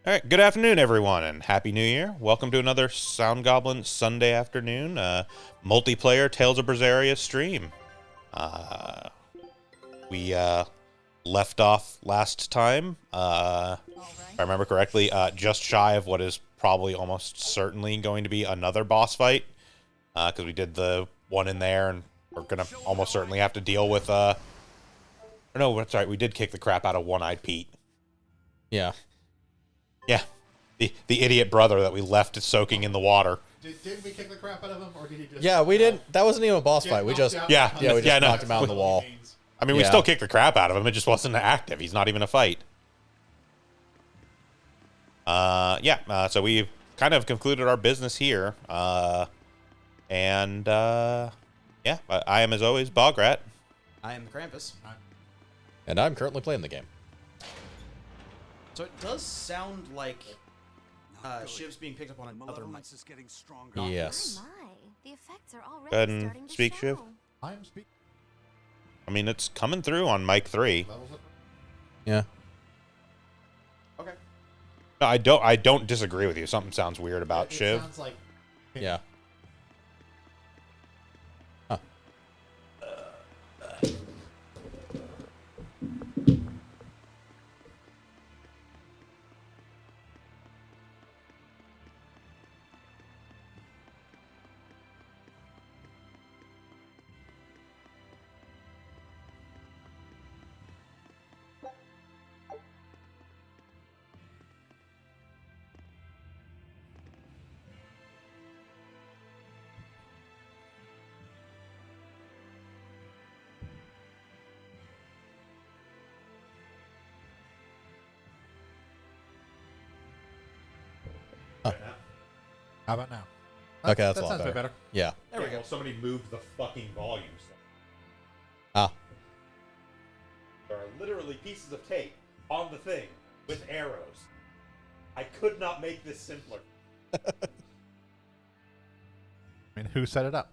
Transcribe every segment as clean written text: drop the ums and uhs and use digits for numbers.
All right, good afternoon, everyone, and Happy New Year. Welcome to another Sound Goblin Sunday afternoon multiplayer Tales of Berseria stream. We left off last time, if I remember correctly, just shy of what is probably almost certainly going to be another boss fight, because we did the one in there, and we're going to almost certainly have to deal with, no, that's right, we did kick the crap out of One-Eyed Pete. Yeah. Yeah, the idiot brother that we left soaking in the water. Did we kick the crap out of him, or did he just... Yeah, we didn't. That wasn't even a boss fight. We just... Yeah, we just knocked him out on the wall. I mean, we still kicked the crap out of him. It just wasn't active. He's not even a fight. So we've kind of concluded our business here. I am, as always, Bograt. I am Krampus. And I'm currently playing the game. So it does sound like Shiv's being picked up on another mic. Malevolence is getting stronger. Yes. My, the effects are already Go ahead and starting to speak, show. Shiv. I am speaking. I mean, it's coming through on mic 3. Levels up. Yeah. Okay. No, I don't disagree with you. Something sounds weird about It Shiv. sounds like... Yeah. Huh. How about now? Okay, that's a that lot sounds a bit better. better. Yeah. There we go. Somebody moved the fucking volume. Ah. There are literally pieces of tape on the thing with arrows. I could not make this simpler. I mean, who set it up?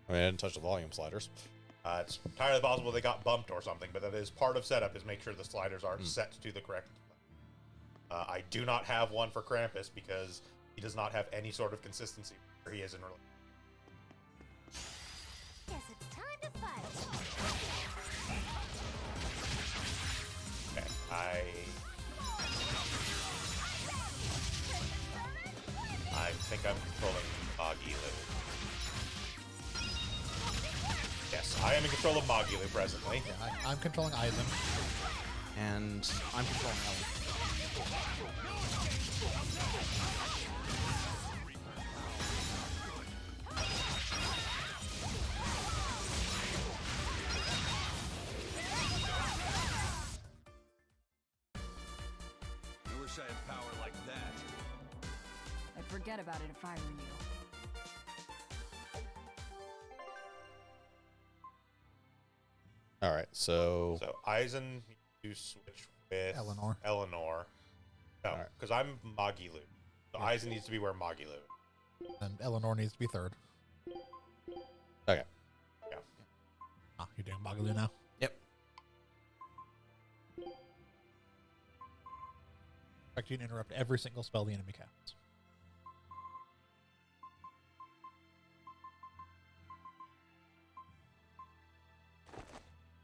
I mean, I didn't touch the volume sliders. It's entirely possible they got bumped or something, but that is part of setup, is make sure the sliders are set to the correct. I do not have one for Krampus because he does not have any sort of consistency where he is in relation. Guess it's time to fight. Okay, I think I'm controlling Magilu. Yes, I am in control of Magilu presently. Yeah, I'm controlling Eisen. And I'm controlling Ellen. I wish I had power like that. I'd forget about it if I were you. All right, so... So Eisen, you switch with Eleanor. No, Alright. because I'm Magilu. So Eisen needs to be where Magilu. And Eleanor needs to be third. Okay. Yeah. Ah, you're doing Magalu now? Yep. Expect you to interrupt every single spell the enemy casts.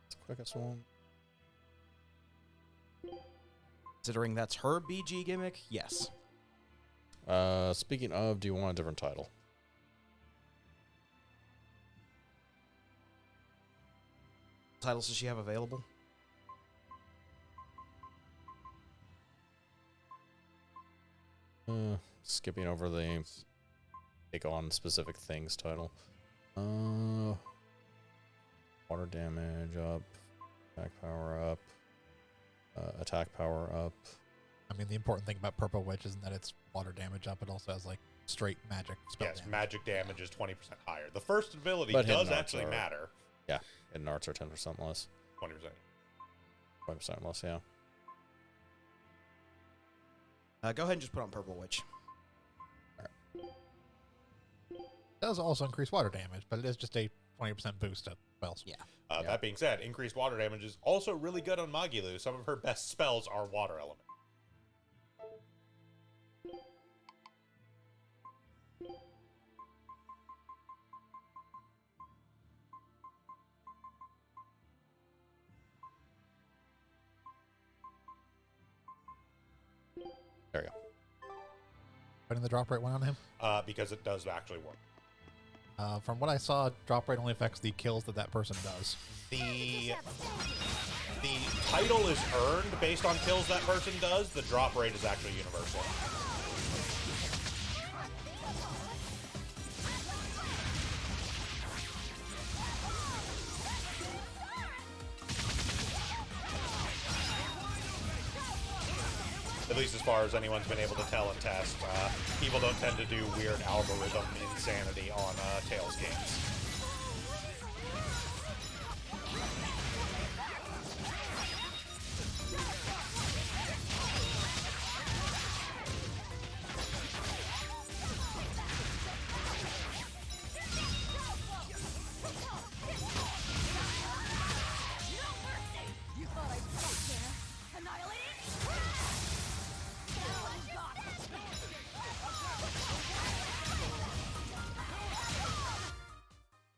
It's the quickest one. Considering that's her BG gimmick, yes. Speaking of, do you want a different title? What titles does she have available? Skipping over the take on specific things title. Water damage up. Attack power up. Attack power up. I mean, the important thing about Purple Witch isn't that it's water damage up, it also has, like, straight magic spell Yes, damage. magic damage is 20% higher. The first ability But hidden does arts actually are- matter. Yeah, hidden arts are 10% less. 20%. 20% less, yeah. Go ahead and just put on Purple Witch. It does also increase water damage, but it is just a 20% boost up spells. Yeah. That being said, increased water damage is also really good on Magilu. Some of her best spells are water element. There you go. Putting the drop rate one on him. Because it does actually work. From what I saw, drop rate only affects the kills that person does. The title is earned based on kills that person does. The drop rate is actually universal. At least as far as anyone's been able to tell and test, people don't tend to do weird algorithm insanity on Tails games.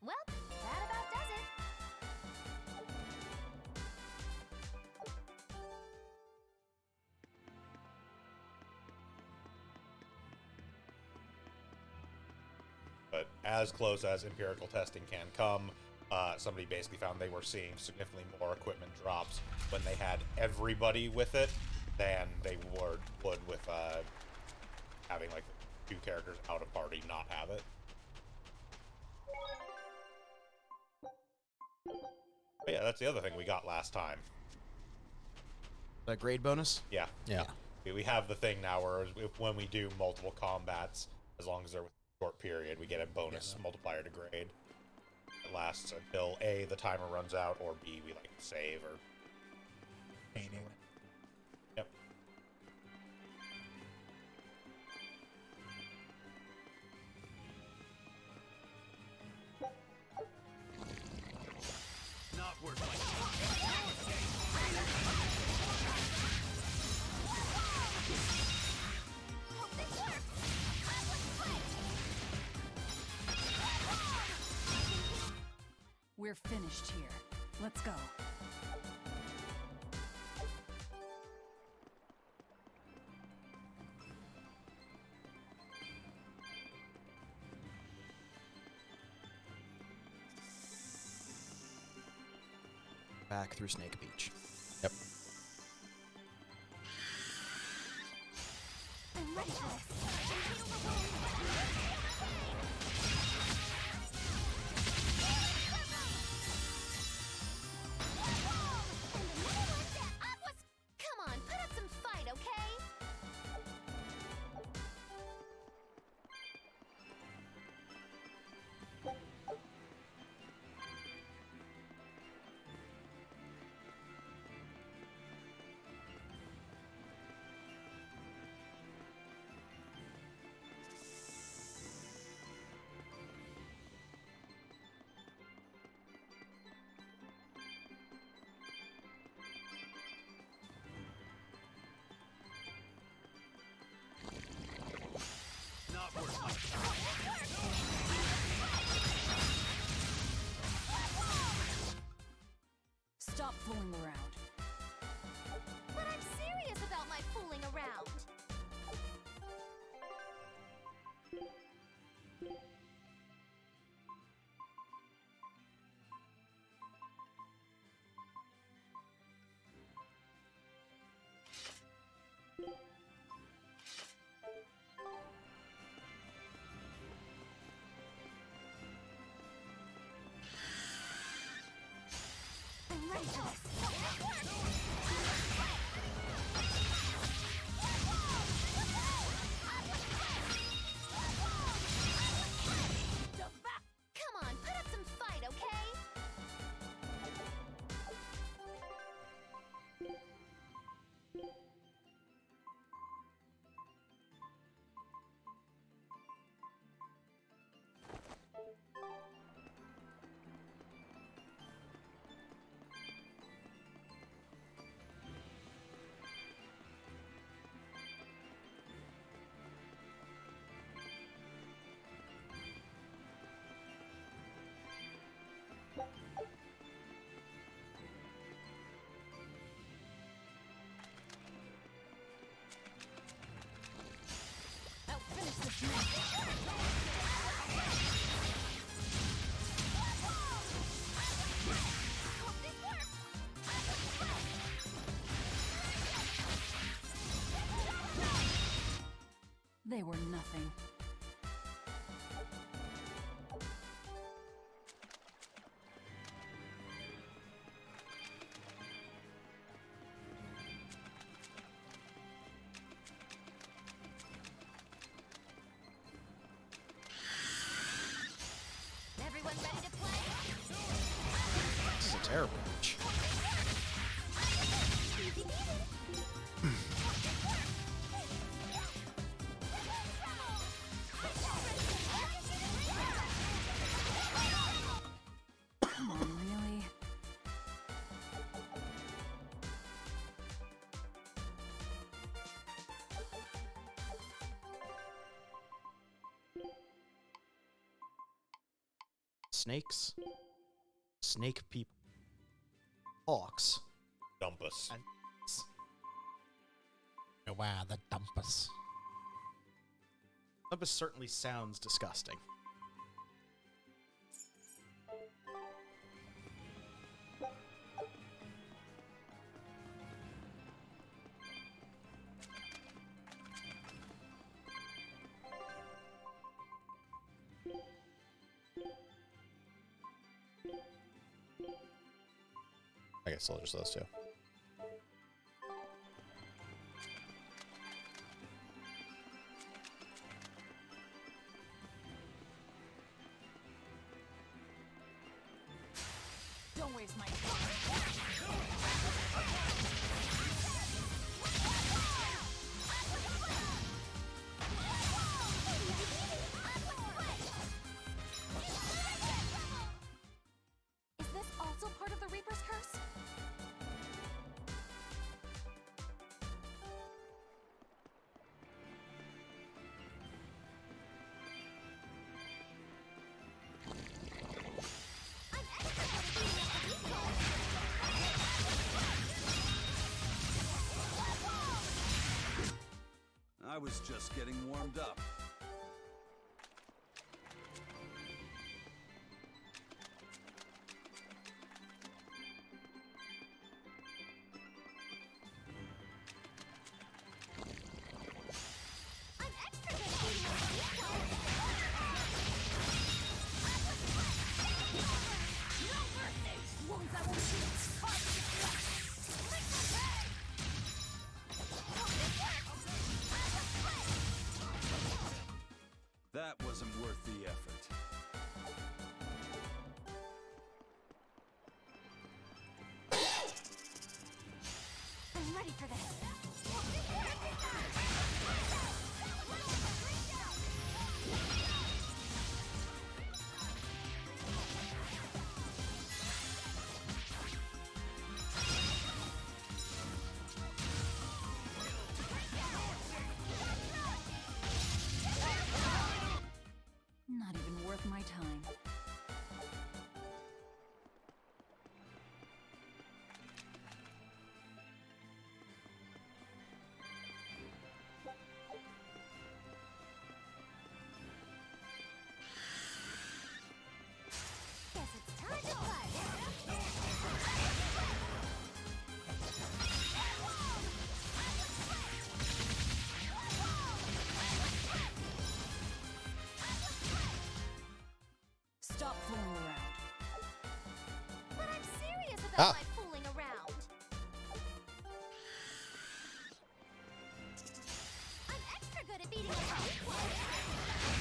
Well, that about does it. But as close as empirical testing can come, somebody basically found they were seeing significantly more equipment drops when they had everybody with it than they would with having like two characters out of party not have it. But yeah, that's the other thing we got last time. That grade bonus? Yeah. Yeah. We have the thing now where when we do multiple combats, as long as they're with a short period, we get a bonus multiplier to grade. It lasts until A, the timer runs out, or B, we like save or... Painting. Yep. Not worth my Hope this works. I was right. We're finished here. Let's go. Back through Snake Beach. Yep. I'm ready for this. Come on, put up some fight, okay? Air Witch. Come on, really? Snakes. Snake people. Hawks. Dumpus. And Oh, wow, the dumpus. Dumpus certainly sounds disgusting. I guess I'll just those two. Don't waste my time. Is this also part of the Reaper's curse? I was just getting warmed up. I'm extra good at beating up these guys. No mercy! Wounds I won't shoot! That wasn't worth the effort. I'm ready for this. Not even worth my time. Guess it's time to fight. Stop fooling around. But I'm serious about Ah. my fooling around. I'm extra good at beating up these guys.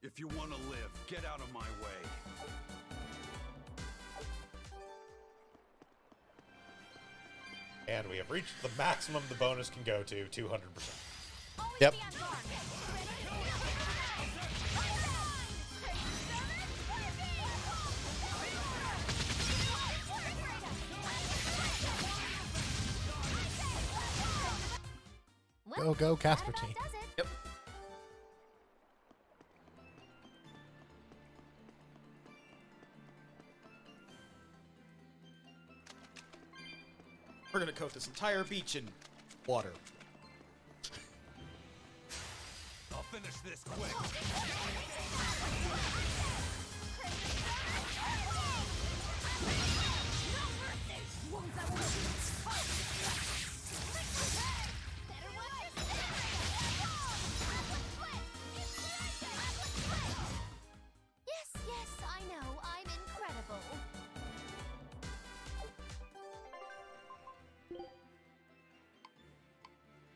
If you want to live, get out of my way. And we have reached the maximum the bonus can go to, 200%. Always Yep. be on guard. Go, go, Casper That team. about does it. Yep. We're gonna coat this entire beach in water. I'll finish this quick. Wounds I won't shoot! Yes, yes, I know. I'm incredible.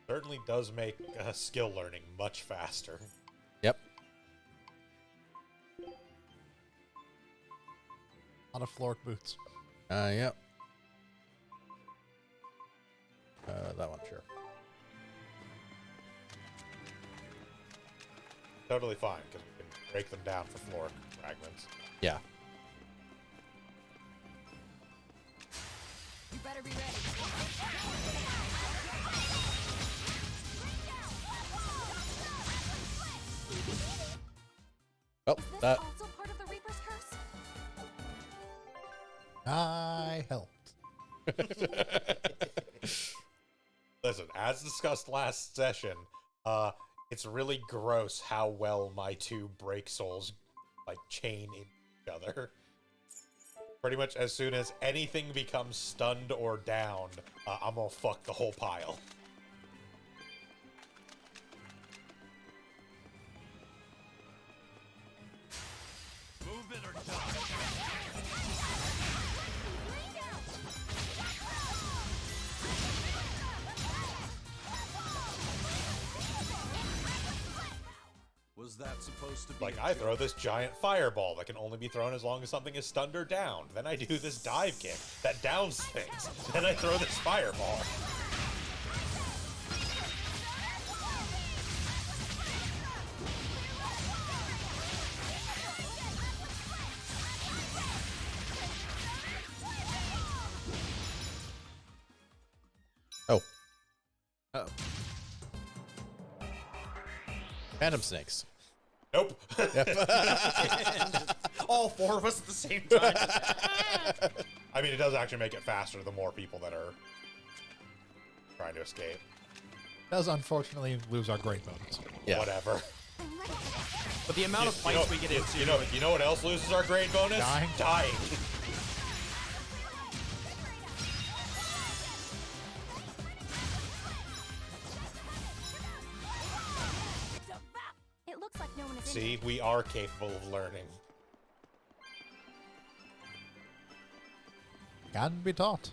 Certainly does make skill learning much faster. Yep. A lot of floor boots. Yep. That one, sure. Totally fine, because we can break them down for floor fragments. Yeah. You better be ready. Oh, Is this that. also part of the Reaper's curse? I helped. Listen, as discussed last session, it's really gross how well my two break souls like chain in each other. Pretty much as soon as anything becomes stunned or downed, I'm gonna fuck the whole pile. Move it or die. Was that supposed to be Like, a I joke? throw this giant fireball that can only be thrown as long as something is stunned or downed. Then I do this dive kick that downs things. Then I throw this fireball. Oh. Oh. Phantom snakes. Nope. All four of us at the same time. I mean, it does actually make it faster the more people that are trying to escape. Does unfortunately lose our great bonus. Yeah. Whatever. But the amount of fights we get into. You know what else loses our grade bonus? Dying? Dying. It looks like no one is See, we are capable of learning. Can be taught.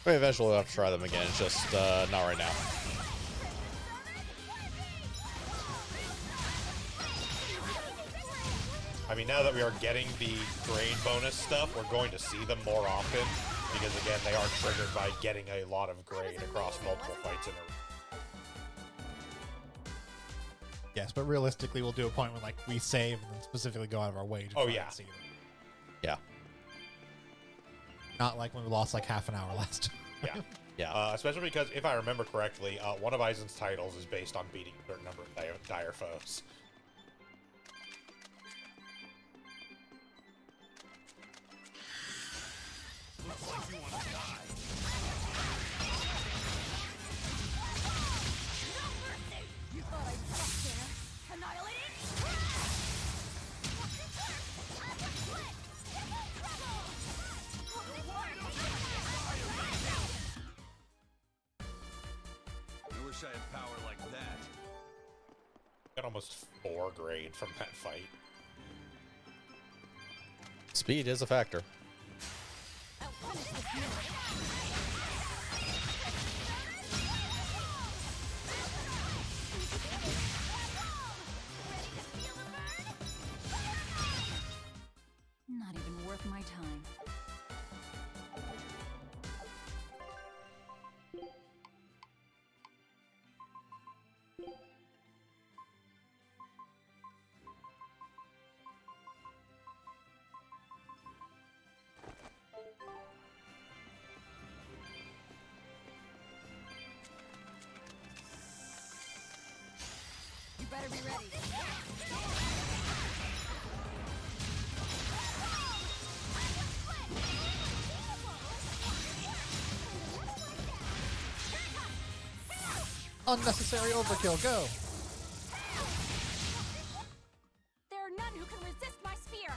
We eventually will have to try them again. It's just not right now. I mean, now that we are getting the grade bonus stuff, we're going to see them more often. Because, again, they are triggered by getting a lot of grade across multiple fights in a row. Yes, but realistically, we'll do a point when like we save and then specifically go out of our way to Oh, try yeah. and see them. Yeah. Not like when we lost like half an hour last time. Yeah. Yeah. Especially because, if I remember correctly, one of Aizen's titles is based on beating a certain number of dire foes. Looks like you want to die. You thought I'd stop there. Annihilate I wish I had power like that. Got almost 4 grade from that fight. Speed is a factor. I'll finish this minute. Not even worth my time. You better be ready. Unnecessary overkill. Go. There are none who can resist my spear.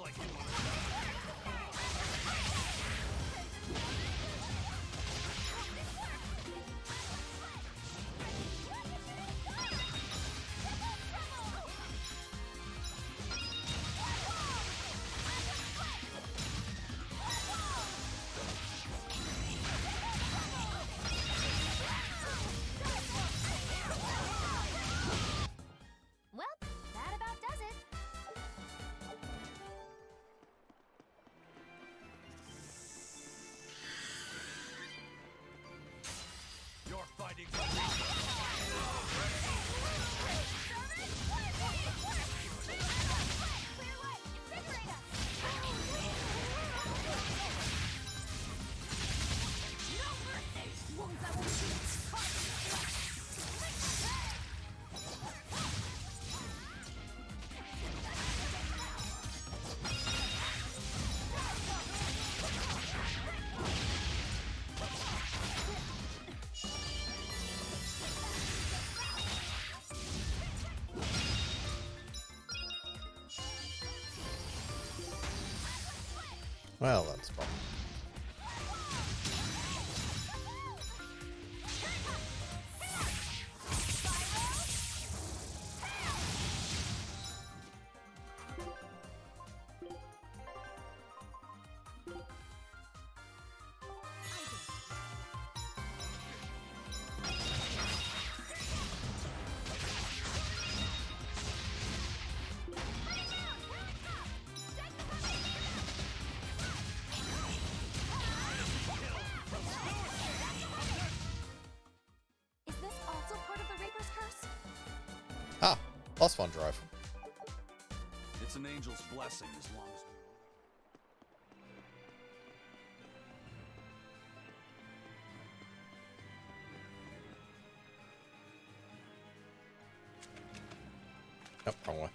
like you want to Well, that about does it. You're fighting for me. Well, that's fun. Is this also part of the Reaper's curse? Ah, plus fun drive. It's an angel's blessing as long as Yep, wrong way.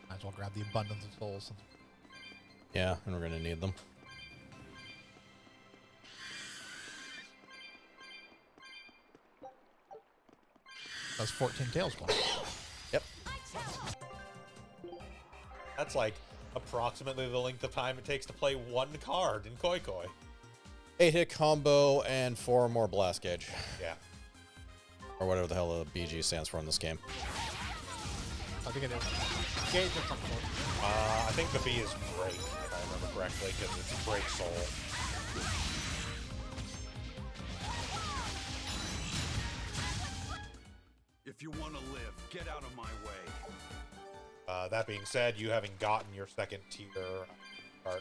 Might as well grab the abundance of souls. Yeah, and we're gonna need them. That's 14 tails one. Yep. That's like approximately the length of time it takes to play one card in Koi Koi. 8-hit combo and 4 more blast gauge. Yeah. Or whatever the hell the BG stands for in this game. I think it is. Gauge or something. I think the B is break, if I remember correctly, because it's break soul. if you want to live, get out of my way. That being said, you having gotten your second tier card,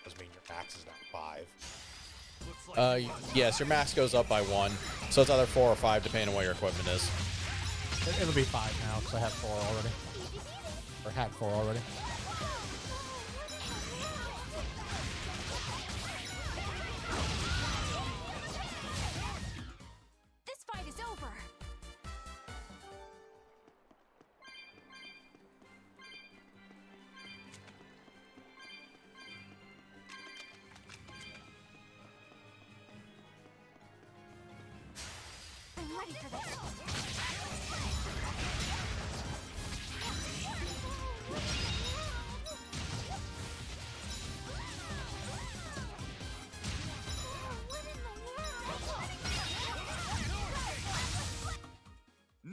does mean your max is now 5. Looks like you Yes, your max goes up by 1, so it's either 4 or 5 depending on what your equipment is. It'll be 5 now because I have 4 already. Or had 4 already. This fight is over. I'm ready for this.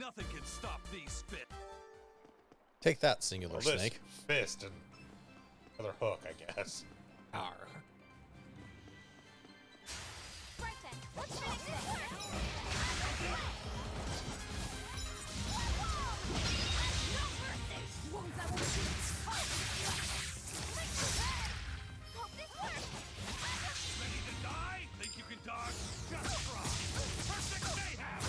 nothing can stop these fit. Take that, singular Well, this snake. fist and another hook, I guess. Arr. Right then, let's finish this. Ready to die? Think you can dodge? Just try. Perfect mayhem.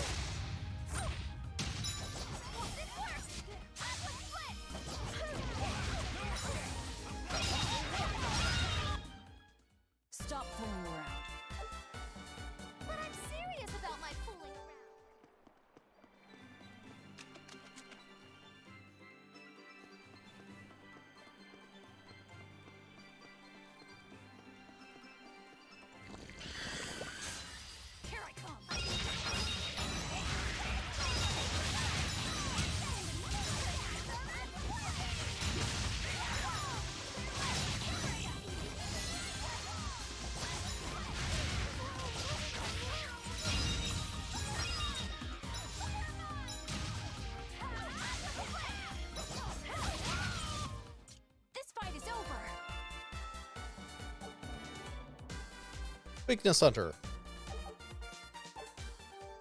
Weakness Hunter.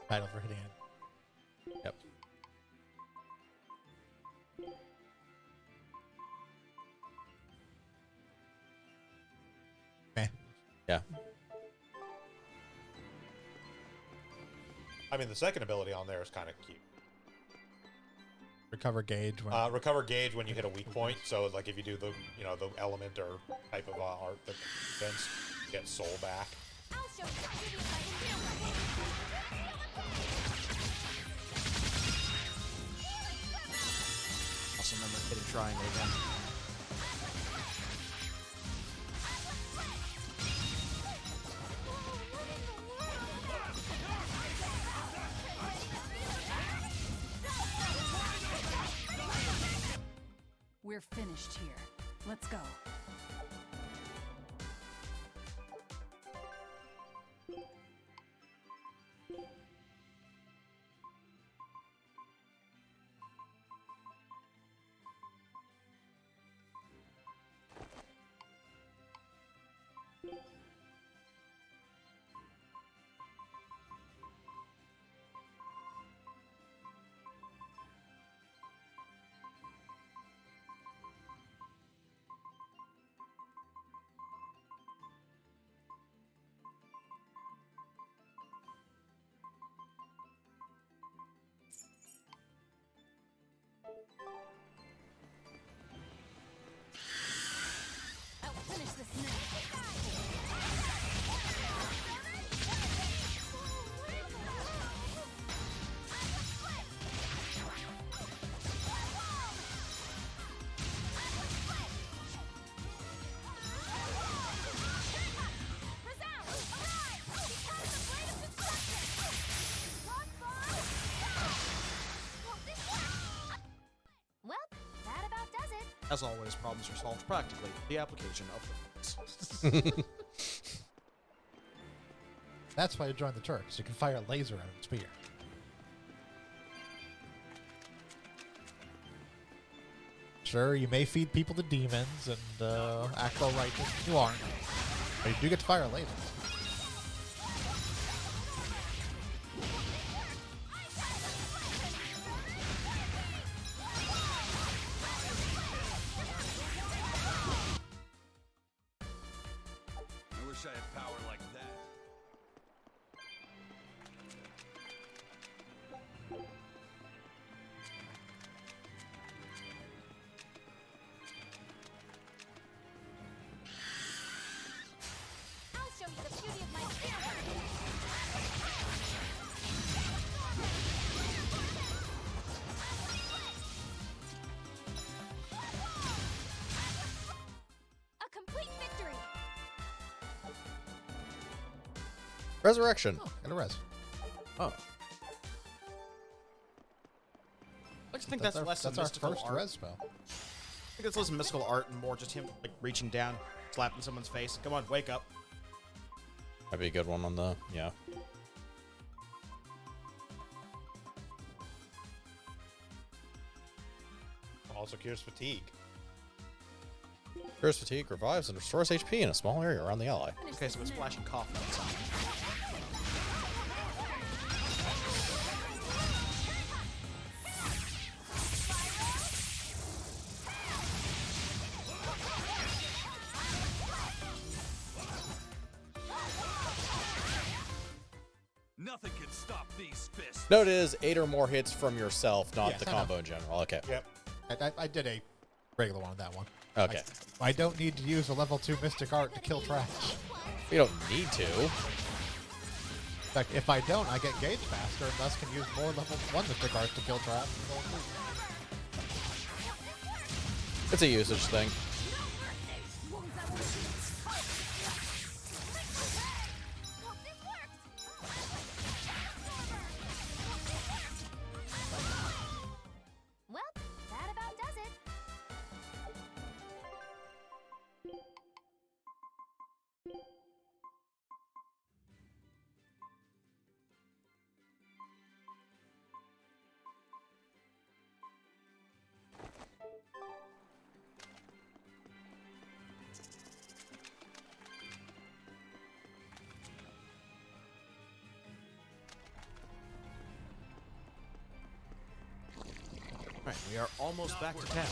Title for hitting it. Yep. Meh. Yeah. I mean, the second ability on there is kind of cute. Recover gauge when Recover gauge when you hit a weak point. So, like, if you do the, the element or type of art that defense, you get soul back. I'll show you the beauty of my endeavor. Also remember hitting triangle again. We're finished here. Let's go. I'll finish this Well, that about does it. As always, problems are solved practically with the application of the rules. That's why you join the Turks. You can fire a laser at a spear. Sure, you may feed people to demons and act all righteous. You aren't. But you do get to fire lasers. I wish I had power like that. I'll show you the beauty of my endeavor. A complete victory. Resurrection. Oh, got a res. Oh. I like to think that's less that's a our mystical first art. res spell. I think it's less mystical art and more just him like reaching down, slapping someone's face. Come on, wake up. That'd be a good one on the, yeah. Also cures fatigue. Cures fatigue, revives, and restores HP in a small area around the ally. Okay, so it's splashing coffee outside. Nothing can stop these fists. Note is 8 or more hits from yourself, not Yes, the I know. combo in general. Okay. Yep. I did a regular one on that one. Okay. I don't need to use a level 2 mystic art to kill trash. You don't need to. In fact, if I don't, I get gauge faster and thus can use more level 1 mystic art to kill trash. It's a usage thing. Well, that about does it. Alright, we are almost back to town.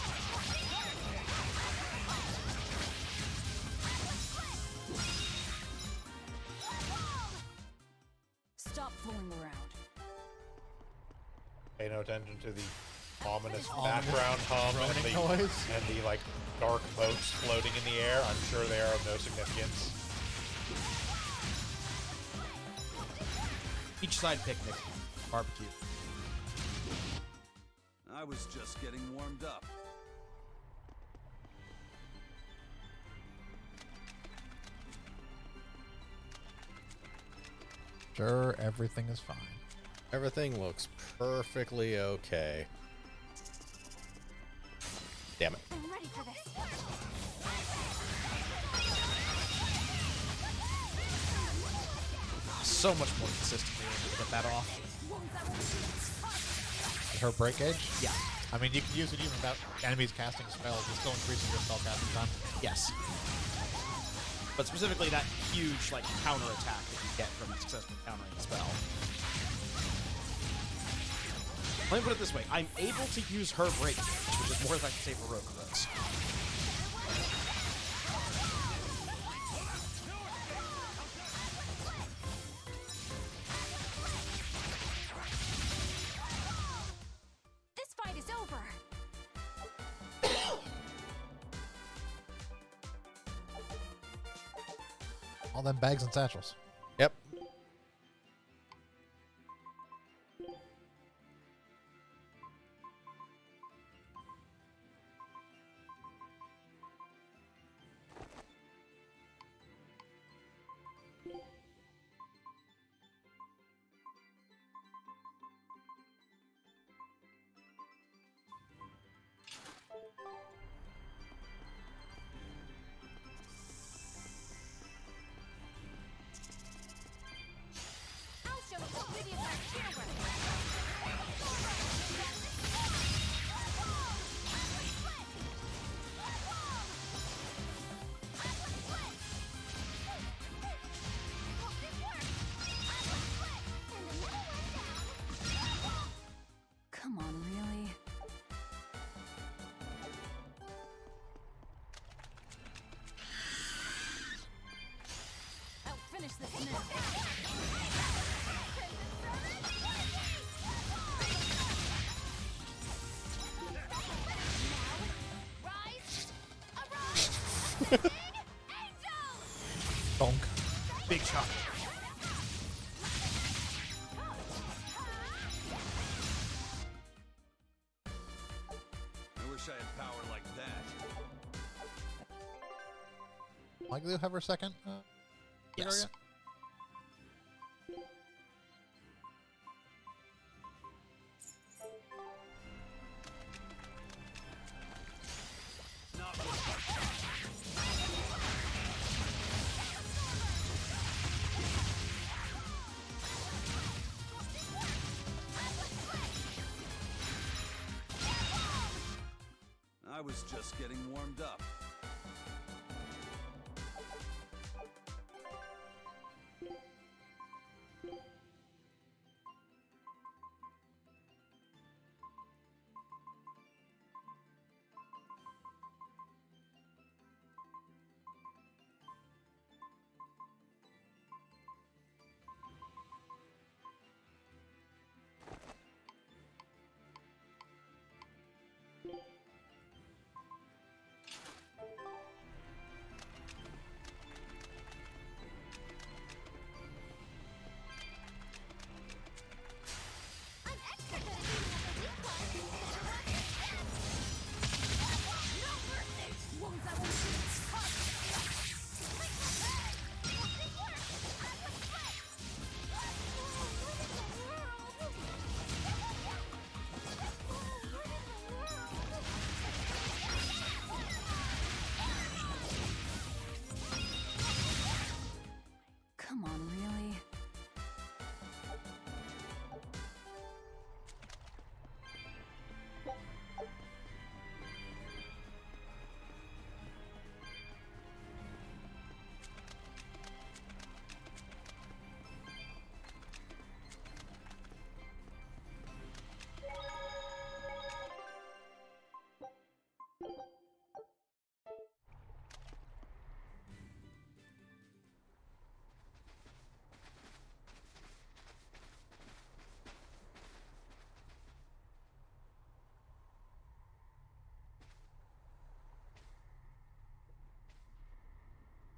Stop fooling around. Pay no attention to the ominous background hum and the, noise. and the like dark motes floating in the air. I'm sure they are of no significance. Beachside picnic. Barbecue. I was just getting warmed up. Sure, everything is fine. Everything looks perfectly okay. Damn it. I'm ready for this. So much more consistently able to get that off. Her break edge? Yeah. I mean, you can use it even without enemies casting spells. It's still increasing your spell casting time. Yes. But specifically that huge like counter attack that you get from successfully countering the spell. Let me put it this way. I'm able to use her break, which is more than I can say for Rokuros. This fight is over. All them bags and satchels. Yep. I'll show you the beauty of my cheer work. Come on, really? I'll finish this now. Rise, arise, angel! Bonk. Big shot. I wish I had power like that. Likely to have her second? Yes. I was just getting warmed up.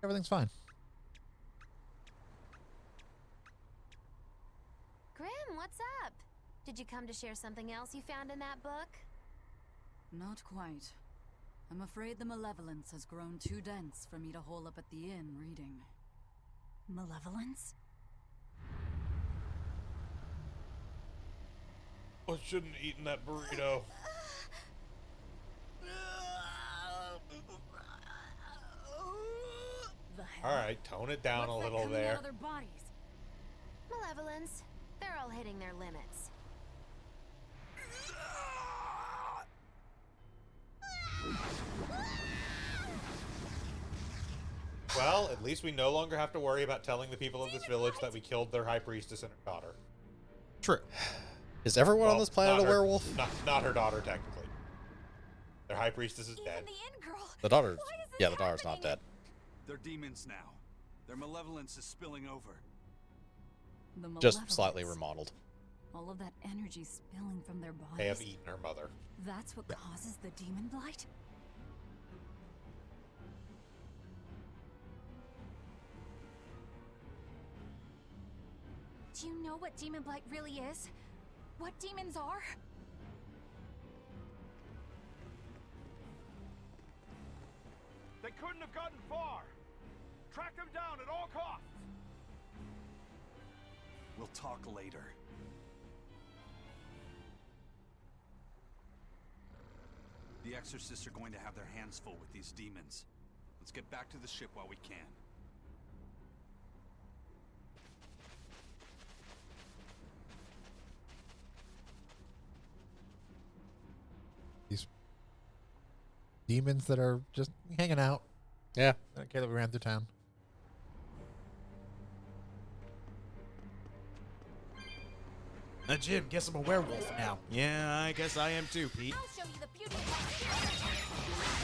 Everything's fine. Grim, what's up? Did you come to share something else you found in that book? Not quite. I'm afraid the malevolence has grown too dense for me to hole up at the inn reading. Malevolence? I shouldn't have eaten that burrito. The hell? Alright, tone it down What's a that little coming there. out of their bodies? Malevolence. They're all hitting their limits. Well, at least we no longer have to worry about telling the people of this village that we killed their high priestess and her daughter. True. Is everyone on Well, this planet not a her- werewolf? Not her daughter, technically. Their high priestess is dead. Even the inn girl. The daughter's... Why is this Yeah, the daughter's not happening? dead. They're demons now. Their malevolence is spilling over. The Just slightly malevolence. remodeled. All of that energy spilling from their bodies. They have eaten her mother. That's what causes the demon blight? Do you know what demon blight really is? What demons are? They couldn't have gotten far. Track them down at all costs. We'll talk later. The exorcists are going to have their hands full with these demons. Let's get back to the ship while we can. These demons that are just hanging out. Yeah. Okay, that we ran through town. Jim, guess I'm a werewolf now. Yeah, I guess I am too, Pete. I'll show you the beauty of my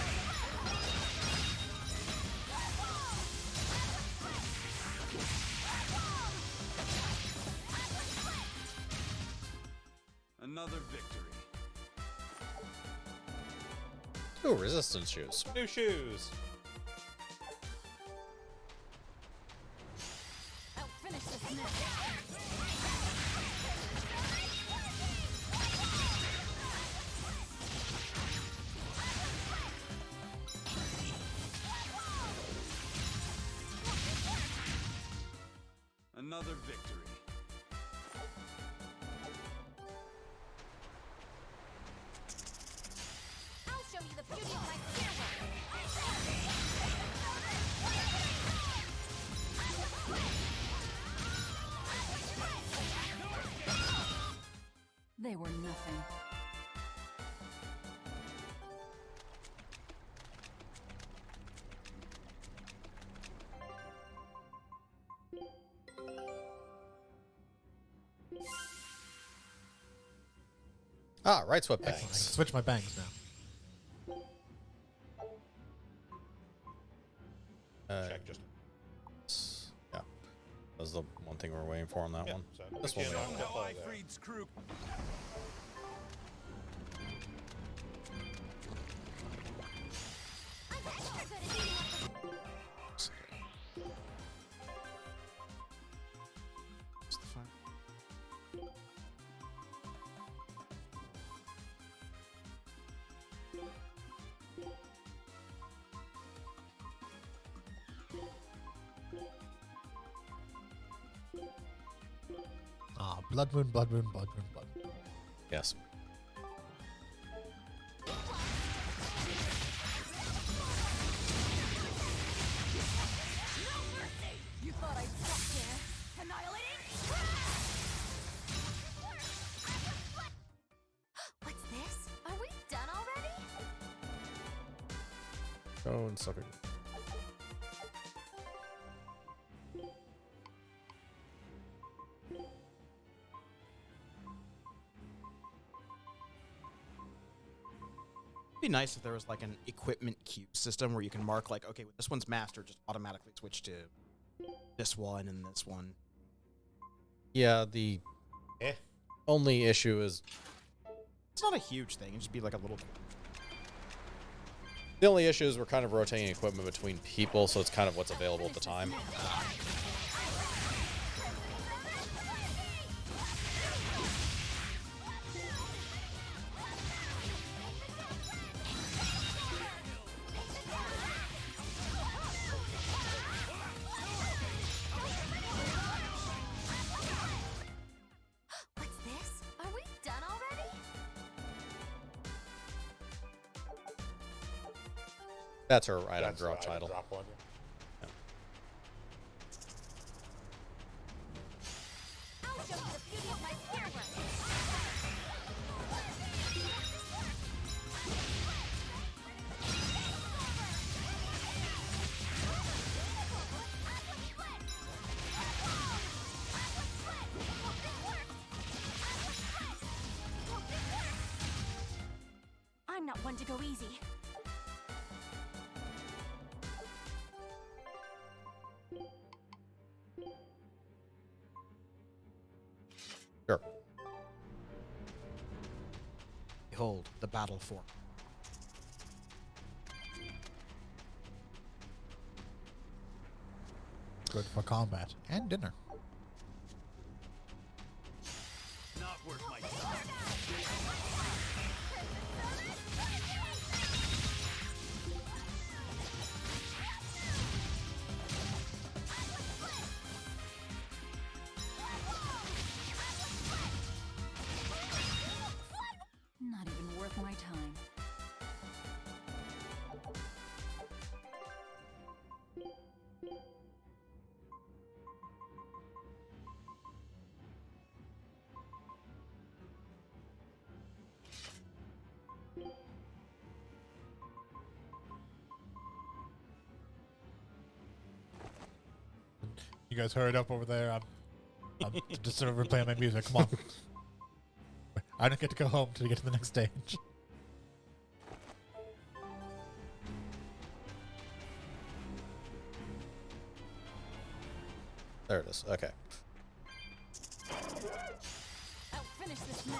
Another victory. Ooh, resistance shoes. New shoes. I'll finish this now. Another victory. I'll show you the beauty of my stairwell. They were nothing. Ah, right sweat Excellent. I can bangs. switch my bangs now. Check just. Yeah. That was the one thing we were waiting for on that Yeah, one. so This one we again, don't. Now follow there. Ifrit's crew. I'm actually good at eating up What's the fun? Ah, blood moon, blood moon, blood moon, blood moon. Yes. You thought I'd stop there? Annihilating? What's this? Are we done already? Go and suck it. It'd be nice if there was like an equipment queue system where you can mark like, okay, this one's master, just automatically switch to this one and this one. Yeah, the Eh. only issue is It's not a huge thing. It'd just be like a little. The only issue is we're kind of rotating equipment between people, so it's kind of what's available at the time. What's this? Are we done already? That's her item That's drop the item title. Drop one. I'll show you the beauty of my spear work. I'm not one to go easy. Sure. Behold, the battle form. Good for combat and dinner. Not worth my time. Not even worth my time. You guys hurried up over there. I'm just sort of replaying my music. Come on. I don't get to go home till we get to the next stage. There it is. Okay. I'll finish this now.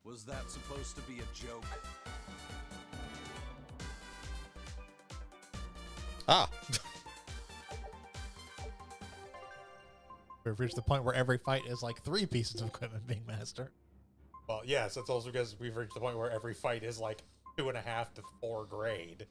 Was that supposed to be a joke? Ah! We've reached the point where every fight is like 3 pieces of equipment being mastered. Well, yes, that's also because we've reached the point where every fight is like 2.5 to 4 grade.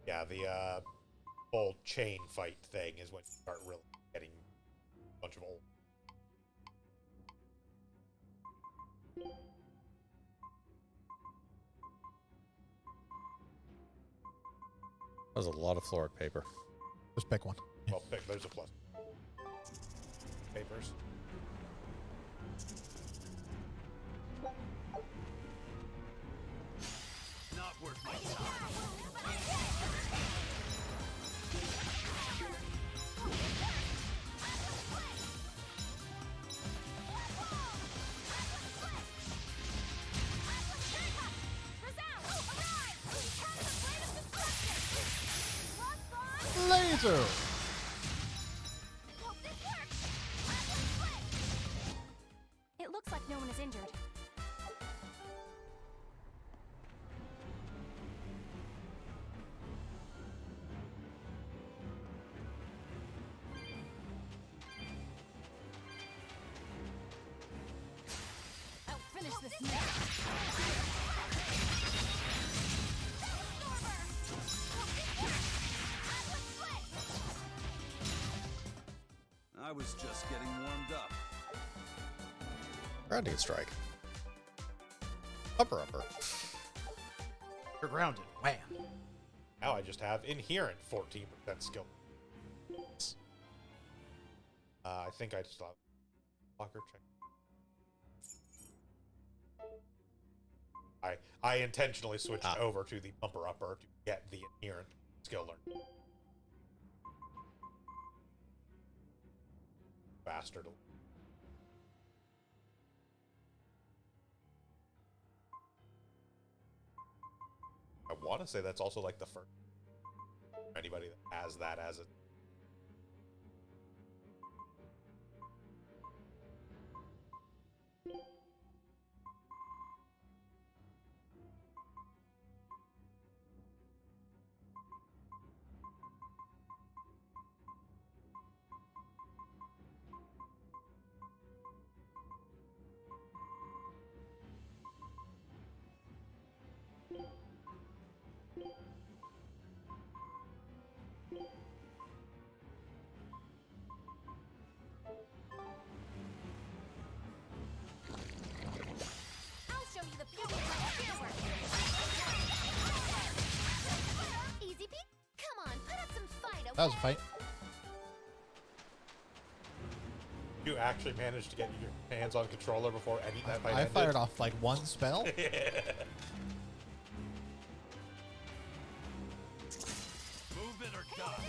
Yeah, the whole chain fight thing is when you start really getting a bunch of old. That was a lot of florid paper. Just pick one. Well, there's a plus. Papers. Not worth my time. Laser! It looks like no one is injured. I'll finish this now. I was just getting warmed up. Grounding strike. Upper. You're grounded. Wham. Now I just have inherent 14% skill. I think I just thought blocker check. I intentionally switched over to the bumper upper to get the inherent skill learn. faster to. I want to say that's also like the first. Anybody that has that as a. I'll show you the beauty of my spearwork. Easy peek. Come on, put up some fight, okay? That was a fight. You actually managed to get your hands on controller before any that fight I ended? fired off like one spell. Move it or die.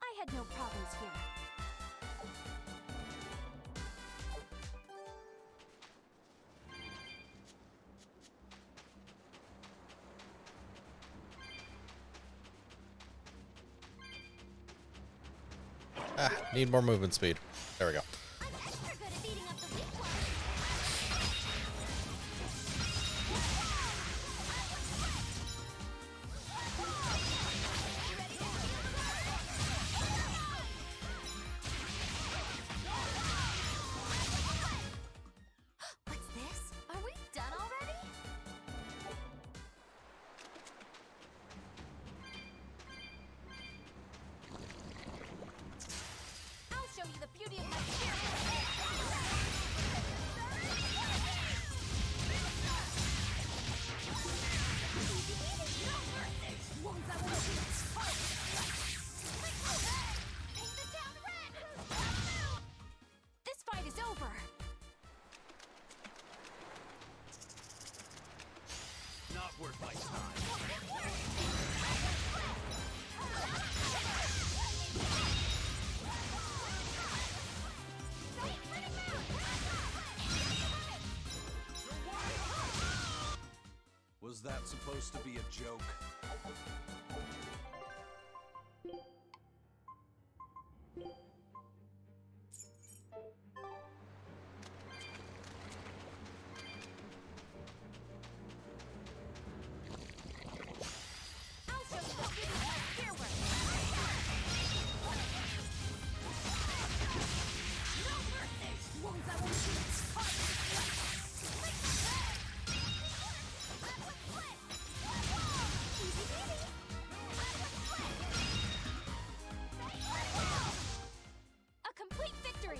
I had no problems here. Need more movement speed. There we go. I'm extra good at beating up the weak ones. What's this? Are we done already? I'll show you the beauty of my This fight is over. Not worth my time. Was that supposed to be a joke? I'll show you the beauty of my spearwork. A complete victory.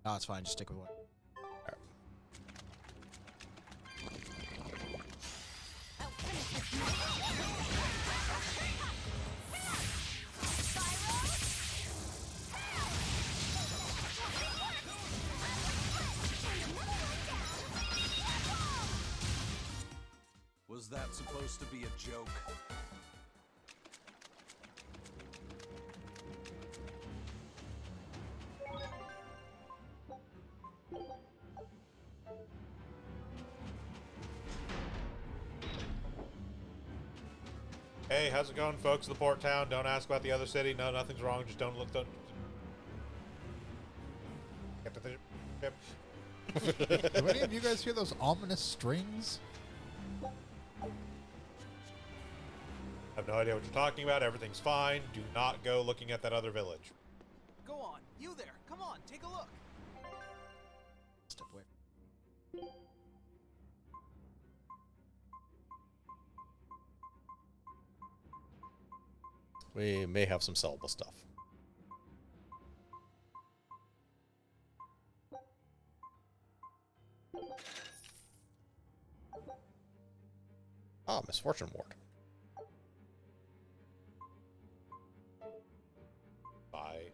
No, it's fine. Just stick with one. I'll finish this. Was that supposed to be a joke? Hey, how's it going, folks of the port town? Don't ask about the other city. No, nothing's wrong. Just don't look. Don't. Get to the ship. Do any of you guys hear those ominous strings? I have no idea what you're talking about. Everything's fine. Do not go looking at that other village. Go on, you there. Come on, take a look. Step away. We may have some sellable stuff. Ah, Misfortune Ward. Bye.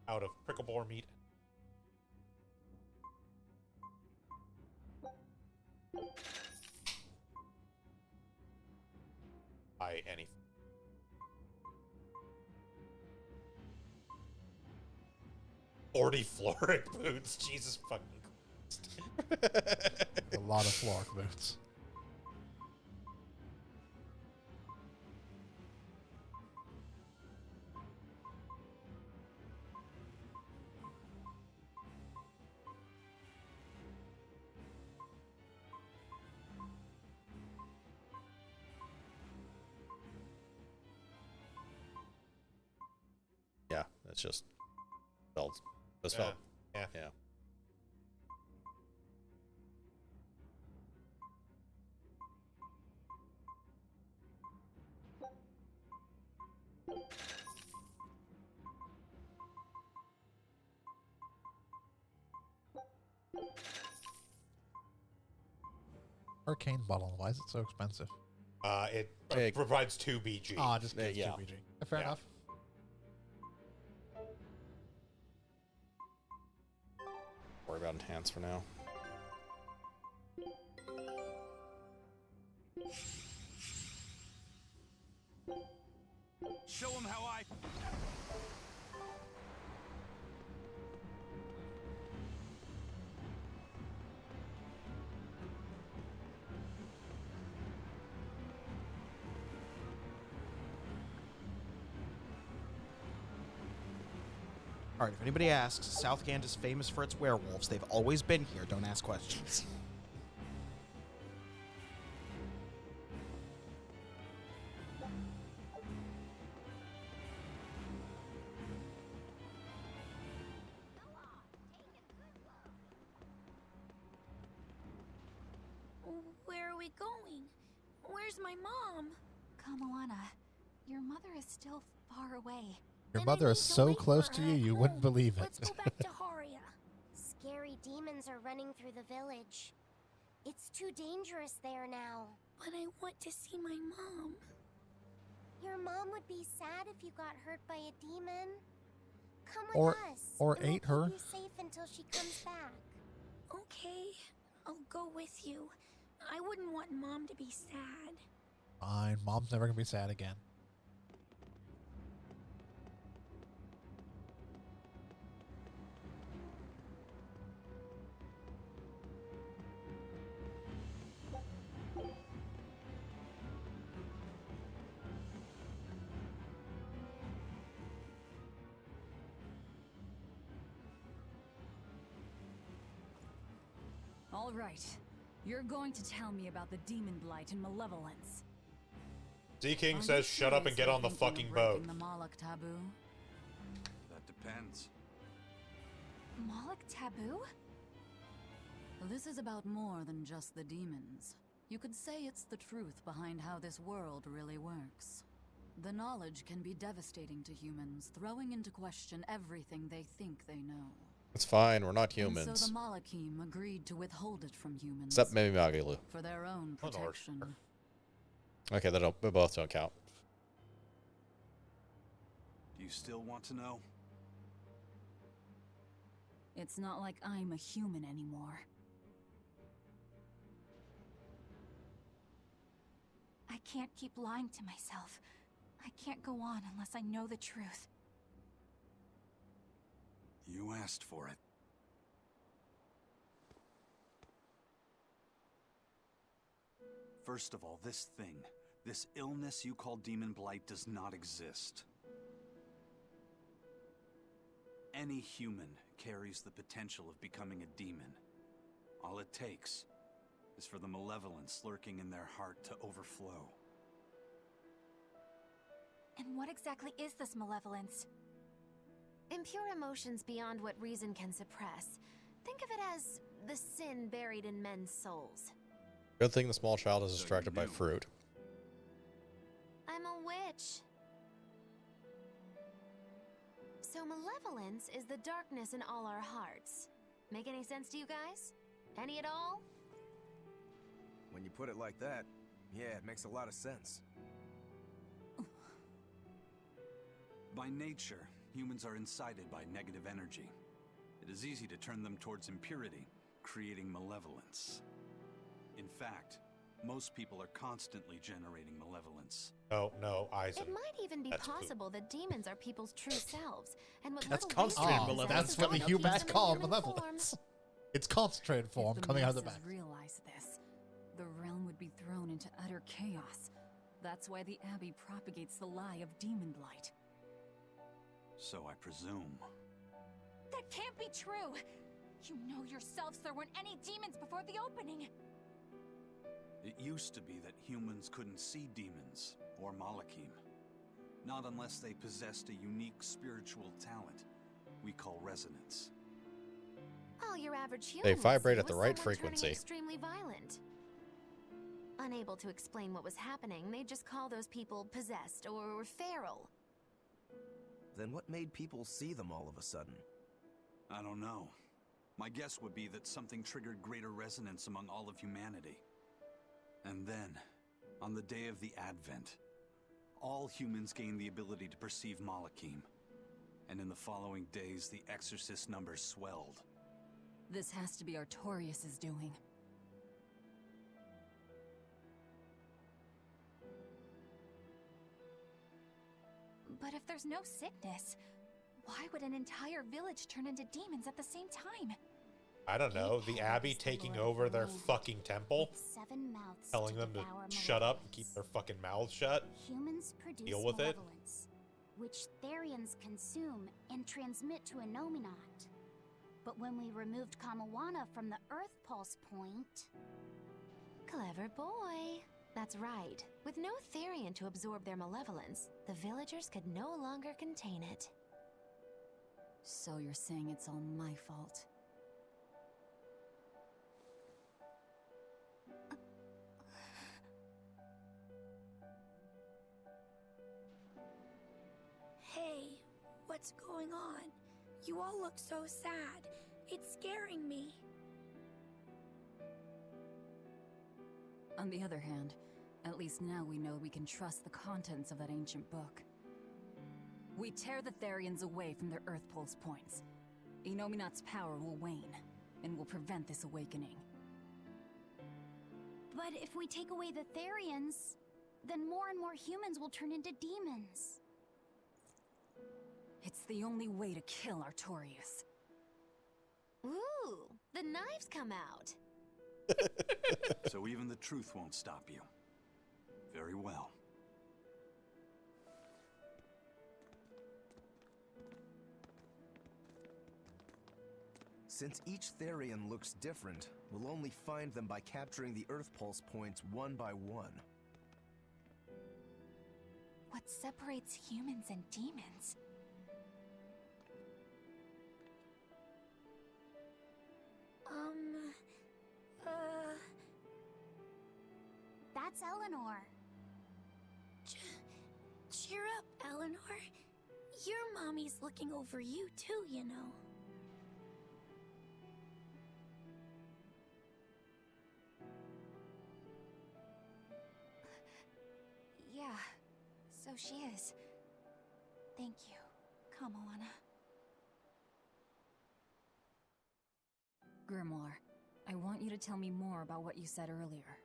Out of prickle meat. Buy anything. Floric boots. Jesus fucking Christ. A lot of floor boots. Yeah, it's just felt. Just Yeah. felt. Yeah. Yeah. Arcane bottle. Why is it so expensive? It Hey. provides 2 BG. Ah, just Yeah, gets yeah. 2 BG. Fair Yeah. enough. Worry about enhance for now. Show him how I... All right, if anybody asks, South Kent is famous for its werewolves. They've always been here. Don't ask questions. Where are we going? Where's my mom? Kamoana, your mother is still far away. Your Then I mother need is to so wait close for to her you, at you wouldn't home. believe it. Let's go back to Haria. Scary demons are running through the village. It's too dangerous there now. But I want to see my mom. Your mom would be sad if you got hurt by a demon. Come with Or- us. or and we'll ate her. Keep you safe until she comes back. Okay, I'll go with you. I wouldn't want Mom to be sad. Fine. Mom's never going to be sad again. All right. You're going to tell me about the demon blight and malevolence. Sea King Are says you shut up and get seriously on the thinking of fucking boat. breaking the Moloch taboo? That depends. Moloch taboo? This is about more than just the demons. You could say it's the truth behind how this world really works. The knowledge can be devastating to humans, throwing into question everything they think they know. It's fine. We're not And humans. so the Malachim agreed to withhold it from humans. Except maybe Magalu. For their own Oh, Lord. protection. Okay, they both don't count. Do you still want to know? It's not like I'm a human anymore. I can't keep lying to myself. I can't go on unless I know the truth. You asked for it. First of all, this illness you call Demon Blight does not exist. Any human carries the potential of becoming a demon. All it takes is for the malevolence lurking in their heart to overflow. And what exactly is this malevolence? Impure emotions beyond what reason can suppress. Think of it as the sin buried in men's souls. Good thing the small child is So distracted you by knew. fruit. I'm a witch. So malevolence is the darkness in all our hearts. Make any sense to you guys? Any at all? When you put it like that, yeah, it makes a lot of sense. By nature, humans are incited by negative energy. It is easy to turn them towards impurity, creating malevolence. In fact, most people are constantly generating malevolence. No, Eisen. It might even be That's poop. possible that demons are people's true selves, and what That's little concentrated reason Ah, possess that's is what the what keeps humans them in call human malevolence. form. It's concentrated form If the coming out of the masses back. realize this, the realm would be thrown into utter chaos. That's why the Abbey propagates the lie of demon blight. So I presume. That can't be true! You know yourselves there weren't any demons before the opening! It used to be that humans couldn't see demons or Malachim. Not unless they possessed a unique spiritual talent we call resonance. All your average human They would vibrate see at the was right someone turning frequency. extremely violent. Unable to explain what was happening, they'd just call those people possessed or feral. Then what made people see them all of a sudden? I don't know. My guess would be that something triggered greater resonance among all of humanity. And then, on the day of the Advent, all humans gained the ability to perceive Malachim. And in the following days, the exorcist numbers swelled. This has to be Artorius' doing. But if there's no sickness, why would an entire village turn into demons at the same time? I don't know. The Abbey Is the taking Lord over their of fucking temple, With 7 mouths telling to them to devour shut up and malevolence. keep their fucking mouths shut. Humans produce Deal with it. malevolence, which Therians consume and transmit to Innominat. But when we removed Kamawana from the Earth Pulse point... Clever boy. That's right. With no Therian to absorb their malevolence, the villagers could no longer contain it. So you're saying it's all my fault? Hey, what's going on? You all look so sad. It's scaring me. On the other hand, at least now we know we can trust the contents of that ancient book. We tear the Therians away from their Earth Pulse points. Innominat's power will wane, and will prevent this awakening. But if we take away the Therians, then more and more humans will turn into demons. It's the only way to kill Artorius. Ooh, the knives come out. So even the truth won't stop you. Very well. Since each Therian looks different, we'll only find them by capturing the Earth Pulse points one by one. What separates humans and demons? That's Eleanor. Cheer up, Eleanor. Your mommy's looking over you too, you know. Yeah, so she is. Thank you, Kamawana. Grimoire, I want you to tell me more about what you said earlier.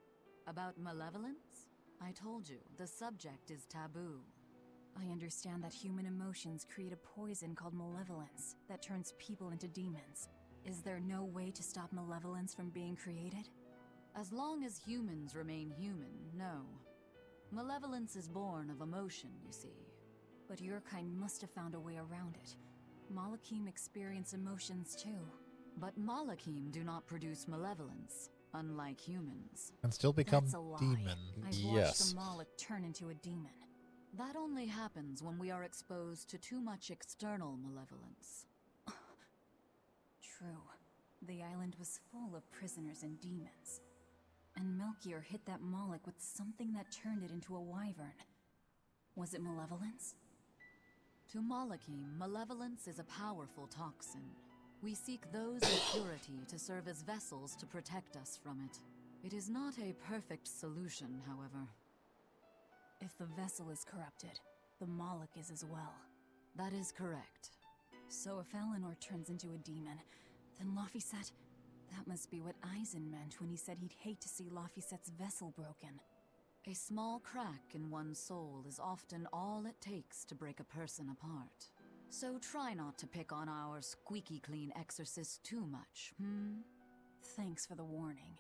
About malevolence? I told you, the subject is taboo. I understand that human emotions create a poison called malevolence that turns people into demons. Is there no way to stop malevolence from being created? As long as humans remain human, no. Malevolence is born of emotion, you see. But your kind must have found a way around it. Malachim experience emotions too. But Malachim do not produce malevolence. unlike humans. And still become That's a lie. demon. I've Yes. watched a Moloch turn into a demon. That only happens when we are exposed to too much external malevolence. True. The island was full of prisoners and demons. And Melchior hit that Moloch with something that turned it into a wyvern. Was it malevolence? To Malachim, malevolence is a powerful toxin. We seek those in purity to serve as vessels to protect us from it. It is not a perfect solution, however. If the vessel is corrupted, the Moloch is as well. That is correct. So if Eleanor turns into a demon, then Laphicet... That must be what Eisen meant when he said he'd hate to see Laphicet's vessel broken. A small crack in one's soul is often all it takes to break a person apart. So try not to pick on our squeaky clean exorcist too much, Thanks for the warning.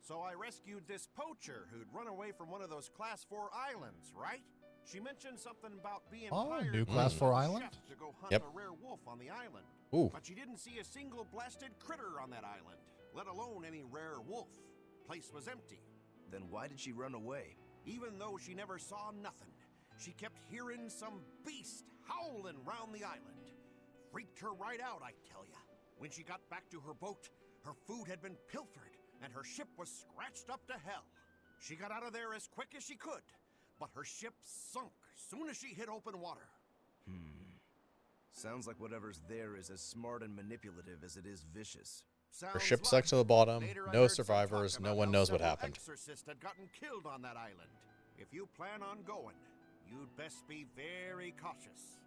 So I rescued this poacher who'd run away from one of those Class 4 islands, right? She mentioned something about being hired new by Class a 4 chef island? to go hunt Yep. a rare wolf on the island. Ooh. But she didn't see a single blasted critter on that island, let alone any rare wolf. Place was empty. Then why did she run away? Even though she never saw nothing, she kept hearing some beast howling round the island. Freaked her right out, I tell ya. When she got back to her boat, her food had been pilfered and her ship was scratched up to hell. She got out of there as quick as she could, but her ship sunk soon as she hit open water. Sounds like whatever's there is as smart and manipulative as it is vicious. Her ship sunk to the bottom, Later, I no heard some survivors, talk no about one how knows what several happened. Exorcists had gotten killed on that island. If you plan on going, you'd best be very cautious.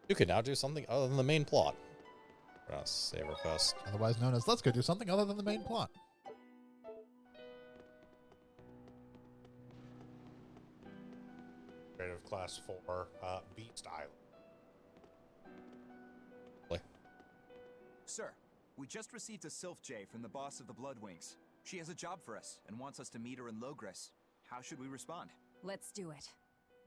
You could now do something other than the main plot. We're gonna save her first. Otherwise known as let's go do something other than the main plot. Of Class 4 Beast Island. Sir, we just received a Sylph J from the boss of the Bloodwings. She has a job for us and wants us to meet her in Logres. How should we respond? Let's do it.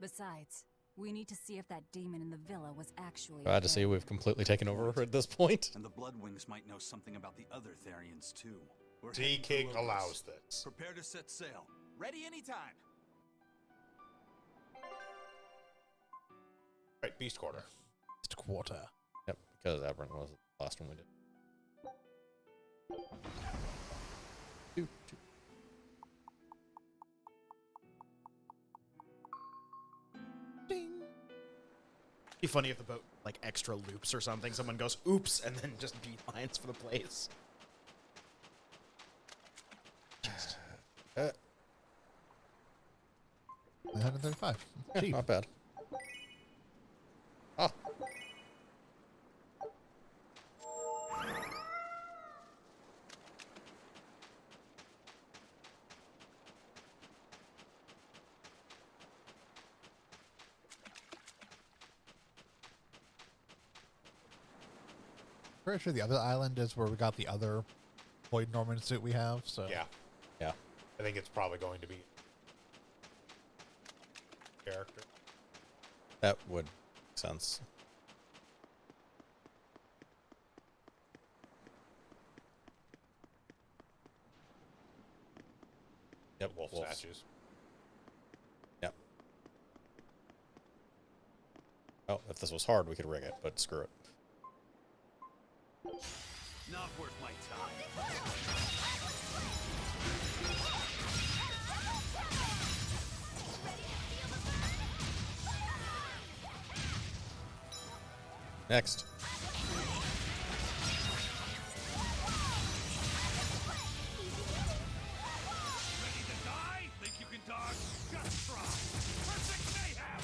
Besides, we need to see if that demon in the villa was actually Glad to see we've completely taken over at this point. And the Bloodwings might know something about the other Therians, too. We're Sea heading for King Logres. allows this. Prepare to set sail. Ready anytime. Right, Beast Quarter. Beast Quarter. Yep, because Aberrant was the last one we did. Be funny if the boat like extra loops or something. Someone goes oops and then just beelines for the place. 935. Yeah, Cheap. not bad. Ah. Pretty sure the other island is where we got the other Void Norman suit we have. So Yeah. Yeah. I think it's probably going to be character. That would make sense. Yep, wolf Wolves. statues. Yep. Oh, if this was hard, we could rig it, but screw it. Not worth my time. Next. Ready to die? Think you can dodge? Just try. Perfect mayhem!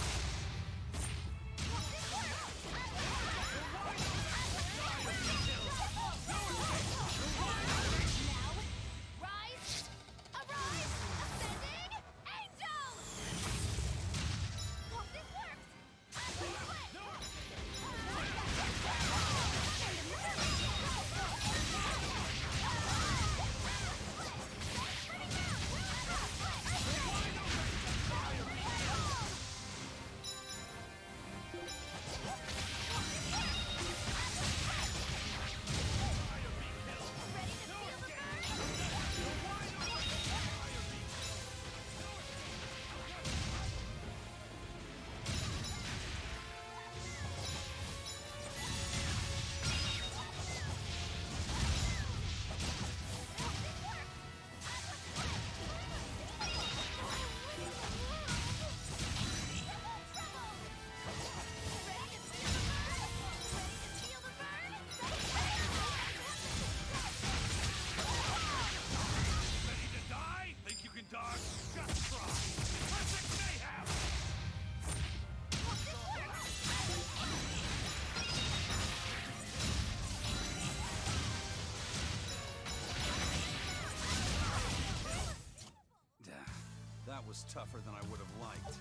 That was tougher than I would have liked.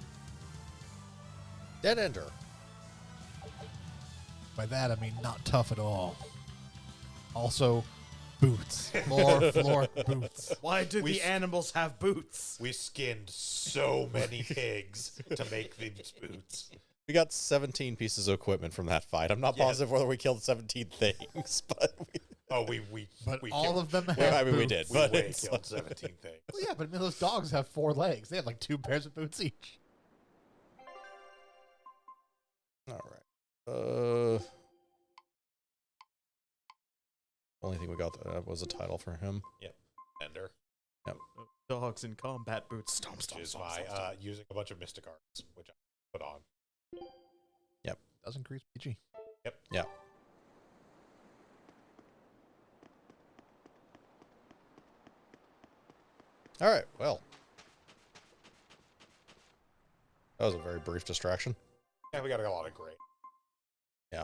Dead Ender. By that, I mean not tough at all. Also, boots. Floor boots. Why do the animals have boots? We skinned so many pigs to make these boots. We got 17 pieces of equipment from that fight. I'm not positive whether we killed 17 things, but we all killed, of them have we did. We But way killed 17 things. Well, yeah, but I mean, those dogs have 4 legs. They have like 2 pairs of boots each. All right. Only thing we got was a title for him. Yep. Ender. Yep. Dogs in combat boots. Stomp, Which stomp, is stomp, my stomp, stomp. using a bunch of Mystic Arts, which I put on. Yep. Does increase PG. Yep. Yep. All right. Well, that was a very brief distraction. Yeah, we got a lot of great. Yeah.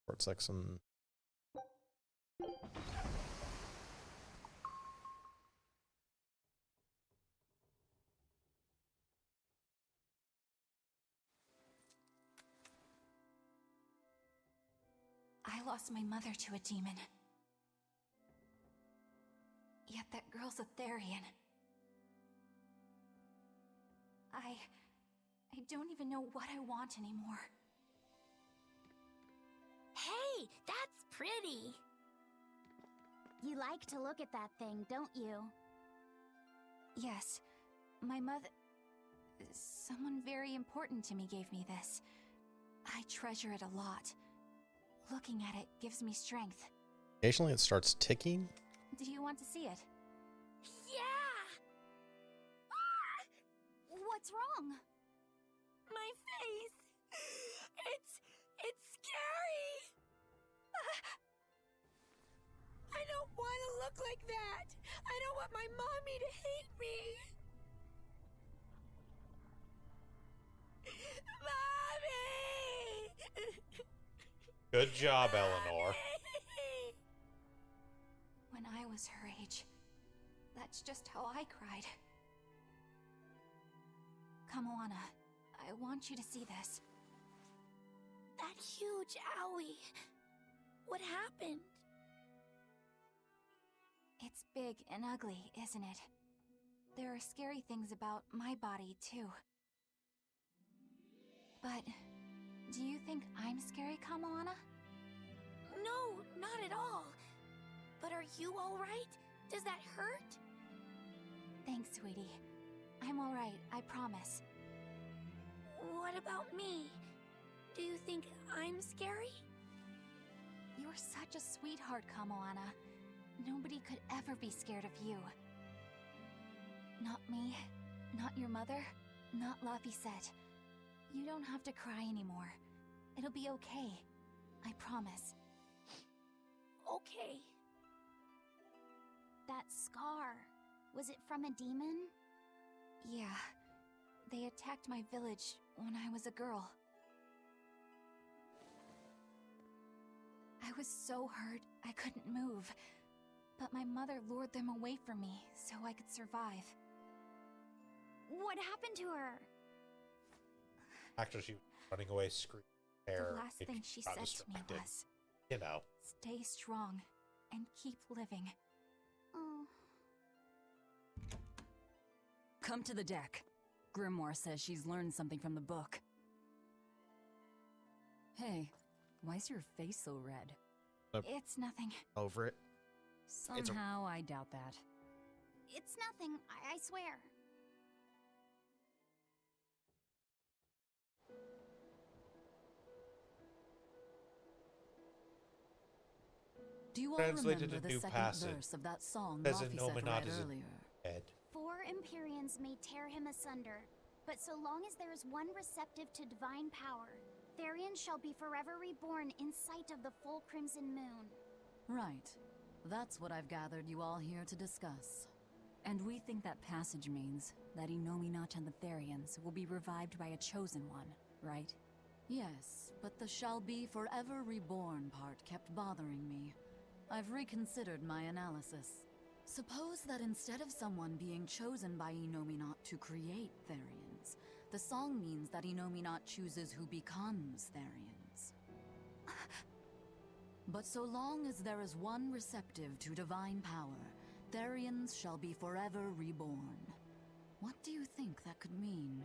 Port section. I lost my mother to a demon. Yet that girl's a Therian. I don't even know what I want anymore. Hey, that's pretty. You like to look at that thing, don't you? Yes, my mother... Someone very important to me gave me this. I treasure it a lot. Looking at it gives me strength. Occasionally it starts ticking. Do you want to see it? Yeah! Ah! What's wrong? My face. It's scary. I don't want to look like that. I don't want my mommy to hate me. Mommy! Good job, Eleanor. When I was her age, that's just how I cried. Kamoana, I want you to see this. That huge owie. What happened? It's big and ugly, isn't it? There are scary things about my body, too. But do you think I'm scary, Kamoana? No, not at all. But are you all right? Does that hurt? Thanks, sweetie. I'm all right, I promise. What about me? Do you think I'm scary? You're such a sweetheart, Kamoana. Nobody could ever be scared of you. Not me, not your mother, not Laphicet. You don't have to cry anymore. It'll be okay. I promise. Okay. That scar, was it from a demon? Yeah. They attacked my village when I was a girl. I was so hurt I couldn't move. But my mother lured them away from me so I could survive. What happened to her? Actually, she was running away screaming. The last thing she said to me was, you know, stay strong and keep living. Oh. Come to the deck. Grimoire says she's learned something from the book. Hey, why's your face so red? It's nothing. Over it. Somehow I doubt that. It's nothing, I swear. Do you all Translated remember a the new second passage. verse of that song Says Laphicet Innominat read is earlier? dead. 4 Empyreans may tear him asunder, but so long as there is one receptive to divine power, Therian shall be forever reborn in sight of the full crimson moon. Right. That's what I've gathered you all here to discuss. And we think that passage means that Innominat and the Therians will be revived by a chosen one, right? Yes, but the shall be forever reborn part kept bothering me. I've reconsidered my analysis. Suppose that instead of someone being chosen by Inominat to create Therians, the song means that Inominat chooses who becomes Therians. But so long as there is one receptive to divine power, Therians shall be forever reborn. What do you think that could mean?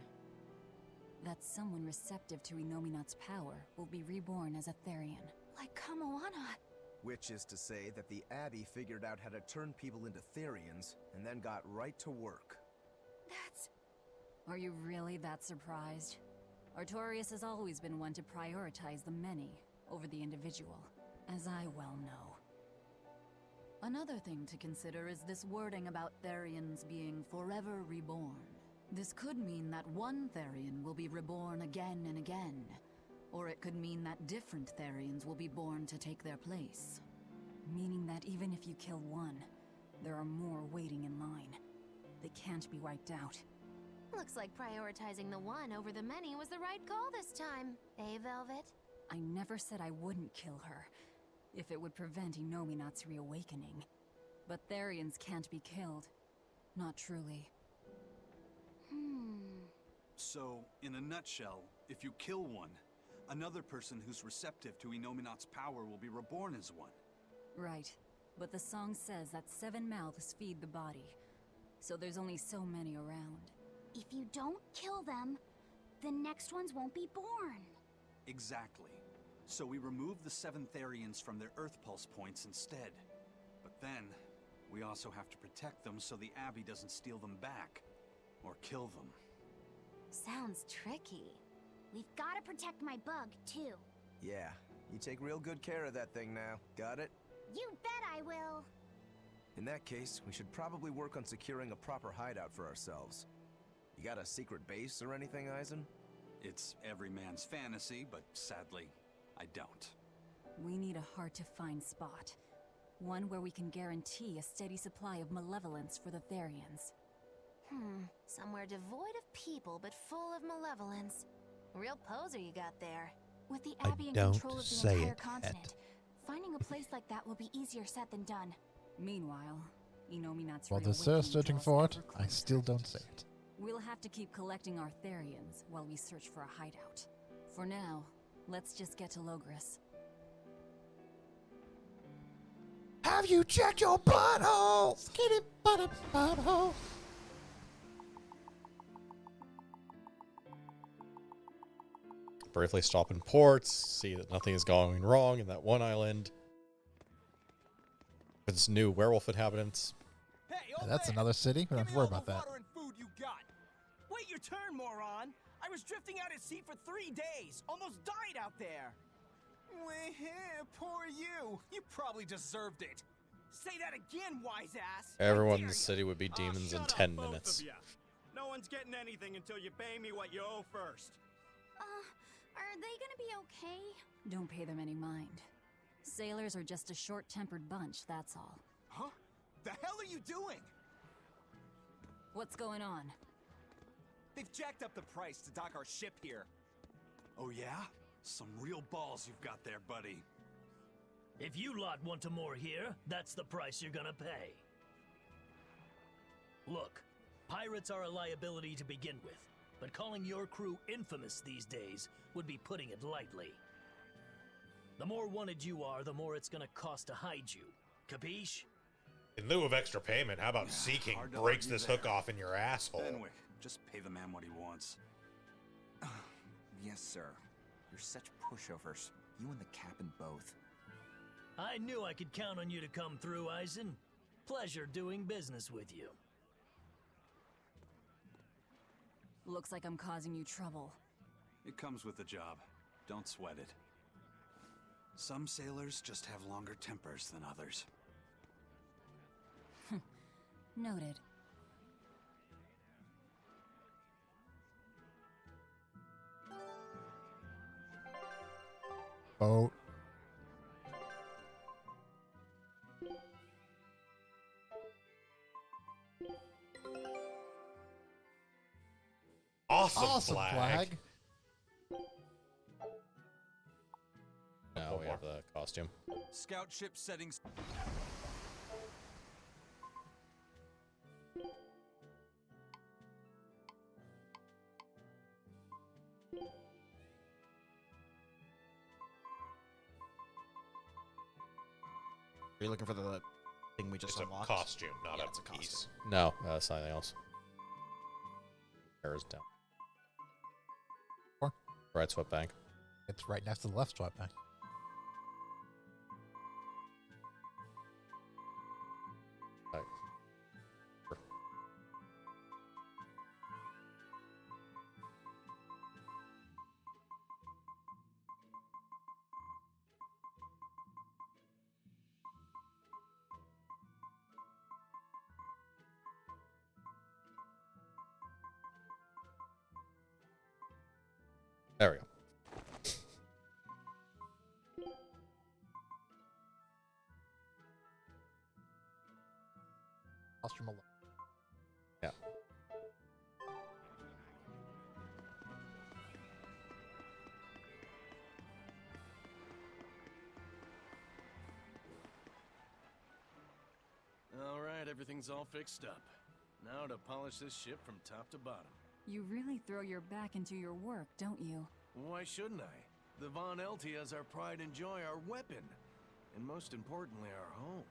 That someone receptive to Inominat's power will be reborn as a Therian. Like Kamoana. Which is to say that the Abbey figured out how to turn people into Therians, and then got right to work. That's... Are you really that surprised? Artorias has always been one to prioritize the many over the individual, as I well know. Another thing to consider is this wording about Therians being forever reborn. This could mean that one Therian will be reborn again and again, or it could mean that different Therians will be born to take their place. Meaning that even if you kill one, there are more waiting in line. They can't be wiped out. Looks like prioritizing the one over the many was the right call this time. Eh, Velvet? I never said I wouldn't kill her, if it would prevent Inominat's reawakening. But Therians can't be killed. Not truly. So, in a nutshell, if you kill one, another person who's receptive to Inominat's power will be reborn as one. Right. But the song says that 7 mouths feed the body. So there's only so many around. If you don't kill them, the next ones won't be born. Exactly. So we remove the 7 Therians from their Earth Pulse points instead. But then, we also have to protect them so the Abbey doesn't steal them back. Or kill them. Sounds tricky. We've got to protect my bug, too. Yeah, you take real good care of that thing now. Got it? You bet I will. In that case, we should probably work on securing a proper hideout for ourselves. You got a secret base or anything, Eisen? It's every man's fantasy, but sadly, I don't. We need a hard-to-find spot. One where we can guarantee a steady supply of malevolence for the Therians. Somewhere devoid of people, but full of malevolence. Real poser you got there. With the I Abbey in don't control of the say entire it continent, yet. finding a place like that will be easier said than done. Meanwhile, Inominat's While the reawakening Sir's searching draws for it, ever I still don't say it. We'll have to keep collecting our Therians while we search for a hideout. For now, let's just get to Logris. Have you checked your butthole? Skitty butthole. Briefly stop in ports, see that nothing is going wrong in that one island. It's new werewolf inhabitants. Hey, Yeah, that's another city. We don't have to worry about that. water and food you got. Wait your turn, moron. I was drifting out at sea for 3 days. Almost died out there. Poor you. You probably deserved it. Say that again, wise ass. Everyone in the city would be demons in 10 both minutes. of ya. No one's getting anything until you pay me what you owe first. Are they gonna be okay? Don't pay them any mind. Sailors are just a short-tempered bunch, that's all. Huh? The hell are you doing? What's going on? They've jacked up the price to dock our ship here. Oh yeah? Some real balls you've got there, buddy. If you lot want to moor here, that's the price you're gonna pay. Look, pirates are a liability to begin with, but calling your crew infamous these days would be putting it lightly. The more wanted you are, the more it's gonna cost to hide you. Capiche? In lieu of extra payment, how about Seeking hard to breaks argue this there. hook off in your asshole? Benwick, just pay the man what he wants. Yes, sir. You're such pushovers. You and the captain both. I knew I could count on you to come through, Eisen. Pleasure doing business with you. Looks like I'm causing you trouble. It comes with the job. Don't sweat it. Some sailors just have longer tempers than others. Noted. Boat. Awesome flag. Now we have the costume. Scout ship settings. you looking for the thing we just It's a unlocked? costume, not it's a a piece. No, something else. Arrows down. Or? Right sweat bank. It's right next to the left sweat bank. Right. There we go. Costume alone. Yeah. All right, everything's all fixed up. Now to polish this ship from top to bottom. You really throw your back into your work, don't you? Why shouldn't I? The Von Eltia's our pride and joy, our weapon. And most importantly, our home.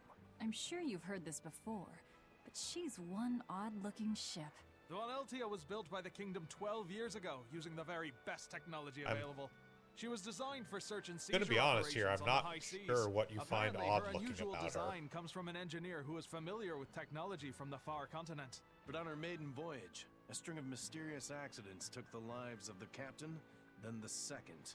I'm sure you've heard this before, but she's one odd-looking ship. The Von Eltia was built by the Kingdom 12 years ago, using the very best technology available. She was designed for search and seizure Gonna be honest here, I'm operations on the not high seas. sure what you find Apparently, odd her looking unusual about her. design comes from an engineer who is familiar with technology from the far continent. But on her maiden voyage, a string of mysterious accidents took the lives of the captain, then the second,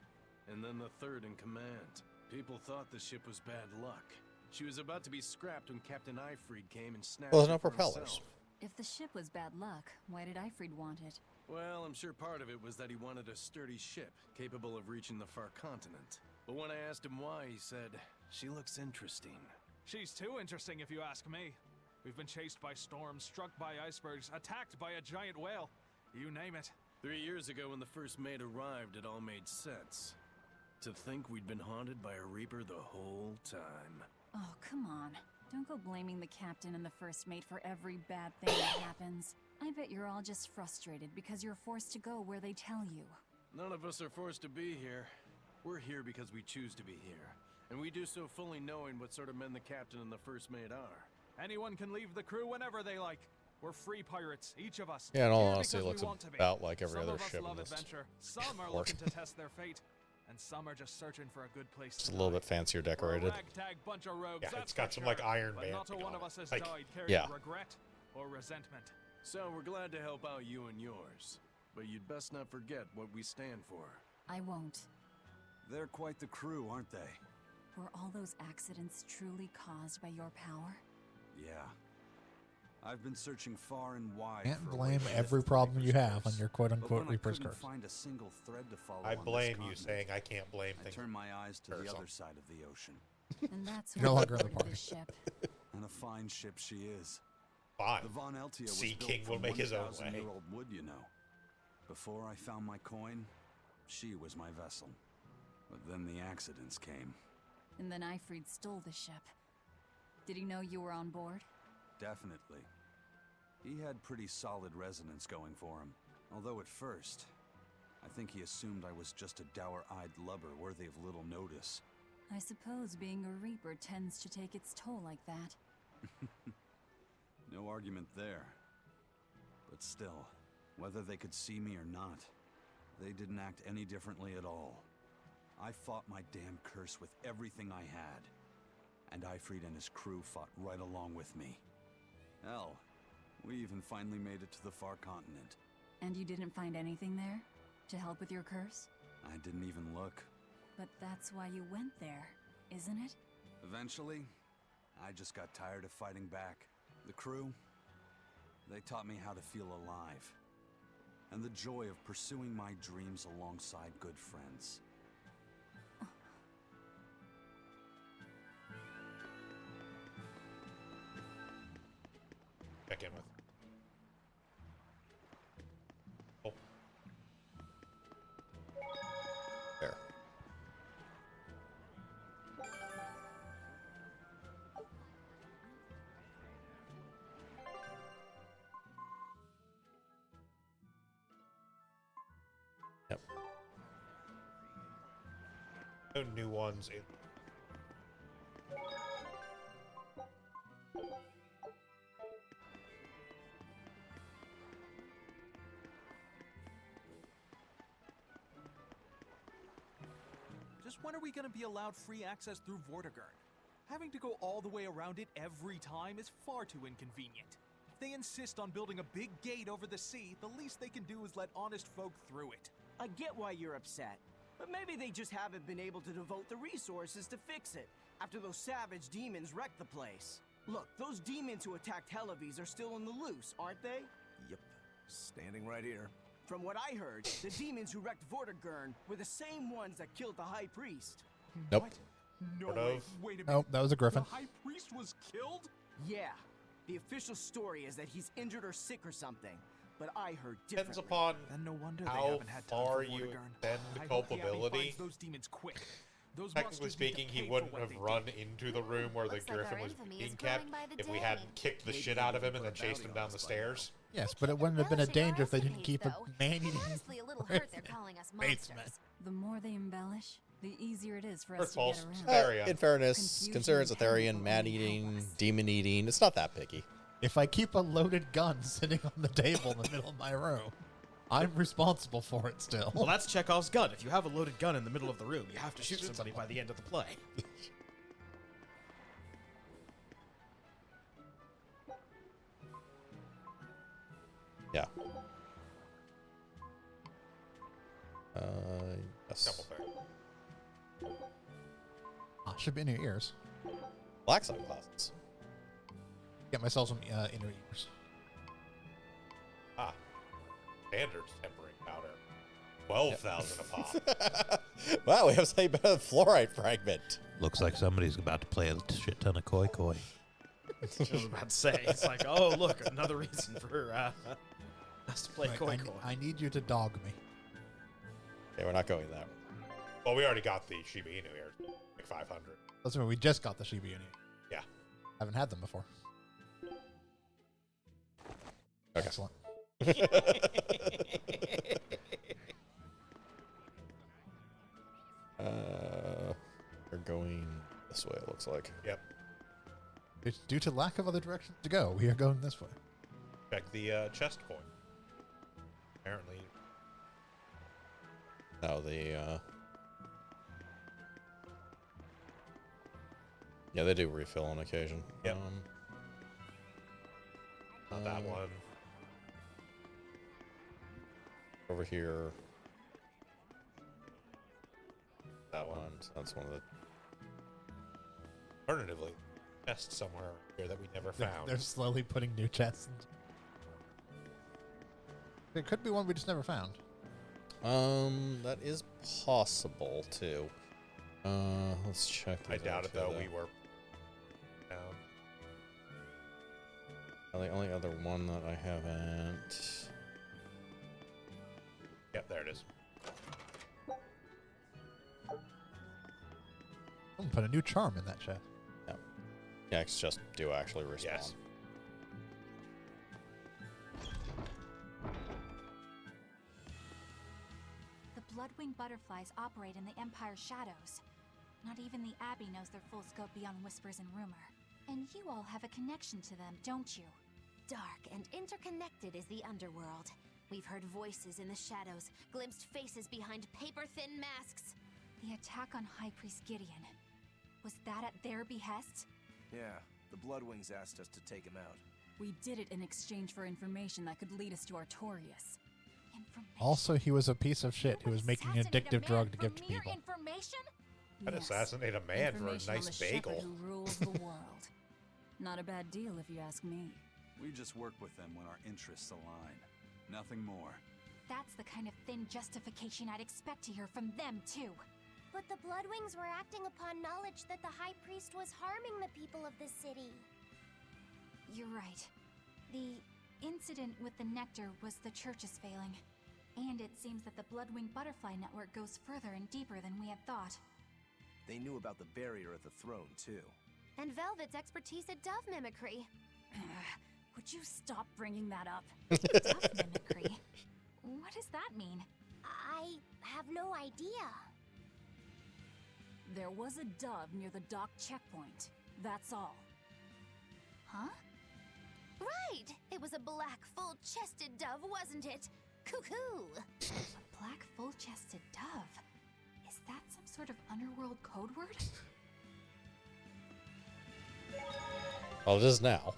and then the third in command. People thought the ship was bad luck. She was about to be scrapped when Captain Ifrid came and snatched Well, there's her no for propellers. himself. If the ship was bad luck, why did Ifrid want it? Well, I'm sure part of it was that he wanted a sturdy ship, capable of reaching the far continent. But when I asked him why, he said, "She looks interesting." She's too interesting if you ask me. We've been chased by storms, struck by icebergs, attacked by a giant whale. You name it. 3 years ago when the first mate arrived, it all made sense. To think we'd been haunted by a Reaper the whole time. Oh, come on. Don't go blaming the captain and the first mate for every bad thing that happens. I bet you're all just frustrated because you're forced to go where they tell you. None of us are forced to be here. We're here because we choose to be here. And we do so fully knowing what sort of men the captain and the first mate are. Anyone can leave the crew whenever they like. We're free pirates, each of us. Yeah, in all Here honesty, it because we looks want to be. about like every Some other of us ship in love this adventure. Some are port. looking to test their fate. And some are just searching for a good place It's to a little die. bit fancier We're a decorated. ragtag bunch of rogues, Yeah, that's it's got for some, like, sure. Iron But Man not a thing one on of it. us has Like, died carrying yeah. regret or resentment. So we're glad to help out you and yours. But you'd best not forget what we stand for. I won't. They're quite the crew, aren't they? Were all those accidents truly caused by your power? Yeah. I've been searching far and wide. Can't for a way blame to lift every the problem you Reaper's have on curse. your quote-unquote But when Reaper's I couldn't curse. find a single thread to follow I on blame this you continent, saying I can't blame I things. turned my eyes to the Curse other on. side of the ocean. And that's You're no why longer you in the boarded party. this ship. And a fine ship she is. Fine. The Von Eltia was Sea built King will from make his own way. 1,000-year-old wood, you know. Before I found my coin, she was my vessel. But then the accidents came. And then Ifrid stole the ship. Did he know you were on board? Definitely. He had pretty solid resonance going for him. Although at first, I think he assumed I was just a dour-eyed lubber worthy of little notice. I suppose being a Reaper tends to take its toll like that. No argument there. But still, whether they could see me or not, they didn't act any differently at all. I fought my damn curse with everything I had. And Ifrid and his crew fought right along with me. Hell, we even finally made it to the far continent. And you didn't find anything there? To help with your curse? I didn't even look. But that's why you went there, isn't it? Eventually, I just got tired of fighting back. The crew, they taught me how to feel alive. And the joy of pursuing my dreams alongside good friends. Check in with. Oh. There. Yep. No new ones in. when are we gonna be allowed free access through Vortigern? Having to go all the way around it every time is far too inconvenient. If they insist on building a big gate over the sea, the least they can do is let honest folk through it. I get why you're upset, but maybe they just haven't been able to devote the resources to fix it after those savage demons wrecked the place. Look, those demons who attacked Helavis are still on the loose, aren't they? Yep. Standing right here. From what I heard, the demons who wrecked Vortigern were the same ones that killed the High Priest. Nope. No Sort way. of. Wait a minute. Nope, that was a griffin. The High Priest was killed? Yeah. The official story is that he's injured or sick or something, but I heard Depends differently. upon Then no wonder they how haven't had time far for you Vortigern. extend I hope the Abbey culpability. finds those demons quick. Those Technically monsters need to speaking, pay he for wouldn't what have they run did. into the room where the Looks like griffin our was infamy is being growing kept by the if we day. hadn't kicked the Maybe shit we out of can him and put then a chased him bounty on down the us by now. stairs. Yes, but it wouldn't have been a Relishing our danger if they didn't escapades, keep a though. man-eating I'm honestly a little hurt they're calling us Batesman. monsters. The more they embellish, the easier it is for us First to of all, get around. Cytheria. In fairness, Confusion considering and Cytherian, panic man-eating, will help us. demon-eating, it's not that picky. If I keep a loaded gun sitting on the table in the middle of my room, I'm responsible for it still. Well, that's Chekhov's gun. If you have a loaded gun in the middle of the room, you have to shoot somebody by the end of the play. Yeah. Yes. Couple things. Should be in your ears. Black sunglasses. Get myself some inner ears. Ah. Standard tempering powder. 12,000 a pop. Wow, we have something better than fluorite fragment. Looks like somebody's about to play a shit ton of koi koi. I was about to say, it's like, oh, look, another reason for us to play Right, Koi Koi. I need you to dog me. Okay, we're not going that way. Well, we already got the Shiba Inu here. Like 500. That's when we just got the Shiba Inu. Yeah. Haven't had them before. Okay. Excellent. We're going this way, it looks like. Yep. It's due to lack of other directions to go. We are going this way. Check the chest point. Apparently. No, yeah, they do refill on occasion. Yep. Not that one. Over here. That one. That's one of the... Alternatively, chest somewhere here that we never found. They're slowly putting new chests in. There could be one we just never found. That is possible, too. Let's check. I these doubt other it, two, though. We were down. The only other one that I haven't... Yep, there it is. Someone put a new charm in that chest. Yeah. Yeah, it's just do actually respawn. Yes. The blood-winged butterflies operate in the Empire's shadows. Not even the Abbey knows their full scope beyond whispers and rumor. And you all have a connection to them, don't you? Dark and interconnected is the underworld. We've heard voices in the shadows, glimpsed faces behind paper-thin masks. The attack on High Priest Gideon. Was that at their behest? Yeah, the Bloodwings asked us to take him out. We did it in exchange for information that could lead us to Artorias. Also, he was a piece of shit who was making an addictive drug to give to people. Information? I'd assassinate a man for a Information on nice the shepherd bagel. who rules the world. Not a bad deal if you ask me. We just work with them when our interests align. Nothing more. That's the kind of thin justification I'd expect to hear from them, too. But the Bloodwings were acting upon knowledge that the High Priest was harming the people of the city. You're right. The incident with the nectar was the church's failing. And it seems that the Bloodwing Butterfly Network goes further and deeper than we had thought. They knew about the barrier at the throne, too. And Velvet's expertise at dove mimicry. Would you stop bringing that up? Dove mimicry? What does that mean? I have no idea. There was a dove near the dock checkpoint. That's all. Huh? Right! It was a black, full-chested dove, wasn't it? Cuckoo! A black, full-chested dove? Is that some sort of underworld code word? Well, it is now.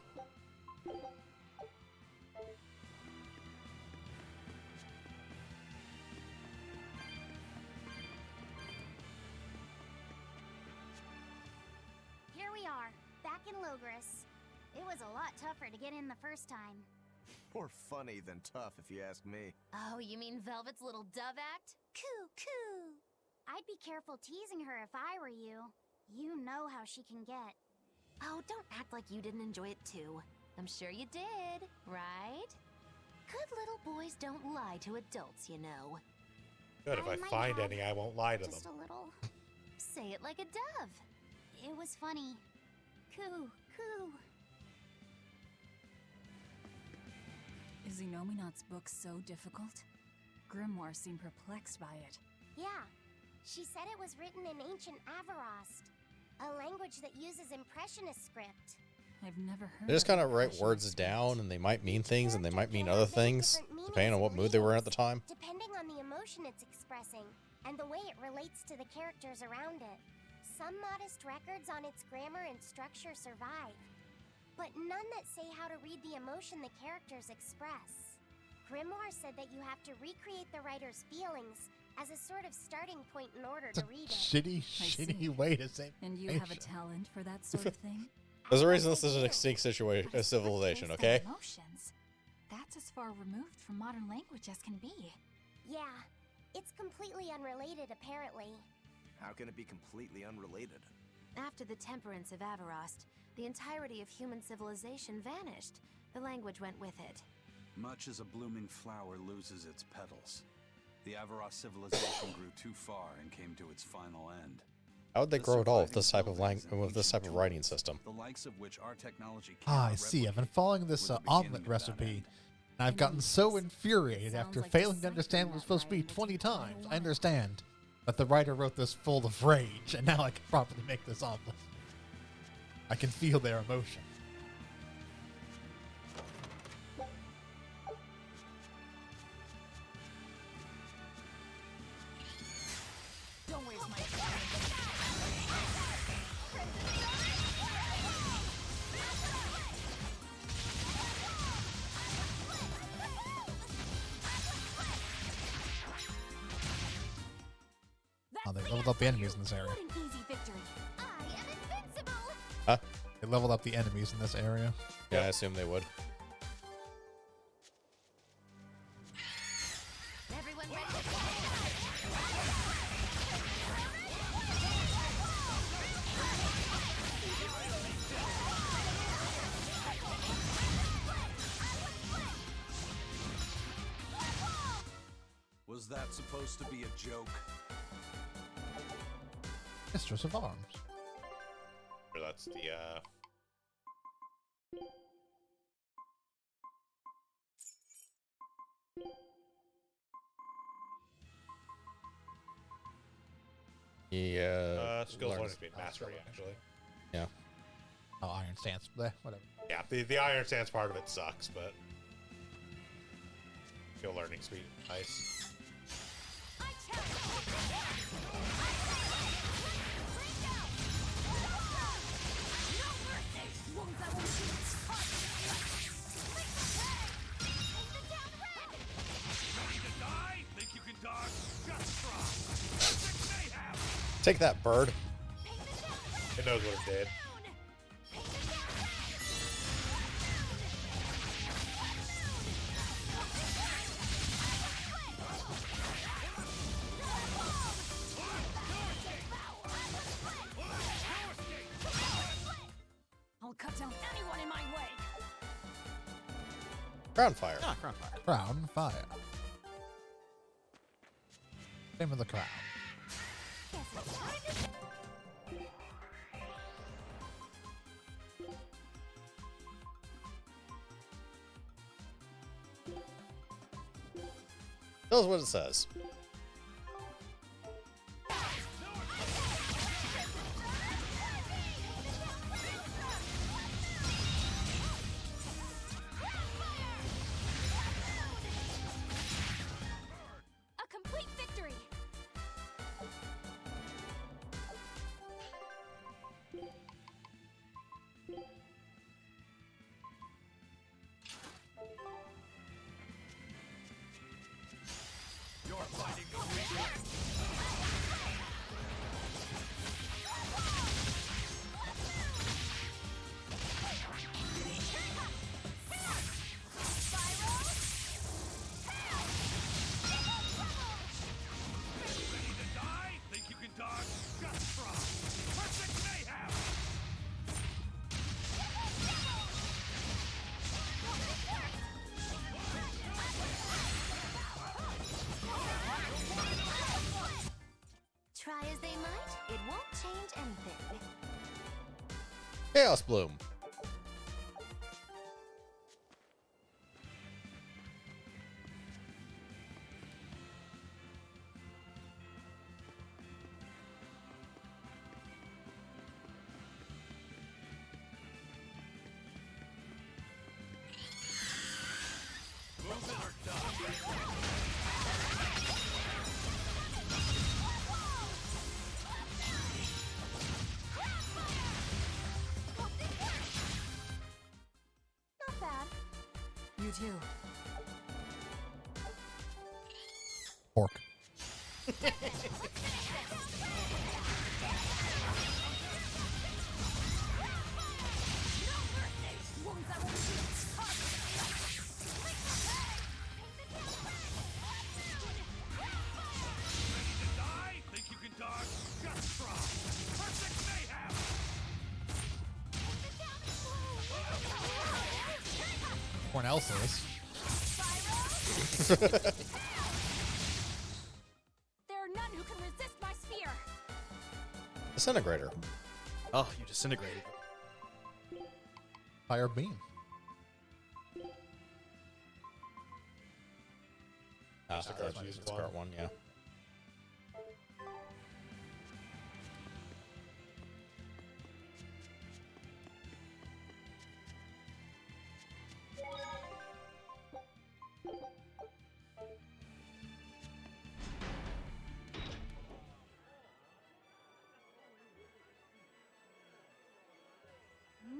Here we are, back in Logris. It was a lot tougher to get in the first time. More funny than tough, if you ask me. Oh, you mean Velvet's little dove act? Coo, coo! I'd be careful teasing her if I were you. You know how she can get. Oh, don't act like you didn't enjoy it too. I'm sure you did, right? Good little boys don't lie to adults, you know. Good, if I might find have any, I won't lie to them. Just a little. Say it like a dove. It was funny. Coo, coo. Is Inominat's book so difficult? Grimoire seemed perplexed by it. Yeah. She said it was written in ancient Avarost, a language that uses Impressionist script. I've never heard They just kind of write words down, and they might mean things, and they might mean other things, depending on what mood they were in at the time. Depending on the emotion it's expressing, and the way it relates to the characters around it. Some modest records on its grammar and structure survive, but none that say how to read the emotion the characters express. Grimoire said that you have to recreate the writer's feelings as a sort of starting point in order to read it. Shitty way to say. And you have a talent for that sort of thing? There's a reason this is an extinct civilization, okay? Emotions. That's as far removed from modern language as can be. Yeah, it's completely unrelated apparently. How can it be completely unrelated? After the temperance of Avarost, the entirety of human civilization vanished. The language went with it. Much as a blooming flower loses its petals, the Avarost civilization grew too far and came to its final end. How would they grow at all with this type of writing system? The likes of which our technology I see. I've been following this omelet recipe, and I've gotten so infuriated after failing to understand what was supposed to be 20 times. I understand, but the writer wrote this full of rage, and now I can properly make this omelet. I can feel their emotion. Don't waste my time. Oh, they leveled up the enemies in this area. What an easy victory. I am invincible. Huh? They leveled up the enemies in this area. Yeah, I assume they would. Everyone ready Was that supposed to be a joke? Mistress of Arms. Or that's the skills learning speed mastery, actually. Yeah. Oh, Iron Stance. Bleh, whatever. Yeah, the Iron Stance part of it sucks, but skill learning speed, nice. Take that, bird. It knows what it did. I'll cut down anyone in my way. Crown fire. Ah, crown fire. Crown fire. Same with the crown. Tell us what it says. A complete victory. Chaos Bloom. Not bad. You too. Pork. Die? Think you can dodge? Just try. Perfect mayhem! Cornell says. There are none who can resist my spear. Disintegrator. Oh, you disintegrated. Fire beam. Discard one, yeah.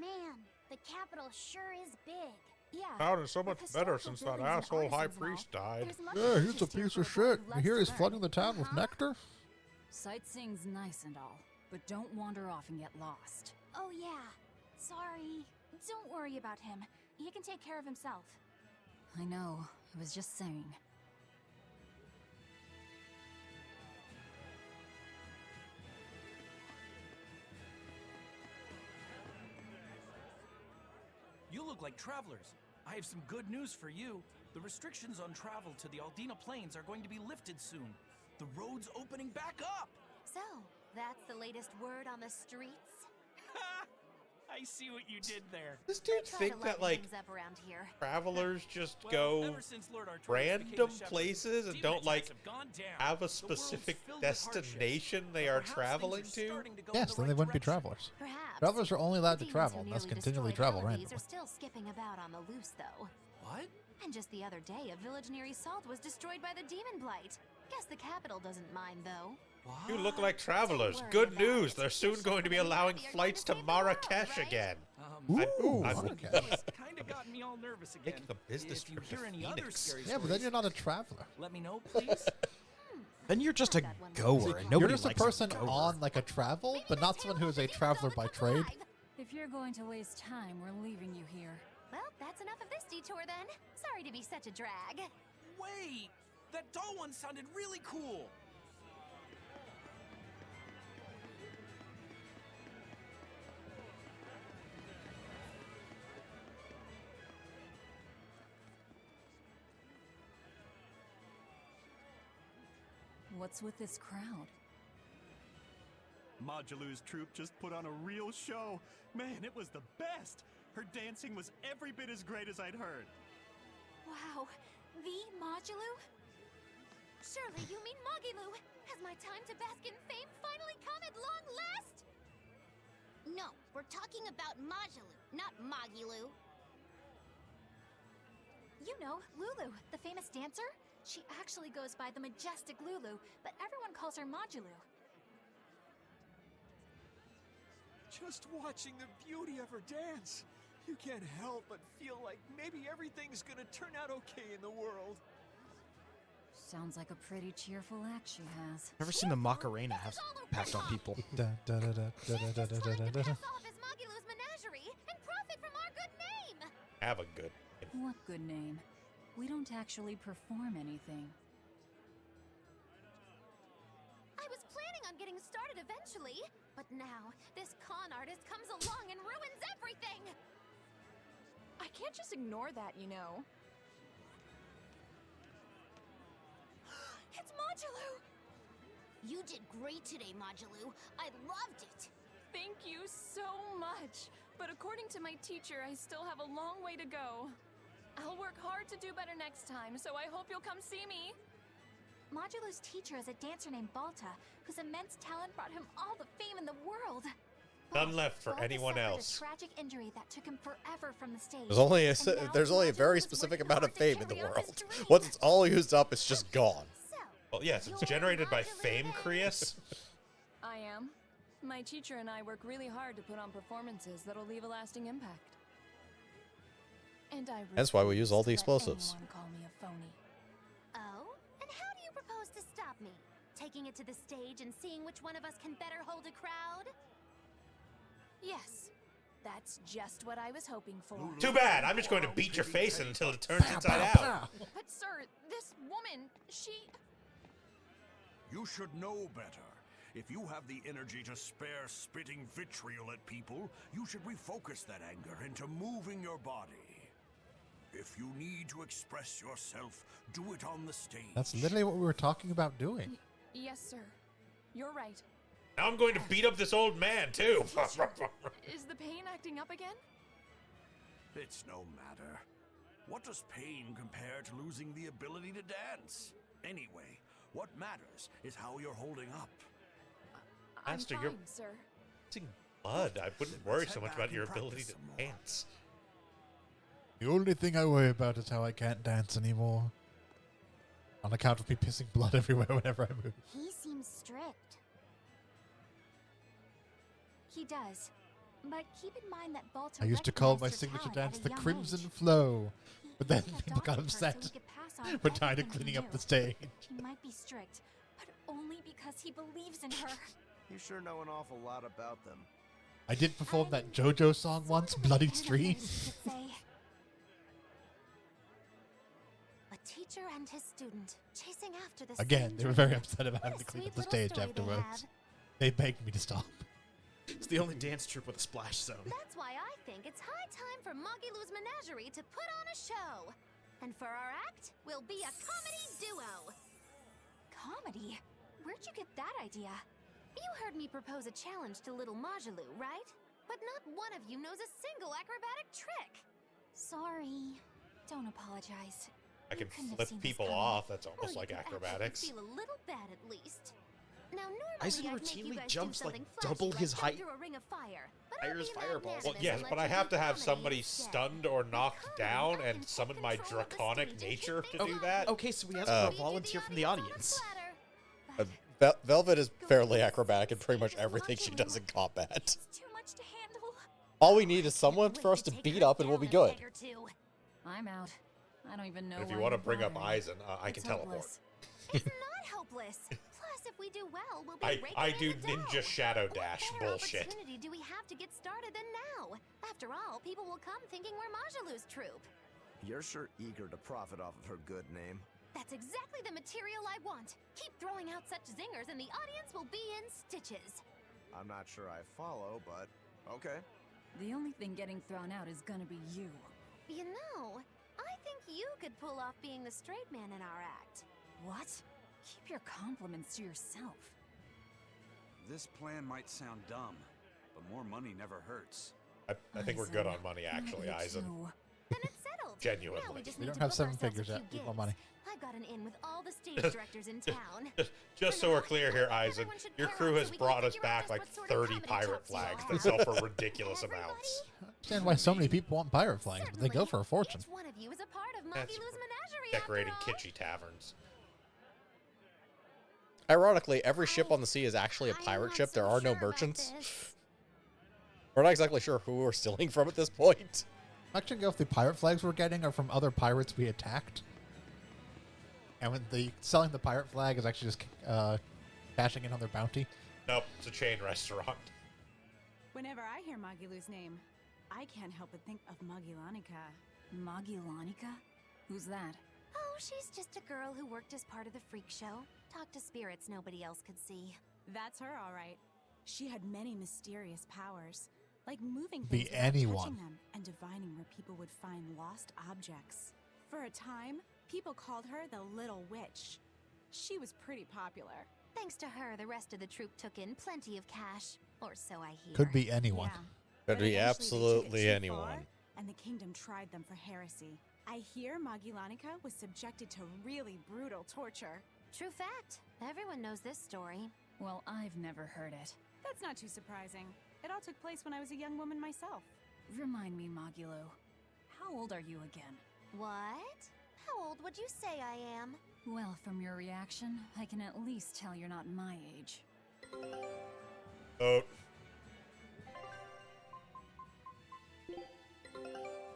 Man, the capital sure is big. Yeah. Town is so much with better historical since that buildings and asshole high artisans and all, priest died. there's much Yeah, to he's a interest you piece for of the shit. one who You loves hear to he's learn. flooding the town with nectar? Sightseeing's nice and all, but don't wander off and get lost. Oh, yeah. Sorry. Don't worry about him. He can take care of himself. I know. I was just saying. You look like travelers. I have some good news for you. The restrictions on travel to the Aldina Plains are going to be lifted soon. The road's opening back up! So, that's the latest word on the streets? I see what you did there. Does dude Try to think that, lighten like, things up around here. travelers just Well, go ever since Lord Artorias random became the shepherd, places and demon don't, attacks like, have gone down. have a The world's specific filled with hardships, destination they but are perhaps things traveling to? starting go in Yes, the then right they wouldn't be direction. travelers. Perhaps. Travelers are only allowed to Demons travel, who and thus nearly continually destroyed travel Eloise randomly. are still skipping about on the loose, though. What? And just the other day, a village near Salt was destroyed by the demon blight. Guess the capital doesn't mind, though. You look like travelers. worry Good about news. it. They're soon going to be allowing flights to Marrakesh again. Ooh, I'm Marrakesh. Kind of got me all nervous again. making a business If you trip to hear any other Phoenix. scary Yeah, but then stories, you're not a traveler. let me know, please. Then you're just a goer, and nobody You're just a likes person goer. on like a travel, but not someone who is a traveler by trade. If you're going to waste time, we're leaving you here. Well, that's enough of this detour then. Sorry to be such a drag. Wait! That doll one sounded really cool! What's with this crowd? Modulu's troupe just put on a real show. Man, it was the best. Her dancing was every bit as great as I'd heard. Wow, the Modulu? Surely you mean Mogilu. Has my time to bask in fame finally come at long last? No, we're talking about Majulu, not Mogilu. You know, Lulu, the famous dancer? She actually goes by the majestic Lulu, but everyone calls her Modulu. Just watching the beauty of her dance, you can't help but feel like maybe everything's gonna turn out okay in the world. Sounds like a pretty cheerful act she has. Never seen the Macarena have passed on people. Da, da, da, da, da, da, da, da, da, da. All of his Mogilu's menagerie and profit from our good name! Have a good. What good name? We don't actually perform anything. I was planning on getting started eventually, but now this con artist comes along and ruins everything! I can't just ignore that, you know. It's Modulu! You did great today, Majulu. I loved it. Thank you so much. But according to my teacher, I still have a long way to go. I'll work hard to do better next time, so I hope you'll come see me. Modulu's teacher is a dancer named Balta, whose immense talent brought him all the fame in the world. None left for Balta anyone suffered else. a tragic injury that took him forever from the stage. There's only a very specific amount of fame in the world. Once it's all used up, it's just gone. Well, yes, it's generated by fame, Creus. I am. My teacher and I work really hard to put on performances that'll leave a lasting impact. And I That's why we use all the refuse to let explosives. anyone call me a phony. Oh? And how do you propose to stop me? Taking it to the stage and seeing which one of us can better hold a crowd? Yes, that's just what I was hoping for. Too bad. I'm just going to beat your face in until it turns inside out. But sir, this woman, she... You should know better. If you have the energy to spare spitting vitriol at people, you should refocus that anger into moving your body. If you need to express yourself, do it on the stage. That's literally what we were talking about doing. Yes, sir. You're right. Now I'm going to beat up this old man, too. Is the pain acting up again? It's no matter. What does pain compare to losing the ability to dance? Anyway, what matters is how you're holding up. Master, I'm you're fine, sir. losing blood. I wouldn't worry so much about your ability to dance. The only thing I worry about is how I can't dance anymore. On account of me pissing blood everywhere whenever I move. He seems strict. He does. But keep in mind that Balta I used to call my recognized her signature talent dance at a the young Crimson age. Flow. But then He people got adopted her so upset he could pass on for trying to everything cleaning he up the knew. stage. He might be strict, but only because he believes in her. You sure know an awful lot about them. I did perform that JoJo song once, Bloody Stream. A teacher and his student chasing after the Again, same they were dream. very upset about having to clean up the stage afterwards. They begged me to stop. It's the only dance troupe with a splash zone. That's why I think it's high time for Magilou's Menagerie to put on a show. And for our act, we'll be a comedy duo. Comedy? Where'd you get that idea? You heard me propose a challenge to little Majalou, right? But not one of you knows a single acrobatic trick. Sorry. Don't apologize. I can couldn't have flip seen this people coming. off. That's Or almost you like could actually acrobatics. feel a little bad at least. Now normally Aizen I'd make you routinely guys jumps, do like, something flashy, double like his jump height. through a ring of fire. But Fires I'll be fireballs. Well, magnanimous yes, and but let I you have do to have comedy somebody instead. stunned or knocked down and summon my draconic nature to do that. Okay, so we asked for a volunteer from the audience. Velvet is fairly acrobatic in pretty much everything she does in combat. Too much to handle. All we need is someone for us to beat up and we'll be good. I'm out. I don't even know If you why want to you're bring up bothering. Aizen, I It's can teleport. hopeless. It's not hopeless. Plus, if we do well, we'll be I raking do in the ninja dough. shadow What dash better bullshit. opportunity do we have to get started than now? After all, people will come thinking we're Majalou's troupe. You're sure eager to profit off of her good name. That's exactly the material I want. Keep throwing out such zingers and the audience will be in stitches. I'm not sure I follow, but okay. The only thing getting thrown out is gonna be you. You know, I think you could pull off being the straight man in our act. What? Keep your compliments to yourself. This plan might sound dumb, but more money never hurts. I think we're good on money, actually, Aizen. Then it's settled. Genuinely. Now we just We need don't to have book 7 ourselves figures a yet. few Need more gigs. money. I've got an in with all the stage directors in town. Just so we're clear here, Aizen, your crew has brought us back like 30 pirate flags that sell for ridiculous amounts. I understand why so many people want pirate flags, but they go for a fortune. Each one of you is a part of That's Magilou's Menagerie. Decorating kitschy taverns. Ironically, every ship on the sea is actually a pirate ship. There are no merchants. We're not exactly sure who we're stealing from at this point. I'm actually go if the pirate flags we're getting are from other pirates we attacked. And when the selling the pirate flag is actually just cashing in on their bounty. Nope, it's a chain restaurant. Whenever I hear Magilou's name, I can't help but think of Magilanica. Magilanica? Who's that? Oh, she's just a girl who worked as part of the freak show. Talked to spirits nobody else could see. That's her, all right. She had many mysterious powers, like moving Be things without anyone. touching them and divining where people would find lost objects. For a time, people called her the Little Witch. She was pretty popular. Thanks to her, the rest of the troupe took in plenty of cash. Or so I hear. Could be anyone. Yeah, Could be Eventually, they took it absolutely too anyone. far, and the kingdom tried them for heresy. I hear Magilanica was subjected to really brutal torture. True fact. Everyone knows this story. Well, I've never heard it. That's not too surprising. It all took place when I was a young woman myself. Remind me, Magilo. How old are you again? What? How old would you say I am? Well, from your reaction, I can at least tell you're not my age. Oh.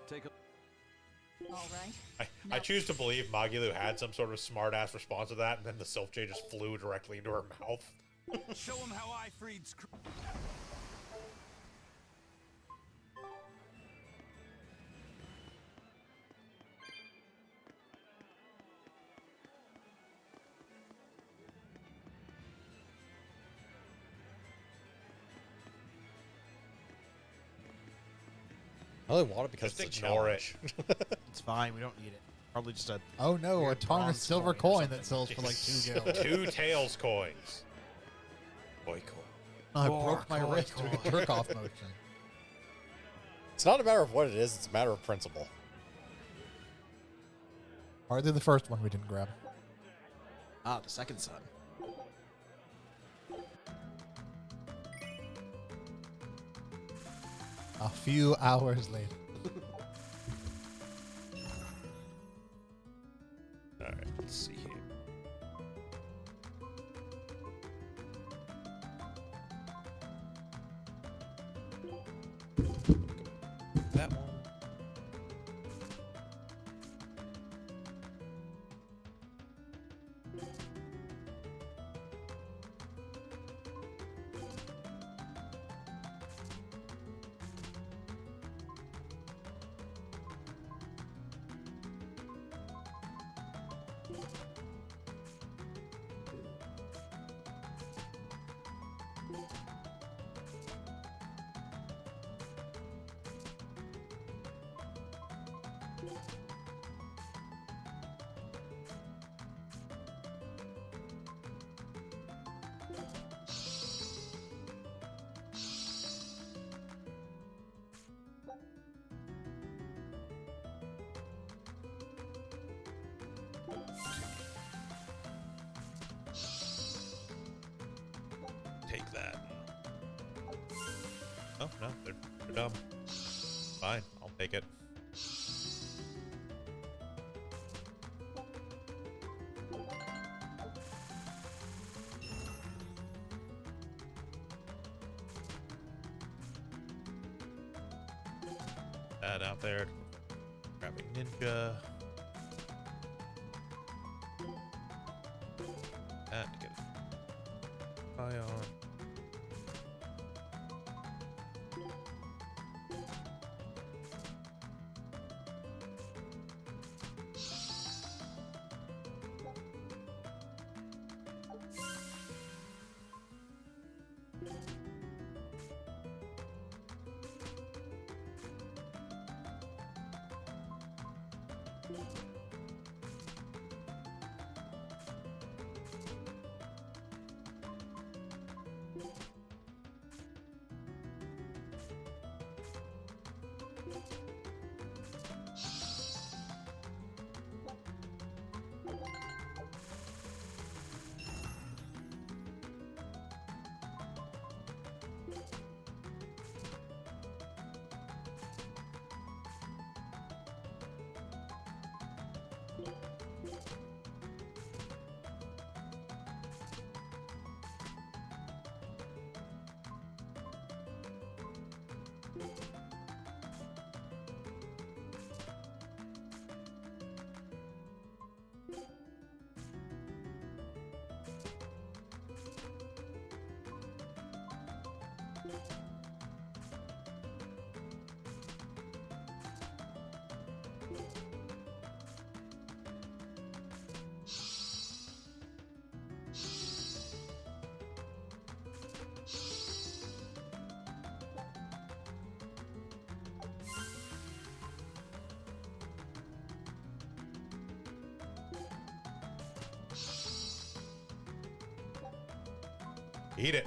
Take a. All right. I choose to believe Magilu had some sort of smart-ass response to that, and then the Sylph J just flew directly into her mouth. Show him how I freed I only want it because Just it's a ignore it. challenge. It's fine. We don't need it. Probably just a. Oh no, a weird tarnished bronze silver or coin something. that sells for like 2 gil. 2 Tails coins. Boy, cool. I More broke my coin, wrist doing a coin. jerk-off motion. It's not a matter of what it is, it's a matter of principle. Hardly the first one we didn't grab. Ah, the second son. A few hours later. Alright, let's see here. That one. Take that. Oh, no, they're dumb. Fine, I'll take it. That out there. Grabbing ninja. And get it. Eye on. Eat it.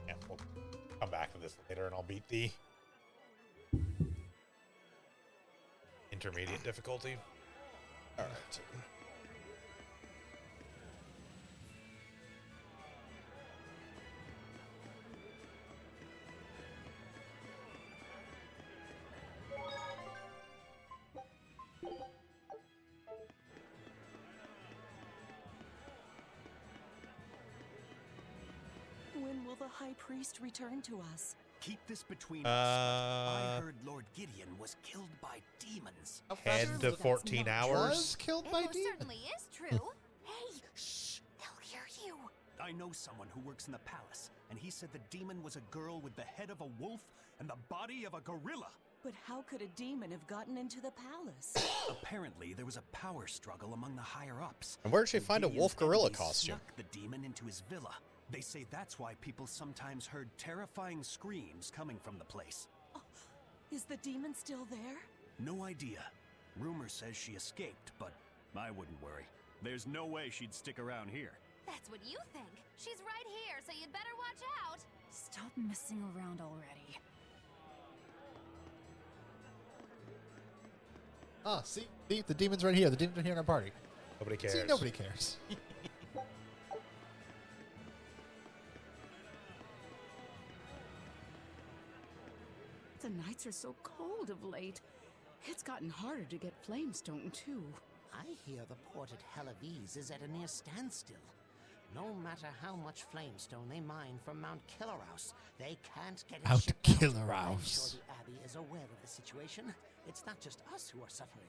Yeah, we'll come back to this later, and I'll beat the intermediate difficulty. All right. When will the High Priest return to us? Keep this between us. I heard Lord Gideon was killed by demons. 10 to 14 hours. Was killed by It demons. certainly is true. Hey, shh, they'll hear you. I know someone who works in the palace, and he said the demon was a girl with the head of a wolf and the body of a gorilla. But how could a demon have gotten into the palace? Apparently, there was a power struggle among the higher-ups. And where did she find a Gideon's wolf gorilla enemies costume? Snuck the demon into his villa. They say that's why people sometimes heard terrifying screams coming from the place. Is the demon still there? No idea. Rumor says she escaped, but I wouldn't worry. There's no way she'd stick around here. That's what you think. She's right here, so you'd better watch out. Stop messing around already. Ah, see, the demon's right here. The demon's right here in our party. Nobody cares. See, nobody cares. The nights are so cold of late. It's gotten harder to get flamestone, too. I hear the port at Hellawes is at a near standstill. No matter how much flamestone they mine from Mount Killerhouse, they can't get it Mount shipped out. Killerhouse. I'm sure the Abbey is aware of the situation. It's not just us who are suffering.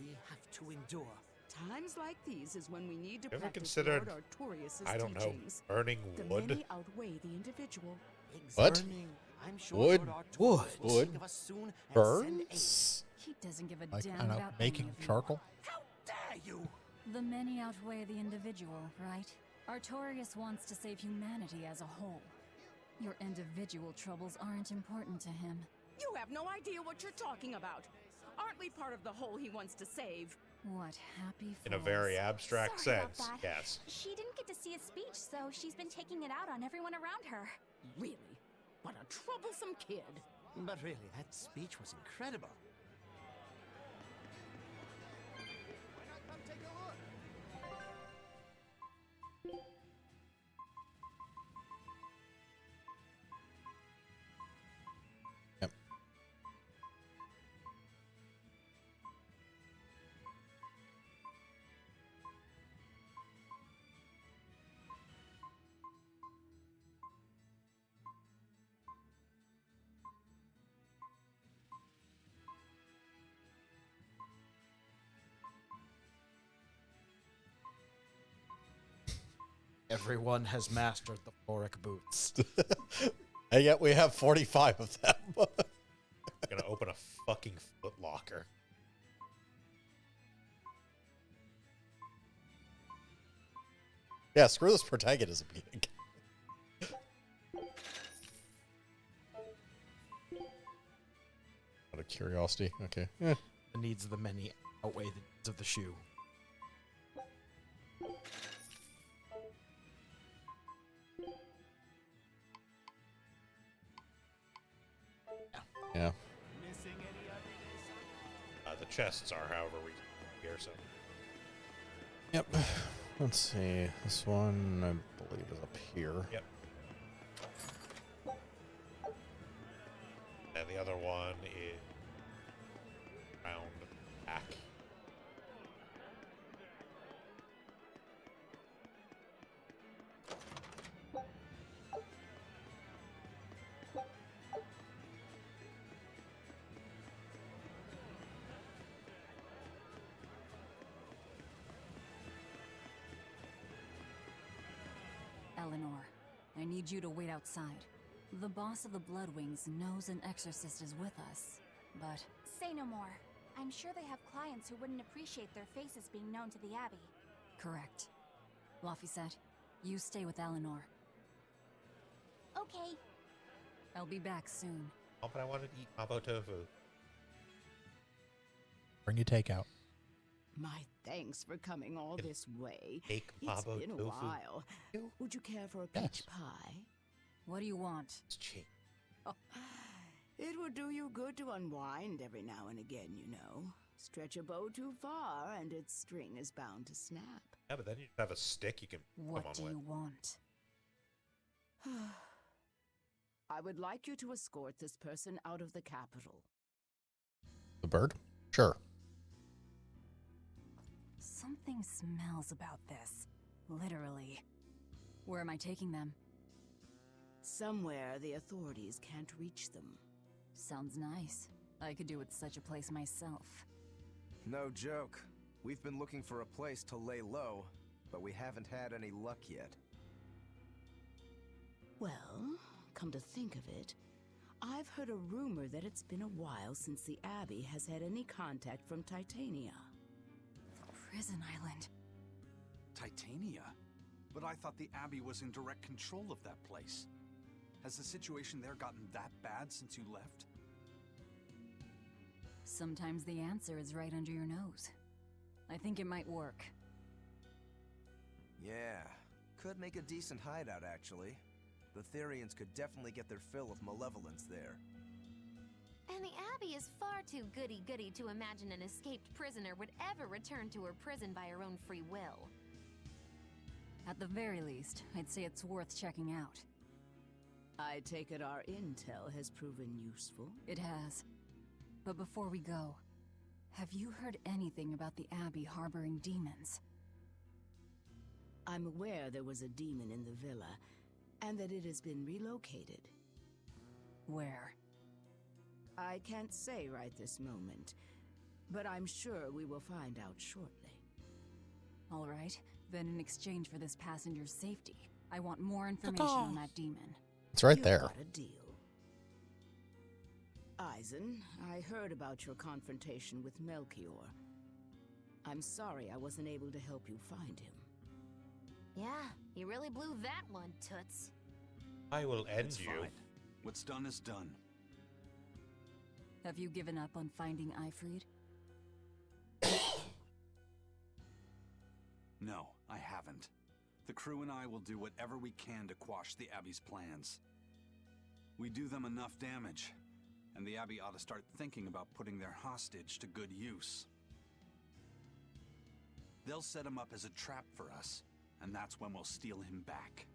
We have to endure. Times like these is when we need to Ever practice considered, Lord Artorius' I don't know, teachings. burning The wood? many outweigh the individual. What? I'm sure Wood? Lord Artorius Wood? will Wood? think of us soon and send Burns? He doesn't give a Like, damn I don't know, about making any of you. charcoal. Dare you? The many outweigh the individual, right? Artorius wants to save humanity as a whole. Your individual troubles aren't important to him. You have no idea what you're talking about. Aren't we part of the whole he wants to save? What happy In a very abstract Sorry about sense, that. yes. She didn't get to see a speech, so she's been taking it out on everyone around her. Really? What a troublesome kid. But really, that speech was incredible. Yep. Everyone has mastered the Floric boots. And yet we have 45 of them. Gonna open a fucking Foot Locker. Yeah, screw this protagonism gig. Out of curiosity, okay. The needs of the many outweigh the needs of the shoe. Yeah. The chests are, however, we here, so. Yep. Let's see. This one, I believe, is up here. Yep. And the other one is round back. Eleanor, I need you to wait outside. The boss of the Bloodwings knows an exorcist is with us, but... Say no more. I'm sure they have clients who wouldn't appreciate their faces being known to the Abbey. Correct. Laphicet, you stay with Eleanor. Okay. I'll be back soon. Oh, but I wanted to eat mabo tofu. Bring your takeout. My thanks for coming all this way. Take It's mabo been a tofu. while. Would you care for a peach pie? What do you want? It's cheap. It would do you good to unwind every now and again, you know. Stretch a bow too far and its string is bound to snap. Yeah, but then you have a stick you can What come on do with. you want? I would like you to escort this person out of the capital. The bird? Sure. Something smells about this. Literally. Where am I taking them? Somewhere the authorities can't reach them. Sounds nice. I could do with such a place myself. No joke. We've been looking for a place to lay low, but we haven't had any luck yet. Well, come to think of it, I've heard a rumor that it's been a while since the Abbey has had any contact from Titania. Prison Island. Titania? But I thought the Abbey was in direct control of that place. Has the situation there gotten that bad since you left? Sometimes the answer is right under your nose. I think it might work. Yeah, could make a decent hideout, actually. The Therians could definitely get their fill of malevolence there. And the Abbey is far too goody-goody to imagine an escaped prisoner would ever return to her prison by her own free will. At the very least, I'd say it's worth checking out. I take it our intel has proven useful. It has. But before we go, have you heard anything about the Abbey harboring demons? I'm aware there was a demon in the villa, and that it has been relocated. Where? I can't say right this moment, but I'm sure we will find out shortly. All right, then in exchange for this passenger's safety, I want more information on that demon. It's right You've there. got a deal. Eisen, I heard about your confrontation with Melchior. I'm sorry I wasn't able to help you find him. Yeah, you really blew that one, Toots. I will end It's you. fine. What's done is done. Have you given up on finding Eifried? No, I haven't. The crew and I will do whatever we can to quash the Abbey's plans. We do them enough damage, and the Abbey ought to start thinking about putting their hostage to good use. They'll set him up as a trap for us, and that's when we'll steal him back.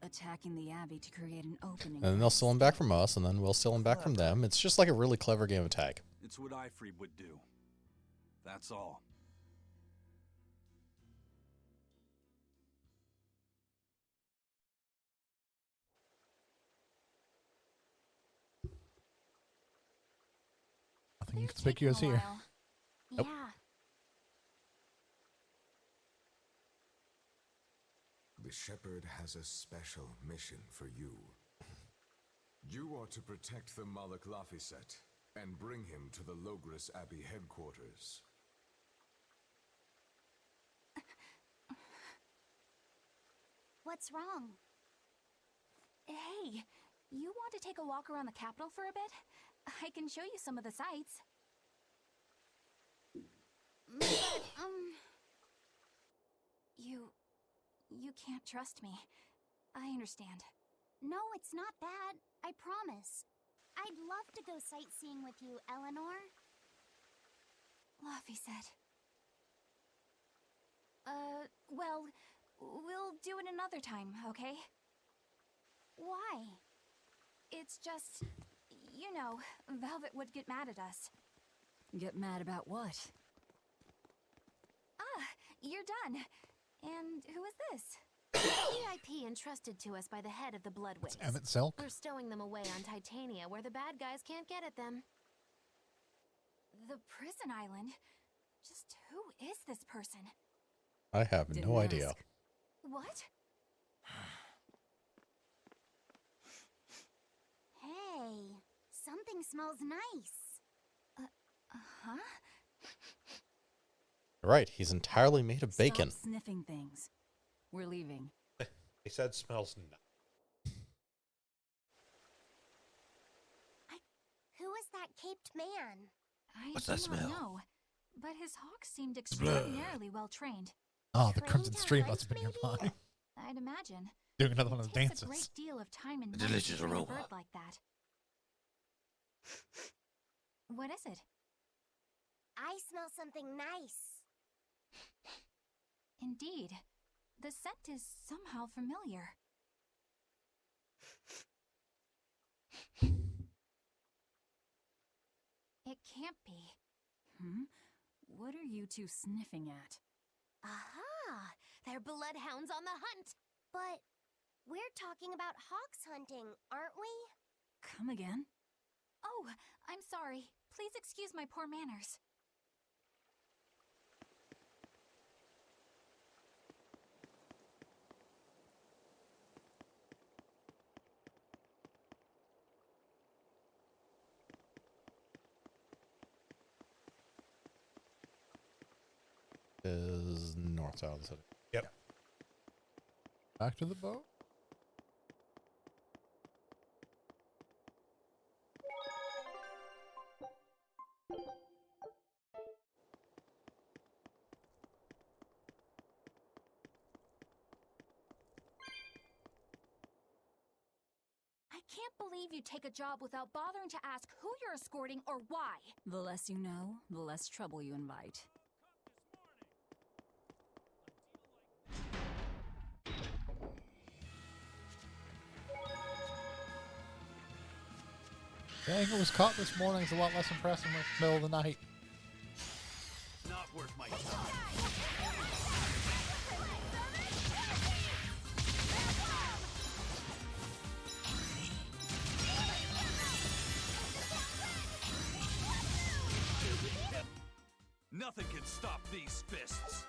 Attacking the Abbey to create an opening. And then they'll steal him back from us, and then we'll steal him back from them. It's just like a really clever game of tag. It's what Eifried would do. That's all. Nothing conspicuous here. Yeah. Nope. The Shepherd has a special mission for you. You are to protect the Malak Lafiset and bring him to the Logris Abbey headquarters. What's wrong? Hey, you want to take a walk around the capital for a bit? I can show you some of the sights. But, You can't trust me. I understand. No, it's not that. I promise. I'd love to go sightseeing with you, Eleanor. Lafiset. Well, we'll do it another time, okay? Why? It's just, you know, Velvet would get mad at us. Get mad about what? Ah, you're done. And who is this? VIP entrusted to us by the head of the Bloodways. Emmett Silk? We're stowing them away on Titania where the bad guys can't get at them. The prison island? Just who is this person? I have no idea. What? Hey, something smells nice. Huh? Right, he's entirely made of bacon. Stop sniffing things. We're leaving. They said smells nice. Who is that caped man? I do not know, but his hawks seemed extraordinarily well trained. Oh, the Crimson Stream must have been nearby. I'd imagine. Doing another one of the It takes dances. a great deal of time and A money delicious to train a aroma. bird like that. What is it? I smell something nice. Indeed. The scent is somehow familiar. It can't be. What are you two sniffing at? Aha! They're bloodhounds on the hunt! But we're talking about hawks hunting, aren't we? Come again? Oh, I'm sorry. Please excuse my poor manners. Is north side of the city. Yep. Back to the boat? I can't believe you take a job without bothering to ask who you're escorting or why. The less you know, the less trouble you invite. Saying it was caught this morning is a lot less impressive in the middle of the night. Not worth my time. Nothing can stop these fists.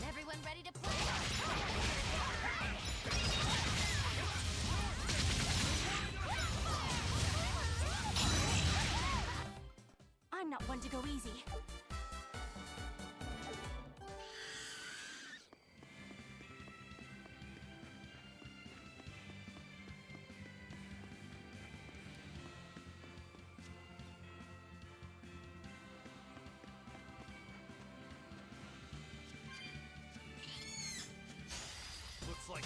Everyone ready to play? I'm not one to go easy. Looks like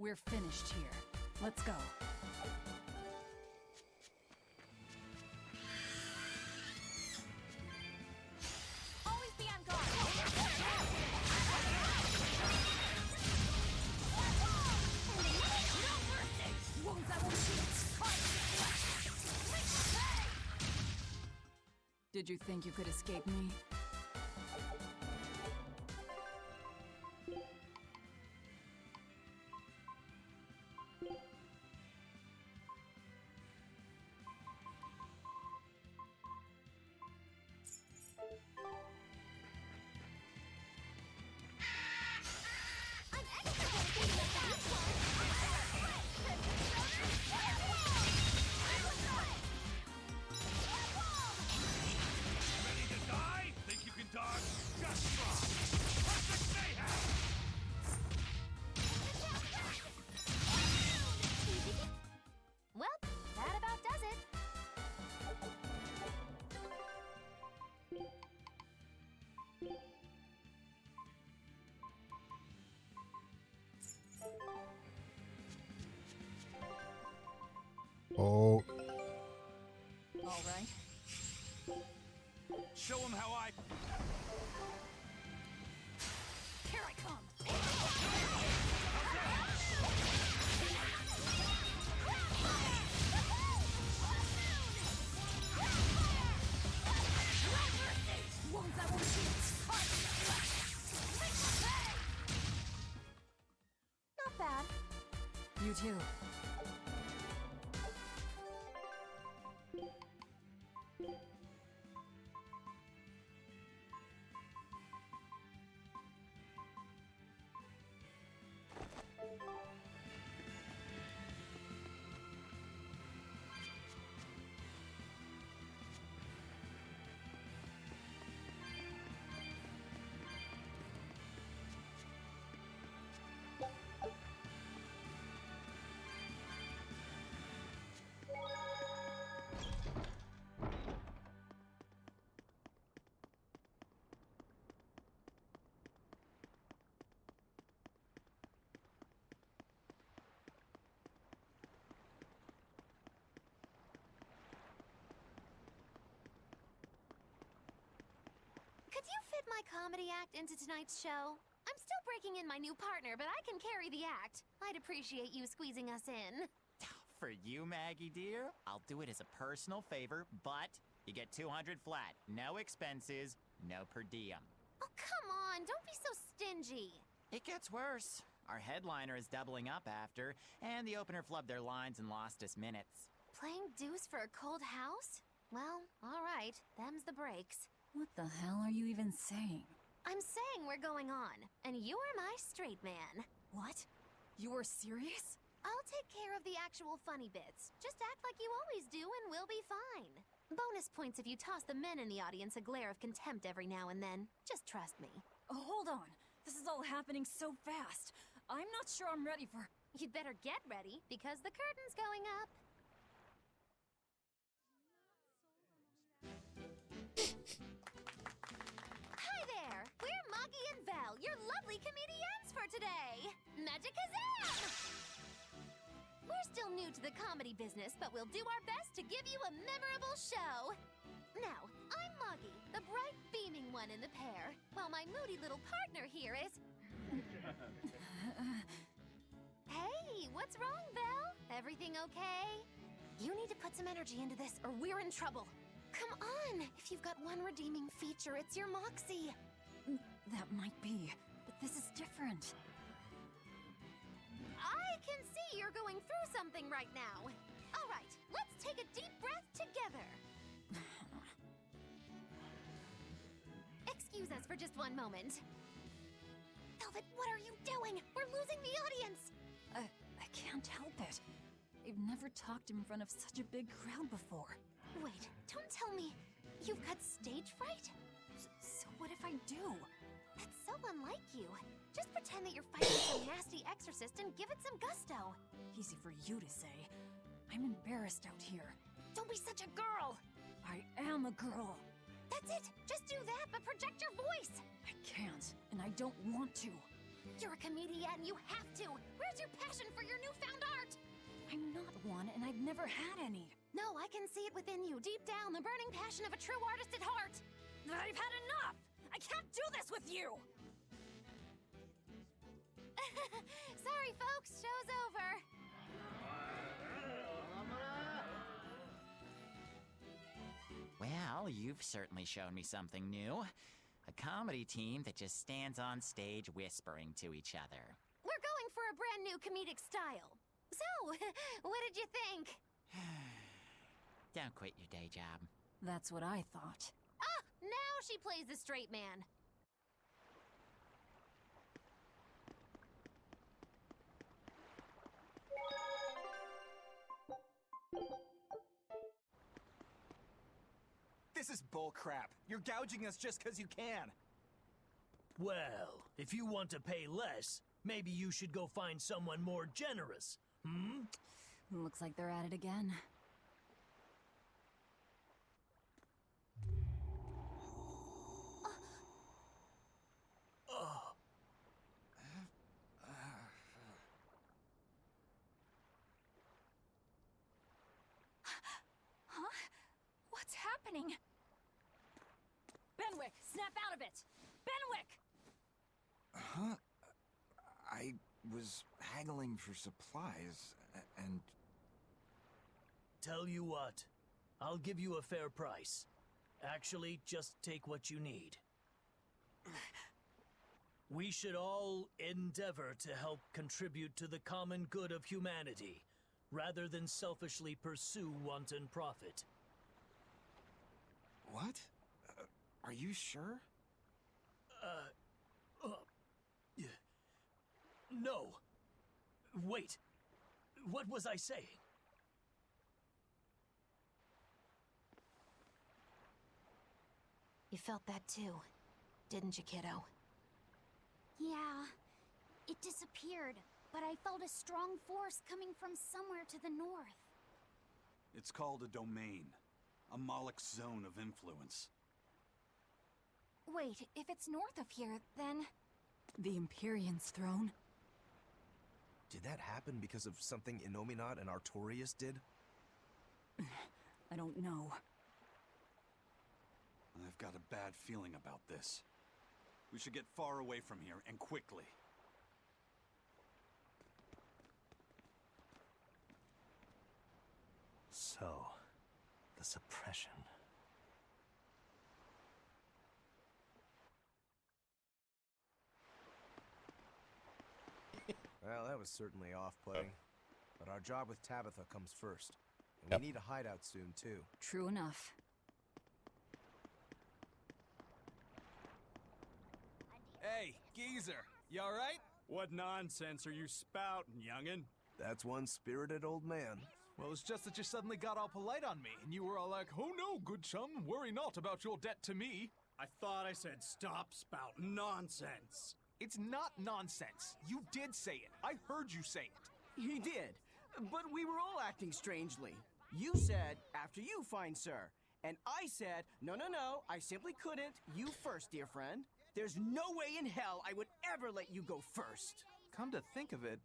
We're finished here. Let's go. Always be on guard. Did you think you could escape me? Ready to die? Think you can dodge? Just try! Perfect mayhem! Well, that about does it. Oh. All right. Show him how I... Here I come. Not bad. You too. Could you fit my comedy act into tonight's show? I'm still breaking in my new partner, but I can carry the act. I'd appreciate you squeezing us in. For you, Maggie dear, I'll do it as a personal favor, but you get 200 flat. No expenses, no per diem. Oh, come on, don't be so stingy. It gets worse. Our headliner is doubling up after, and the opener flubbed their lines and lost us minutes. Playing deuce for a cold house? Well, all right, them's the breaks. What the hell are you even saying? I'm saying we're going on, and you're my straight man. What? You were serious? I'll take care of the actual funny bits. Just act like you always do and we'll be fine. Bonus points if you toss the men in the audience a glare of contempt every now and then. Just trust me. Oh, hold on. This is all happening so fast. I'm not sure I'm ready for... You'd better get ready, because the curtain's going up. Hi there! We're Moggy and Val, your lovely comedians for today! Magic Kazam! We're still new to the comedy business, but we'll do our best to give you a memorable show. Now, I'm Moggy, the bright, beaming one in the pair, while my moody little partner here is... Hey, what's wrong, Val? Everything okay? You need to put some energy into this, or we're in trouble. Come on! If you've got one redeeming feature, it's your moxie. That might be, but this is different. I can see you're going through something right now. All right, let's take a deep breath together. Excuse us for just one moment. Velvet, what are you doing? We're losing the audience. I can't help it. I've never talked in front of such a big crowd before. Wait, don't tell me you've got stage fright? So what if I do? That's so unlike you. Just pretend that you're fighting some nasty exorcist and give it some gusto. Easy for you to say. I'm embarrassed out here. Don't be such a girl. I am a girl. That's it. Just do that, but project your voice. I can't, and I don't want to. You're a comedian, you have to! Where's your passion for your newfound art? I'm not one, and I've never had any. No, I can see it within you, deep down, the burning passion of a true artist at heart! I've had enough! I can't do this with you! Sorry, folks, show's over. Well, you've certainly shown me something new. A comedy team that just stands on stage whispering to each other. We're going for a brand new comedic style. So, what did you think? Don't quit your day job. That's what I thought. Ah, now she plays the straight man. This is bullcrap. You're gouging us just because you can. Well, if you want to pay less, maybe you should go find someone more generous. Hmm? Looks like they're at it again. Huh? What's happening? Benwick, snap out of it! Benwick! Huh? I was haggling for supplies, and... Tell you what, I'll give you a fair price. Actually, just take what you need. We should all endeavor to help contribute to the common good of humanity, rather than selfishly pursue wanton profit. What? Are you sure? No. Wait. What was I saying? You felt that too, didn't you, kiddo? Yeah, it disappeared, but I felt a strong force coming from somewhere to the north. It's called a domain. A Moloch zone of influence. Wait, if it's north of here, then... The Empyrean's throne? Did that happen because of something Innominat and Artorias did? I don't know. I've got a bad feeling about this. We should get far away from here, and quickly. So, the suppression. Well, that was certainly off-putting. But our job with Tabitha comes first. And we need a hideout soon, too. True enough. Hey, geezer, you alright? What nonsense are you spouting, youngin'? That's one spirited old man. Well, it's just that you suddenly got all polite on me, and you were all like, "Oh no, good chum, worry not about your debt to me." I thought I said stop spouting nonsense. It's not nonsense. You did say it. I heard you say it. He did, but we were all acting strangely. You said, after you, fine sir. And I said, no, I simply couldn't. You first, dear friend. There's no way in hell I would ever let you go first. Come to think of it,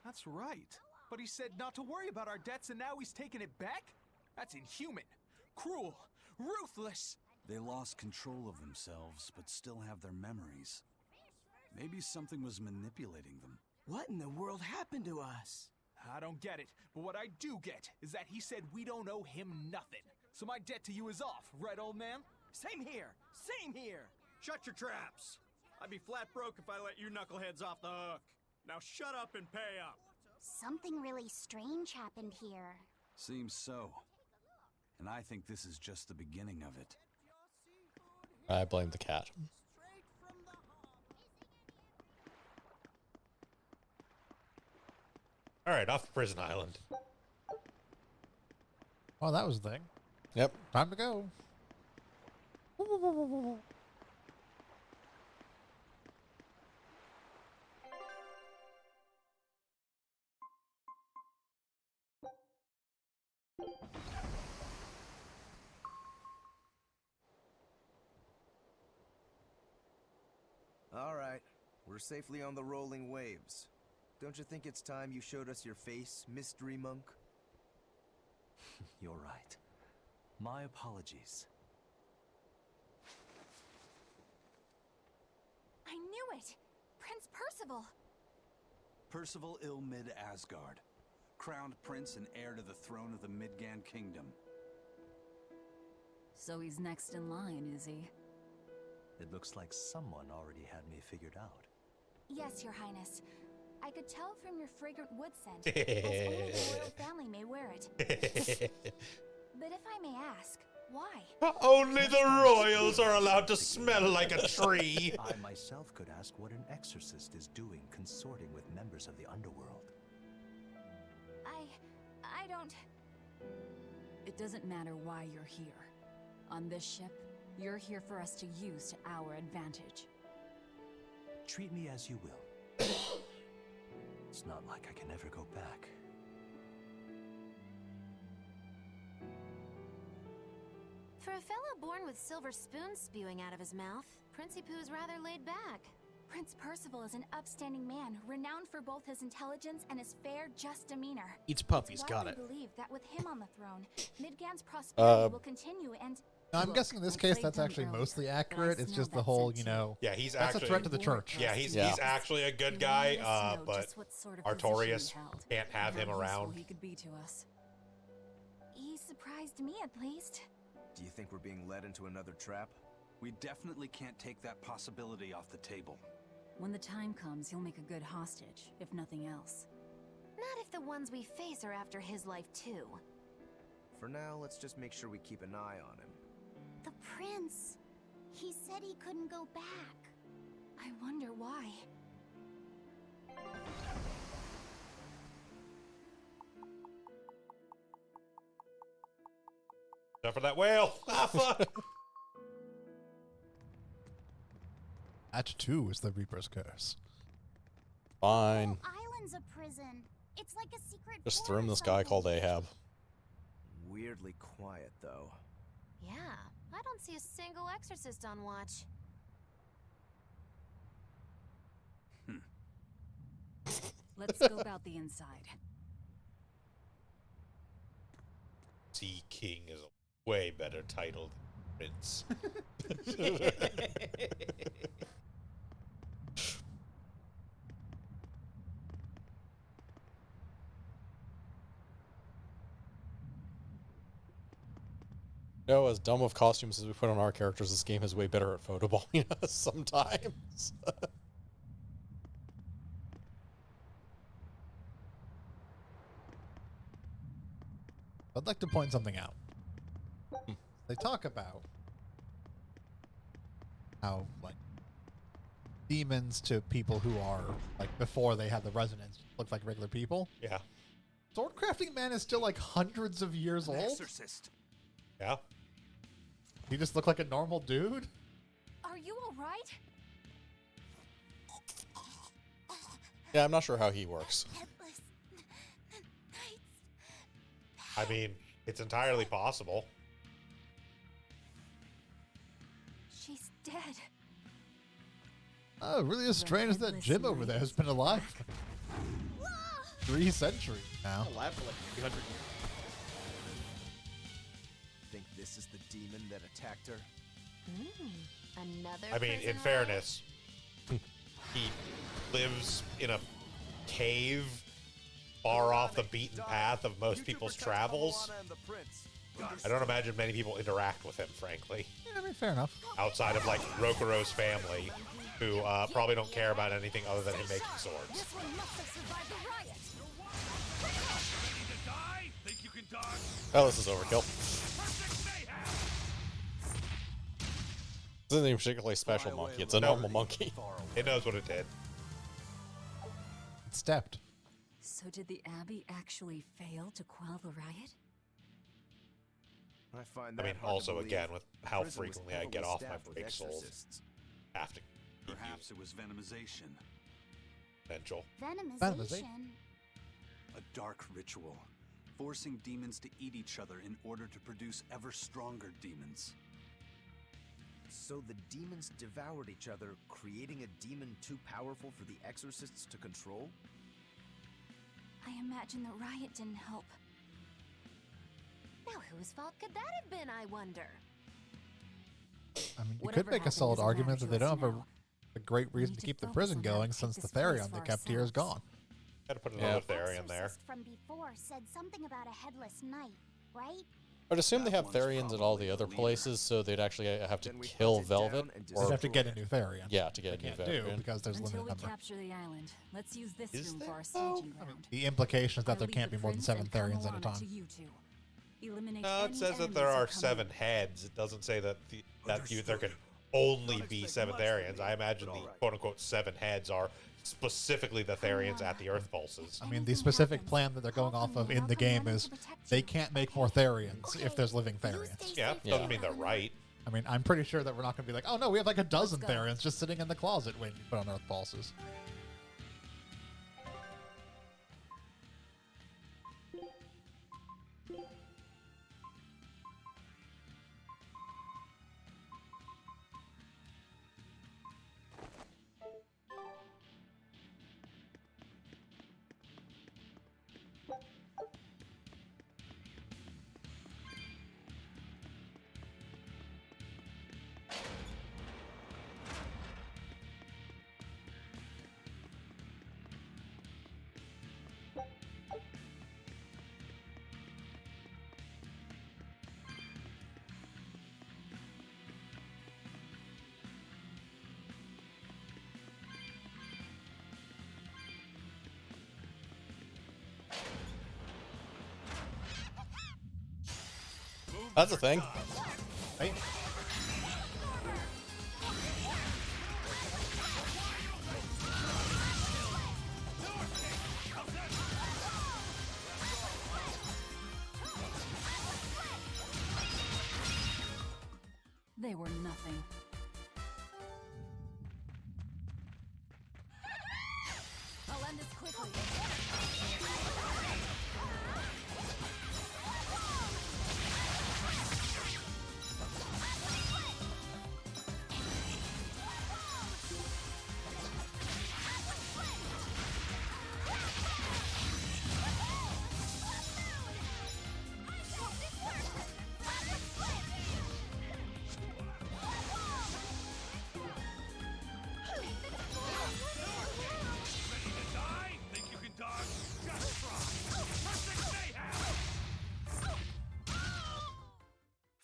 that's right. But he said not to worry about our debts, and now he's taking it back? That's inhuman, cruel, ruthless. They lost control of themselves, but still have their memories. Maybe something was manipulating them. What in the world happened to us? I don't get it, but what I do get is that he said we don't owe him nothing. So my debt to you is off, right, old man? Same here, same here. Shut your traps. I'd be flat broke if I let you knuckleheads off the hook. Now shut up and pay up. Something really strange happened here. Seems so. And I think this is just the beginning of it. I blame the cat. All right, off to Prison Island. Oh, that was the thing. Yep. Time to go. All right. We're safely on the rolling waves. Don't you think it's time you showed us your face, mystery monk? You're right. My apologies. I knew it! Prince Percival! Percival Ilmid Asgard, crowned prince and heir to the throne of the Midgand Kingdom. So he's next in line, is he? It looks like someone already had me figured out. Yes, Your Highness. I could tell from your fragrant wood scent, as only the royal family may wear it. But if I may ask, why? Only the royals are allowed to smell like a tree. I myself could ask what an exorcist is doing consorting with members of the underworld. I don't... It doesn't matter why you're here. On this ship, you're here for us to use to our advantage. Treat me as you will. It's not like I can ever go back. For a fellow born with silver spoons spewing out of his mouth, Princi Poo's rather laid back. Prince Percival is an upstanding man, renowned for both his intelligence and his fair, just demeanor. Eats puppies, It's got widely it. believed that with him on the throne, Midgand's prosperity will continue and... I'm guessing in this case that's actually mostly accurate. It's just the whole, you know, Yeah, he's that's actually a threat to the church. Yeah, he's actually a good guy, but Artorias can't have him around. He could be to us. He surprised me, at least. Do you think we're being led into another trap? We definitely can't take that possibility off the table. When the time comes, he'll make a good hostage, if nothing else. Not if the ones we face are after his life too. For now, let's just make sure we keep an eye on him. The prince. He said he couldn't go back. I wonder why. Except for that whale. Ah, fuck. Act 2 is the Reaper's Curse. Fine. Island's a prison. It's like a secret. Just throw him this guy called Ahab. Weirdly quiet, though. Yeah, I don't see a single exorcist on watch. Let's scope out the inside. Sea King is a way better title than Prince. No, as dumb of costumes as we put on our characters, this game is way better at photobombing us sometimes. I'd like to point something out. They talk about how, like, demons to people who are, like, before they have the resonance, look like regular people. Yeah. Swordcrafting Man is still, like, hundreds of years old. Exorcist. Yeah. He just looked like a normal dude. Are you alright? Yeah, I'm not sure how he works. I mean, it's entirely possible. She's dead. Oh, it really is strange that Jim over there has been alive for 3 centuries now. Alive for like 300 years. Think this is the demon that attacked her? Another I mean, in prison fairness, he lives in a cave far off the beaten path of most people's travels. I don't imagine many people interact with him, frankly. Yeah, I mean, fair enough. Outside of, like, Rokuro's family, who probably don't care about anything other than him making swords. This one must have survived the riot. Think you can dodge? Oh, this is overkill. This isn't even particularly special monkey. It's a normal monkey. It knows what it did. It stepped. So did the Abbey actually fail to quell the riot? I find I that mean, hard to also, believe. again, with The how prison was frequently I heavily get off my staffed with break souls, exorcists. have to keep Perhaps it was venomization. potential. Venomization. A dark ritual, forcing demons to eat each other in order to produce ever stronger demons. So the demons devoured each other, creating a demon too powerful for the exorcists to control? I imagine the riot didn't help. Now whose fault could that have been, I wonder? I mean, you Whatever could make a happened solid doesn't matter argument that to they us don't have now. a great We reason need to to keep the focus prison on how to going take since this the place Therion for they kept here is ourselves. gone. Gotta put Yeah. another Therion there. Exorcist from before said something about a headless knight, right? I'd assume they That have one's Therians at all the probably other the leader. places, so they'd actually have to Then we kill hunt it down Velvet. and They'd have to get a new Therion. Yeah, to get They a new can't do Therion. because there's a Until limited we number. capture the island, let's use this Is room there, for our though? staging ground. The implication is that I'll there leave can't the be more than prince 7 and Therians at a Kamala time. to you two. Eliminate No, any it says that enemies there who are come 7 in. heads. It doesn't say that there can only be 7 Therians. I imagine the quote-unquote 7 heads are specifically the Therians at the Earth Pulses. I mean, the specific plan that they're going off of in the game is they can't make more Therians if there's living Therians. Yeah, doesn't mean they're right. I mean, I'm pretty sure that we're not going to be like, oh no, we have like a dozen Therians just sitting in the closet waiting to put on Earth Pulses. That's a thing. Right? They were nothing. I'll end this quickly.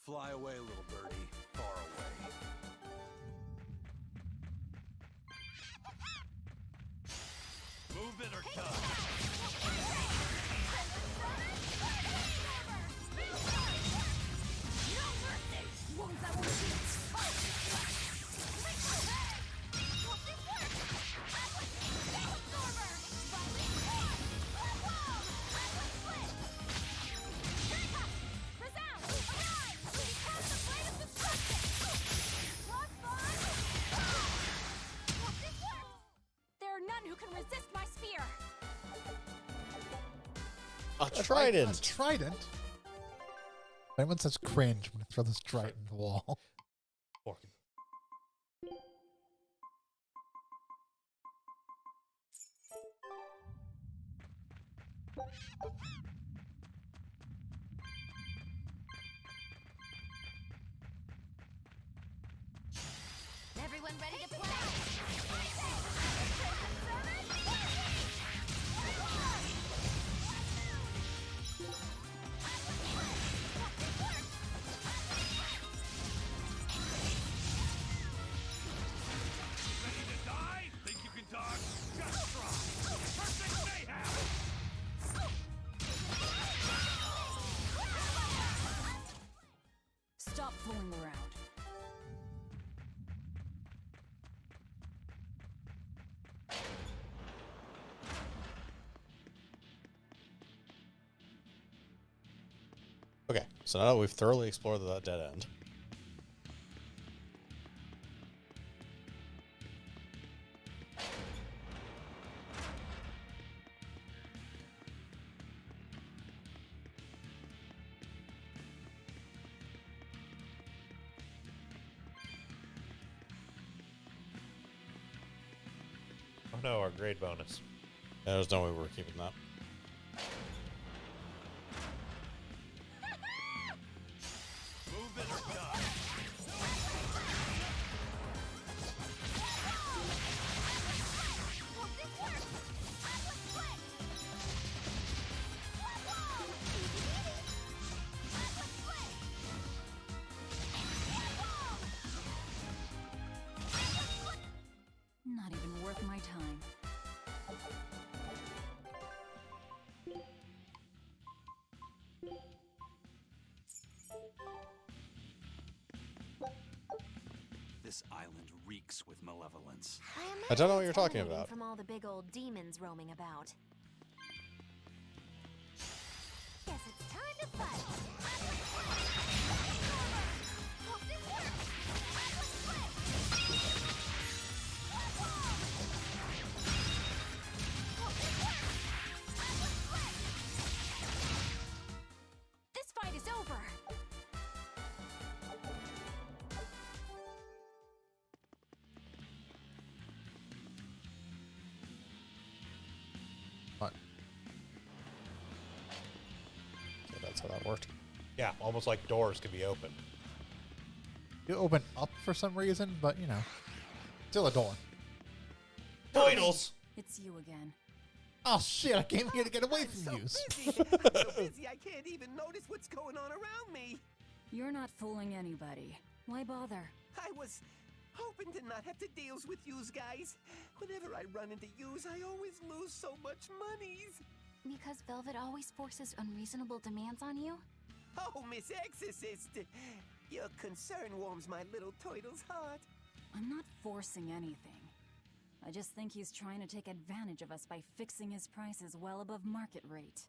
Fly away, little birdie. Far away. Move it or die. There are none who can resist my spear. A trident. A trident? If anyone says cringe, I'm going to throw this trident in the wall. Everyone ready to play? Ready to die? Think you can dodge? Just try. Perfect mayhem! Stop fooling around. Okay, so now that we've thoroughly explored the dead end. no, our grade bonus. Yeah, there's no way we're keeping that. Move it or die. Not even worth my time. This island reeks with malevolence. I don't know what imagine you're it's talking emanating about. From all the big old demons roaming about. Guess it's time to fight. This fight is over. What? So that's how that worked. Yeah, almost like doors could be open. You open up for some reason, but you know, still a door. Titles! It's you again. Oh shit! I came here to get away from you. I'm so busy I can't even notice what's going on around me. You're not fooling anybody. Why bother? I was hoping to not have to deal with yous guys. Whenever I run into yous, I always lose so much monies. Because Velvet always forces unreasonable demands on you? Oh, Miss Exorcist, your concern warms my little turtle's heart. I'm not forcing anything. I just think he's trying to take advantage of us by fixing his prices well above market rate.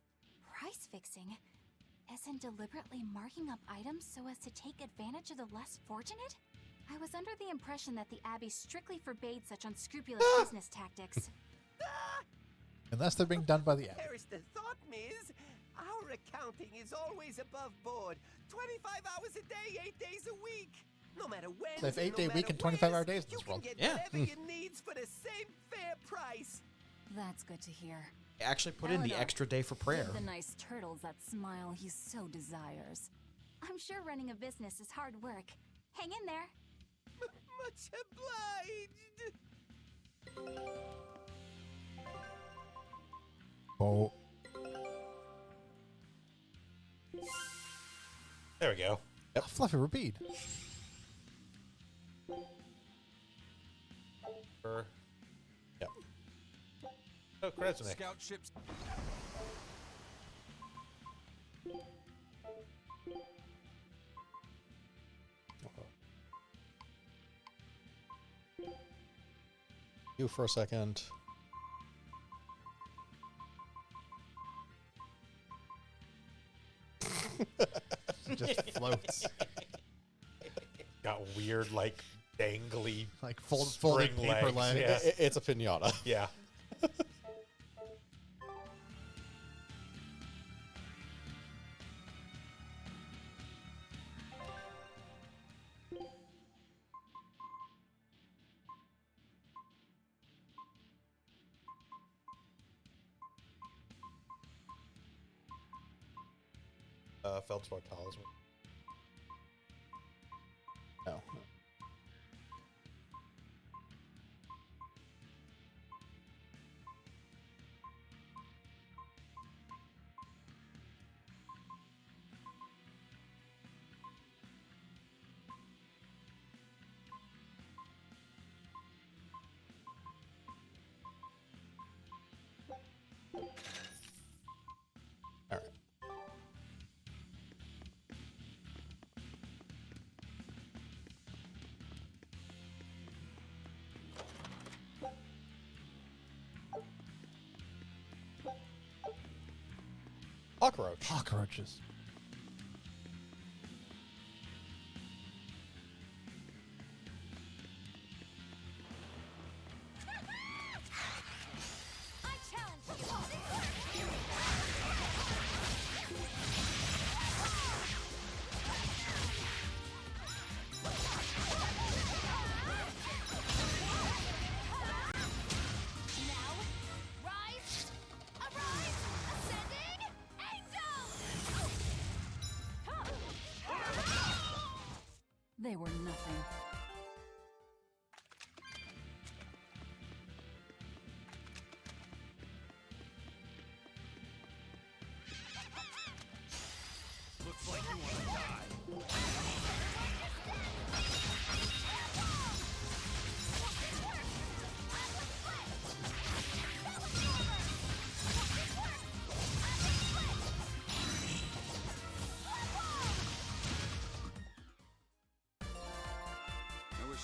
Price fixing? As in deliberately marking up items so as to take advantage of the less fortunate? I was under the impression that the Abbey strictly forbade such unscrupulous business tactics. Unless they're being done by the Abbey. Perish the thought, Miss. Our accounting is always above board. 25 hours a day, 8 days a week. No matter when. They have 8-day week and 25-hour days in this world. Get Yeah. whatever you needs for the same fair price. That's good to hear. Actually put in the Eleanor, extra day for prayer. give The nice turtles that smile he so desires. I'm sure running a business is hard work. Hang in there. Much obliged. Oh. There we go. Yep. Fluffy repeat. Yep. Oh, Kresnik. Scout ships. You for a second. It just floats. Got weird, like, dangly, like folded paper legs. Yeah. It's a pinata. Yeah. Feldspar talisman. No. All right. Cockroach. Cockroaches. I challenge you.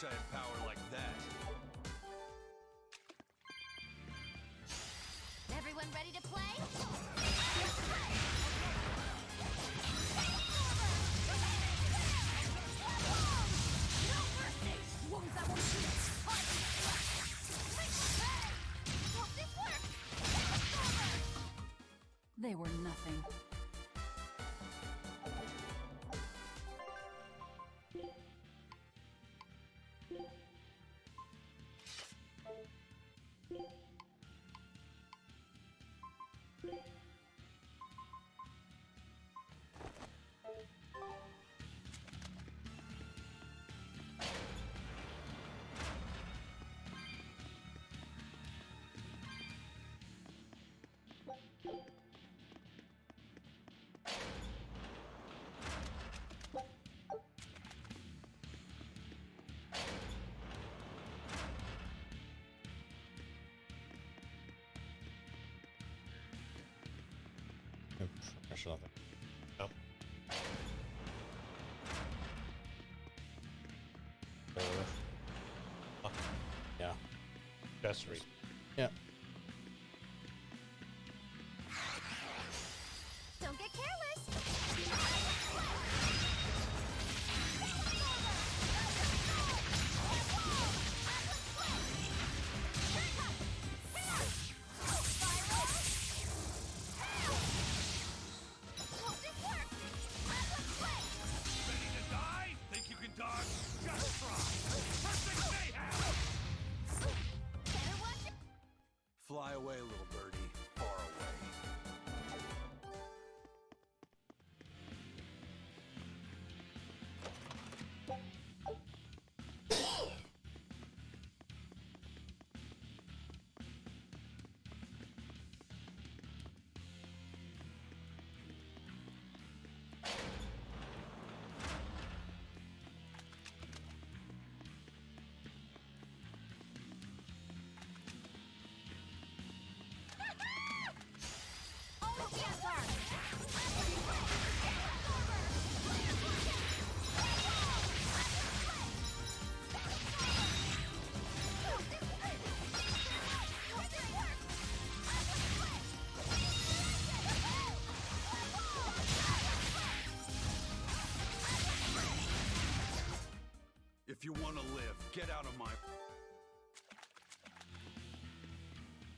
Wish I had power like that. Everyone ready to play? Wounds that won't shoot. Won't this work? They were nothing. Pressure on them. No. Fuck. Yeah. Berseria. Yeah. Don't get careless. Ready to die? Think you can dodge? Just try. Perfect mayhem! Fly away, little birdie. Far away. If you want to live, get out of my...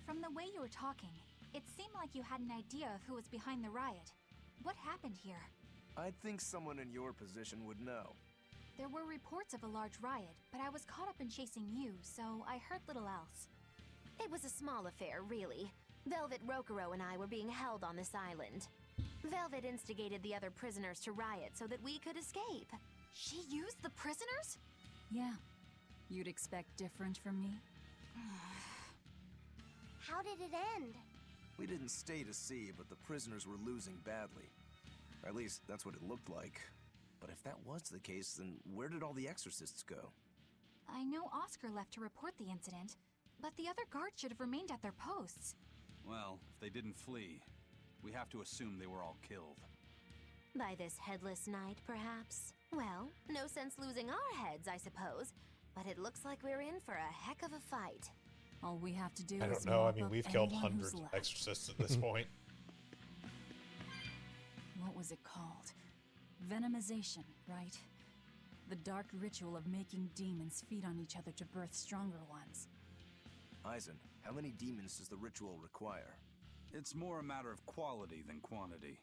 From the way you were talking, it seemed like you had an idea of who was behind the riot. What happened here? I'd think someone in your position would know. There were reports of a large riot, but I was caught up in chasing you, so I heard little else. It was a small affair, really. Velvet Rokuro and I were being held on this island. Velvet instigated the other prisoners to riot so that we could escape. She used the prisoners? Yeah. You'd expect different from me? How did it end? We didn't stay to see, but the prisoners were losing badly. Or at least, that's what it looked like. But if that was the case, then where did all the exorcists go? I know Oscar left to report the incident, but the other guards should have remained at their posts. Well, if they didn't flee, we have to assume they were all killed. By this headless knight, perhaps? Well, no sense losing our heads, I suppose. But it looks like we're in for a heck of a fight. All we have to do I is don't know. I mop mean, up we've killed anyone who's hundreds of left. exorcists at this point. What was it called? Venomization, right? The dark ritual of making demons feed on each other to birth stronger ones. Eisen, how many demons does the ritual require? It's more a matter of quality than quantity.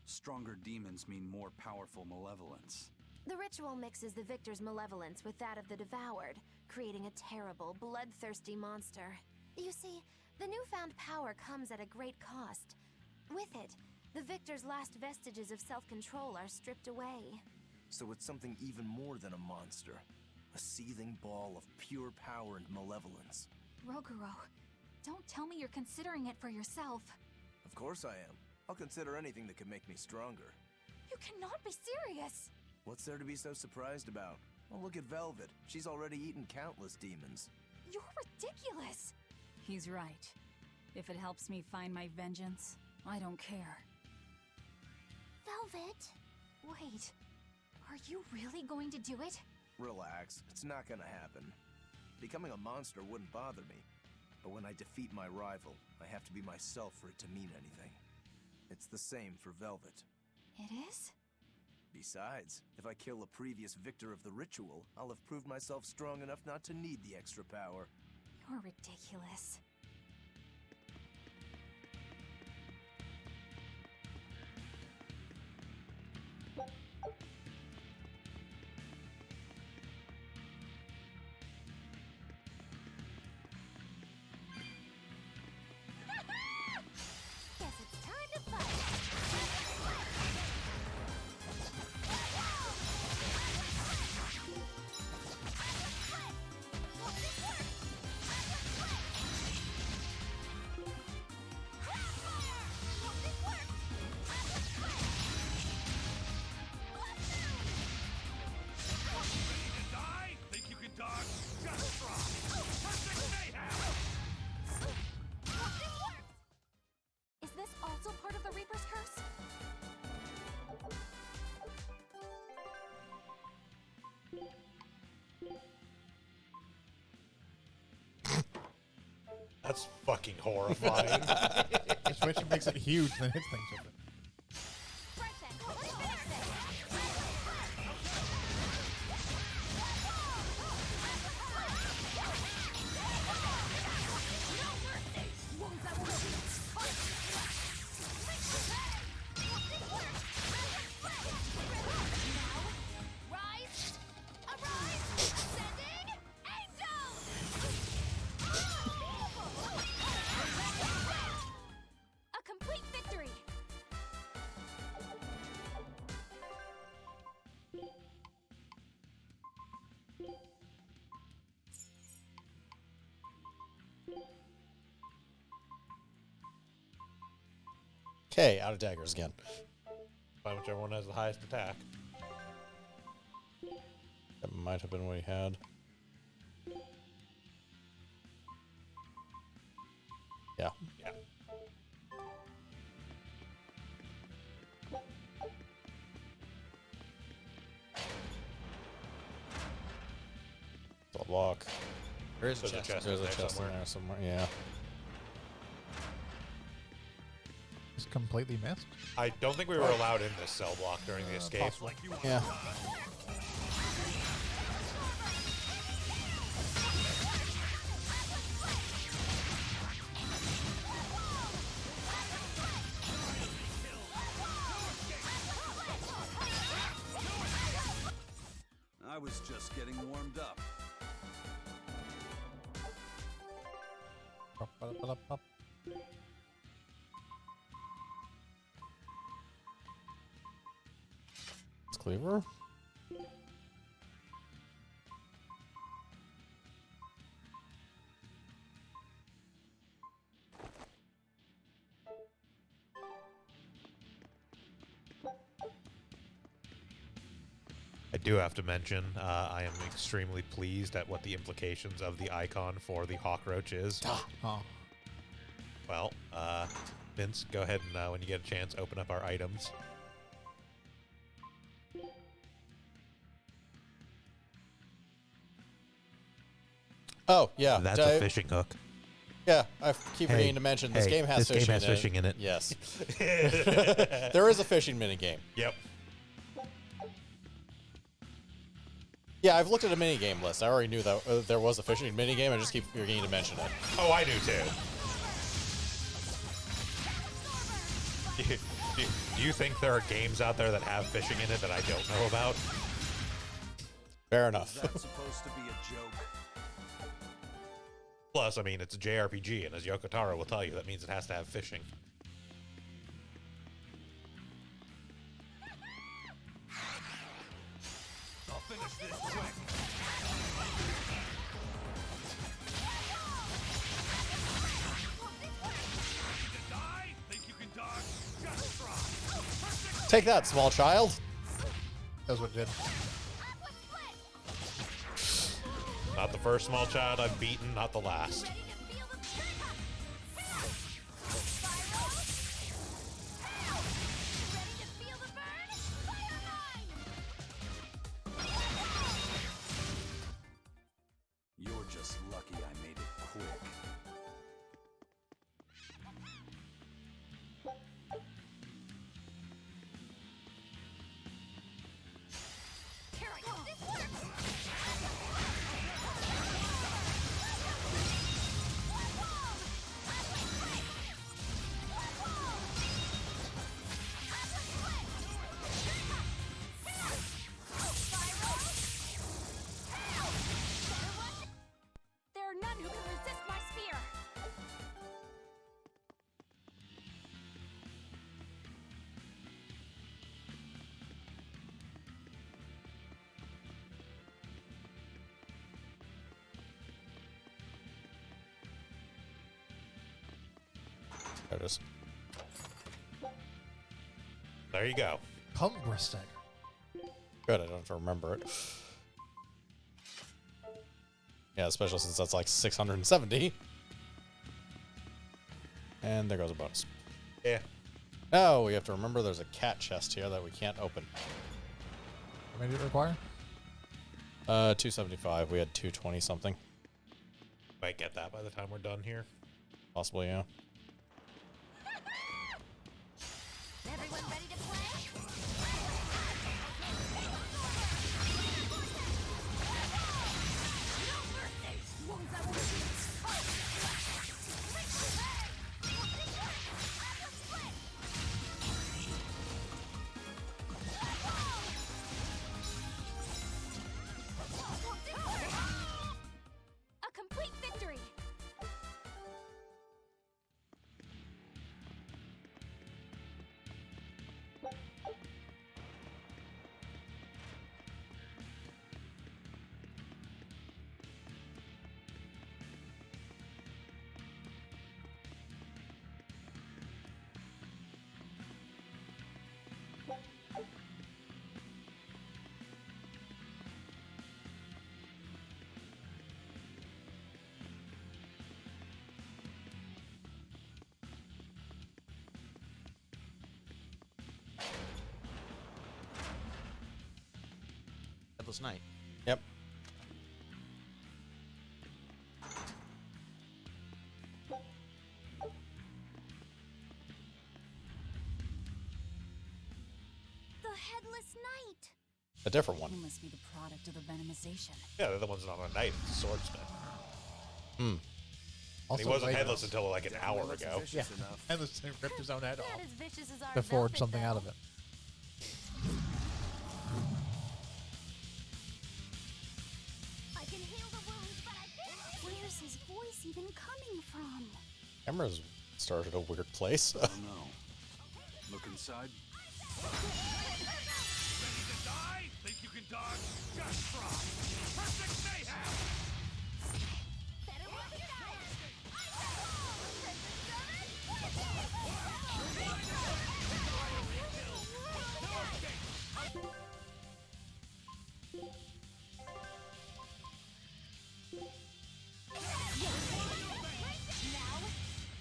Stronger demons mean more powerful malevolence. The ritual mixes the victor's malevolence with that of the devoured, creating a terrible, bloodthirsty monster. You see, the newfound power comes at a great cost. With it, the victor's last vestiges of self-control are stripped away. So it's something even more than a monster. A seething ball of pure power and malevolence. Roguro, don't tell me you're considering it for yourself. Of course I am. I'll consider anything that could make me stronger. You cannot be serious! What's there to be so surprised about? Well, look at Velvet. She's already eaten countless demons. You're ridiculous! He's right. If it helps me find my vengeance, I don't care. Velvet? Wait, are you really going to do it? Relax, it's not gonna happen. Becoming a monster wouldn't bother me, but when I defeat my rival, I have to be myself for it to mean anything. It's the same for Velvet. It is? Besides, if I kill a previous victor of the ritual, I'll have proved myself strong enough not to need the extra power. You're ridiculous. Guess it's time to fight. Think you can dodge? Just try. Perfect mayhem! Is this also part of the Reaper's curse? That's fucking horrifying. Which makes it huge, then hits things with it. A complete victory! Okay, out of daggers again. Find whichever one has the highest attack. That might have been what he had. Yeah. Yeah. It's a block. There is a chest. There's a in there chest in somewhere. there somewhere. Yeah. Just completely missed. I don't think we were allowed in this cell block during the escape. Possible. Yeah. I was just getting warmed up. Pop. It's Cleaver. I do have to mention, I am extremely pleased at what the implications of the icon for the Hawkroach is. Oh. Well, Vince, go ahead and when you get a chance, open up our items. Oh, yeah. That's a fishing hook. Yeah, I keep forgetting to mention this game has fishing in it. Yes. There is a fishing minigame. Yep. Yeah, I've looked at a minigame list. I already knew that there was a fishing minigame. I just keep forgetting to mention it. Oh, I do too. Do you think there are games out there that have fishing in it that I don't know about? Fair enough. Is that supposed to be a joke? Plus, I mean, it's a JRPG, and as Yokotaro will tell you, that means it has to have fishing. I'll finish this quick. Think you can dodge? Just try. Take that, small child. That's what it did. Not the first small child I've beaten, not the last. There it is. There you go. Cumbrous dagger. Good, I don't have to remember it. Yeah, especially since that's like 670. And there goes a bonus. Yeah. Oh, we have to remember there's a cat chest here that we can't open. How many did it require? 275. We had 220 something. Might get that by the time we're done here. Possibly, yeah. Everyone ready to play? A complete victory! Headless Knight. Yep. The Headless Knight! A different one. He must be the product of the venomization. Yeah, they're the ones not on a knight. It's a swordsman. Hmm. And he wasn't headless until like an hour ago. Yeah. Headless ripped his own head off. Not as vicious as our To forge velvet, something though. out of it. I can heal the wounds, but I can't. Where's his voice even coming from? Camera's started a weird place. I don't know. Look inside. Ready to die? Think you can dodge? Just try. Perfect mayhem! Better watch it out! Now,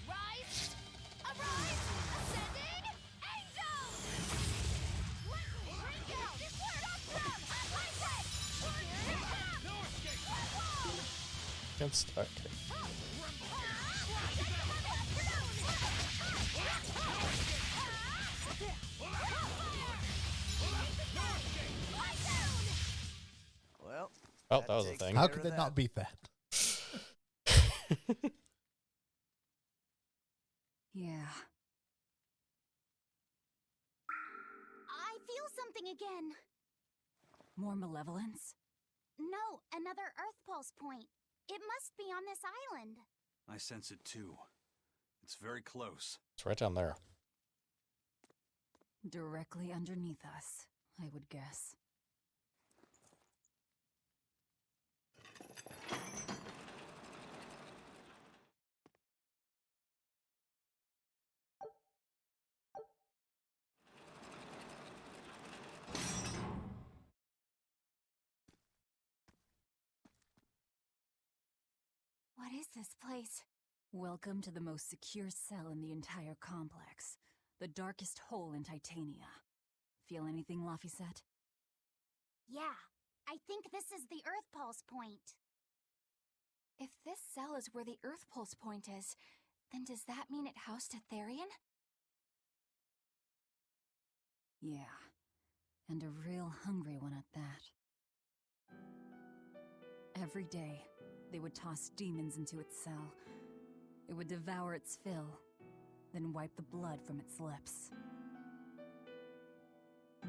rise! Arise! Ascending! Angel! Bring out! Word up them! Can't stuck. Well, Oh, that was a thing. How could they not beat that? Yeah. I feel something again. More malevolence? No, another Earth Pulse point. It must be on this island. I sense it too. It's very close. It's right down there. Directly underneath us, I would guess. What is this place? Welcome to the most secure cell in the entire complex. The darkest hole in Titania. Feel anything, Laphicet? Yeah, I think this is the Earth Pulse point. If this cell is where the Earth Pulse point is, then does that mean it housed a Therian? Yeah. And a real hungry one at that. Every day, they would toss demons into its cell. It would devour its fill, then wipe the blood from its lips.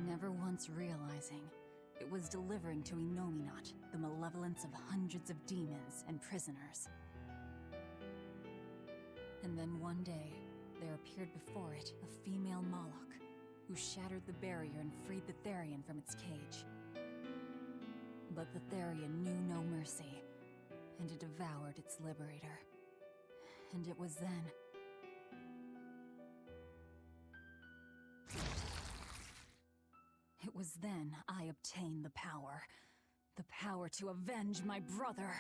Never once realizing, it was delivering to Enominat the malevolence of hundreds of demons and prisoners. And then one day, there appeared before it a female Moloch, who shattered the barrier and freed the Therian from its cage. But the Therian knew no mercy, and it devoured its liberator. And it was then was then I obtained the power. The power to avenge my brother.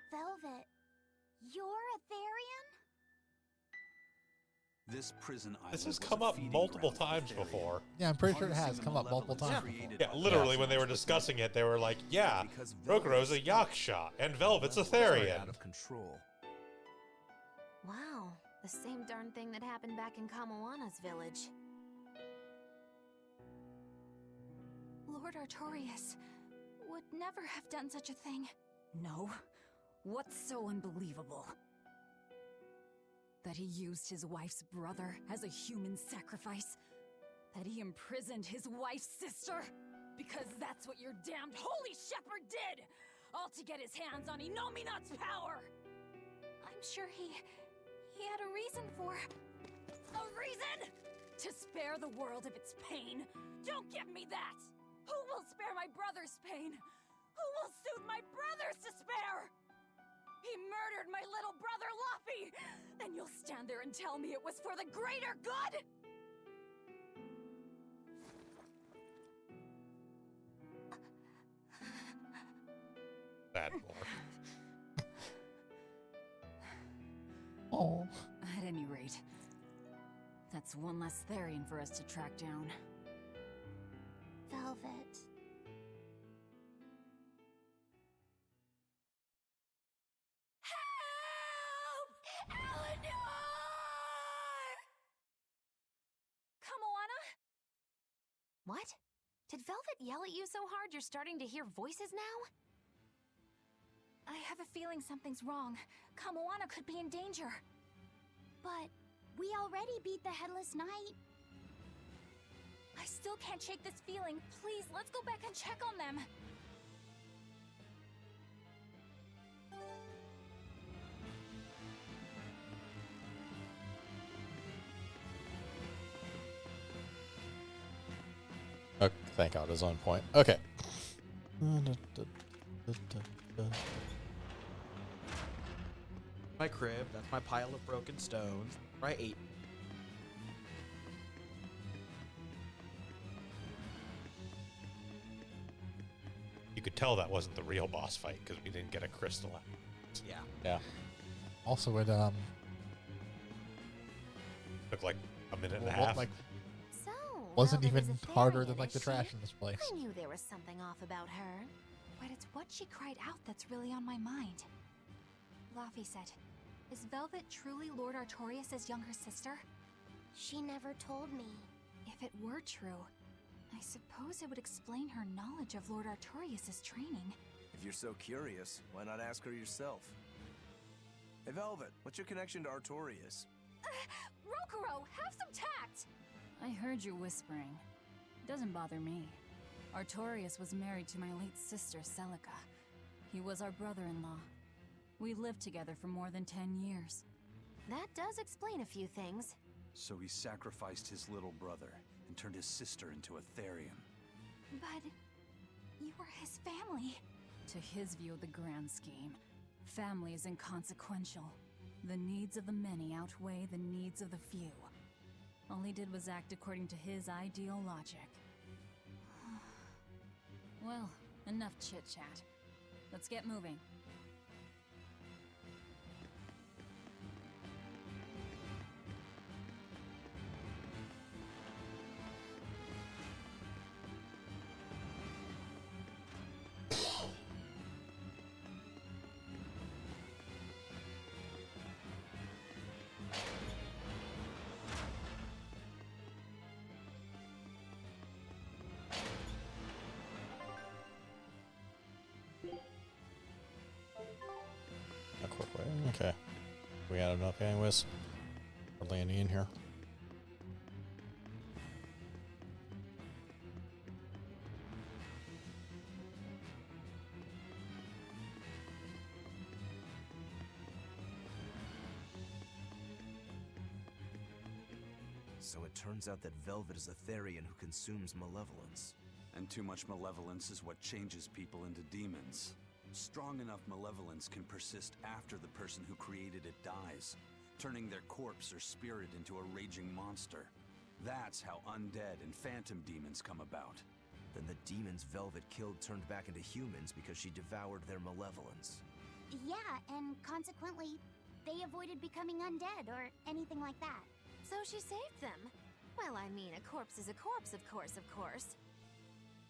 Velvet, you're a Therian? This prison island This has was come a up feeding multiple ground for times Therian. before. Yeah, I'm pretty sure it has Harnessing come the up multiple malevolence times before. created Yeah, by literally the when they were Malevolence discussing it, they were like, yeah, Because Rokuro's a Velvet's Yaksha, and Velvet's a out Therian. of control. Wow, the same darn thing that happened back in Kamawana's village. Lord Artorias would never have done such a thing. No. What's so unbelievable? That he used his wife's brother as a human sacrifice? That he imprisoned his wife's sister? Because that's what your damned holy shepherd did! All to get his hands on Inominat's power! I'm sure he had a reason for... A reason? To spare the world of its pain? Don't give me that! Who will spare my brother's pain? Who will soothe my brother's despair? He murdered my little brother Luffy! And you'll stand there and tell me it was for the greater good? Bad boy. Oh. At any rate, that's one less Therian for us to track down. Velvet. Kamawana's What? Did Velvet yell at you so hard you're starting to hear voices now? I have a feeling something's wrong. Kamawana's could be in danger. But we already beat the Headless Knight. I still can't shake this feeling. Please, let's go back and check on them. Oh, thank God, it's on point. Okay. My crib, that's my pile of broken stones. Right, 8. You could tell that wasn't the real boss fight because we didn't get a crystal out. Yeah. Yeah. Also, it Took like a minute and a well, half. like So, wasn't Velvet even is a harder Therian, than like is the she? trash in this place. I knew there was something off about her. But it's what she cried out that's really on my mind. Laffy said, is Velvet truly Lord Artorias' younger sister? She never told me. If it were true, I suppose it would explain her knowledge of Lord Artorias' training. If you're so curious, why not ask her yourself? Hey, Velvet, what's your connection to Artorias? Rokuro, have some tact! I heard you whispering. Doesn't bother me. Artorias was married to my late sister, Celica. He was our brother-in-law. We lived together for more than 10 years. That does explain a few things. So he sacrificed his little brother and turned his sister into a Therian. But you were his family. To his view of the grand scheme, family is inconsequential. The needs of the many outweigh the needs of the few. All he did was act according to his ideal logic. Well, enough chit-chat. Let's get moving. A quick way. Okay. We got enough anyways. We're landing in here. So it turns out that Velvet is a Therian who consumes malevolence. And too much malevolence is what changes people into demons. Strong enough malevolence can persist after the person who created it dies, turning their corpse or spirit into a raging monster. That's how undead and phantom demons come about. Then the demons Velvet killed turned back into humans because she devoured their malevolence. Yeah, and consequently, they avoided becoming undead or anything like that. So she saved them. Well, I mean, a corpse is a corpse, of course.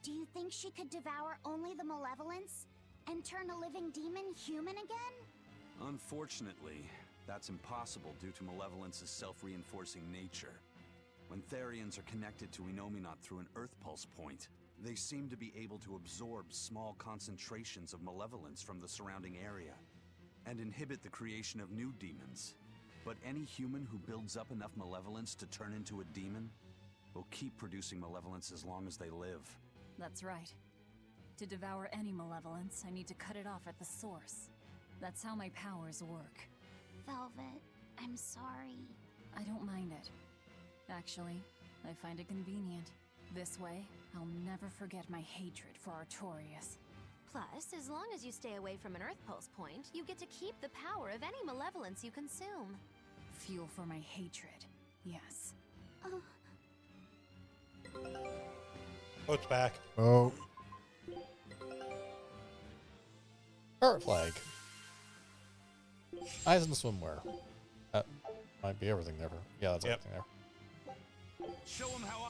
Do you think she could devour only the malevolence and turn a living demon human again? Unfortunately, that's impossible due to Malevolence's self-reinforcing nature. When Therians are connected to Enominat through an Earth Pulse point, they seem to be able to absorb small concentrations of malevolence from the surrounding area and inhibit the creation of new demons. But any human who builds up enough malevolence to turn into a demon will keep producing malevolence as long as they live. That's right. To devour any malevolence, I need to cut it off at the source. That's how my powers work. Velvet, I'm sorry. I don't mind it. Actually, I find it convenient. This way, I'll never forget my hatred for Artorias. Plus, as long as you stay away from an Earth Pulse point, you get to keep the power of any malevolence you consume. Fuel for my hatred, yes. Oh, it's back. Oh. Pirate flag. Eyes in the swimwear. That might be everything there. Yeah, that's everything there. Show him how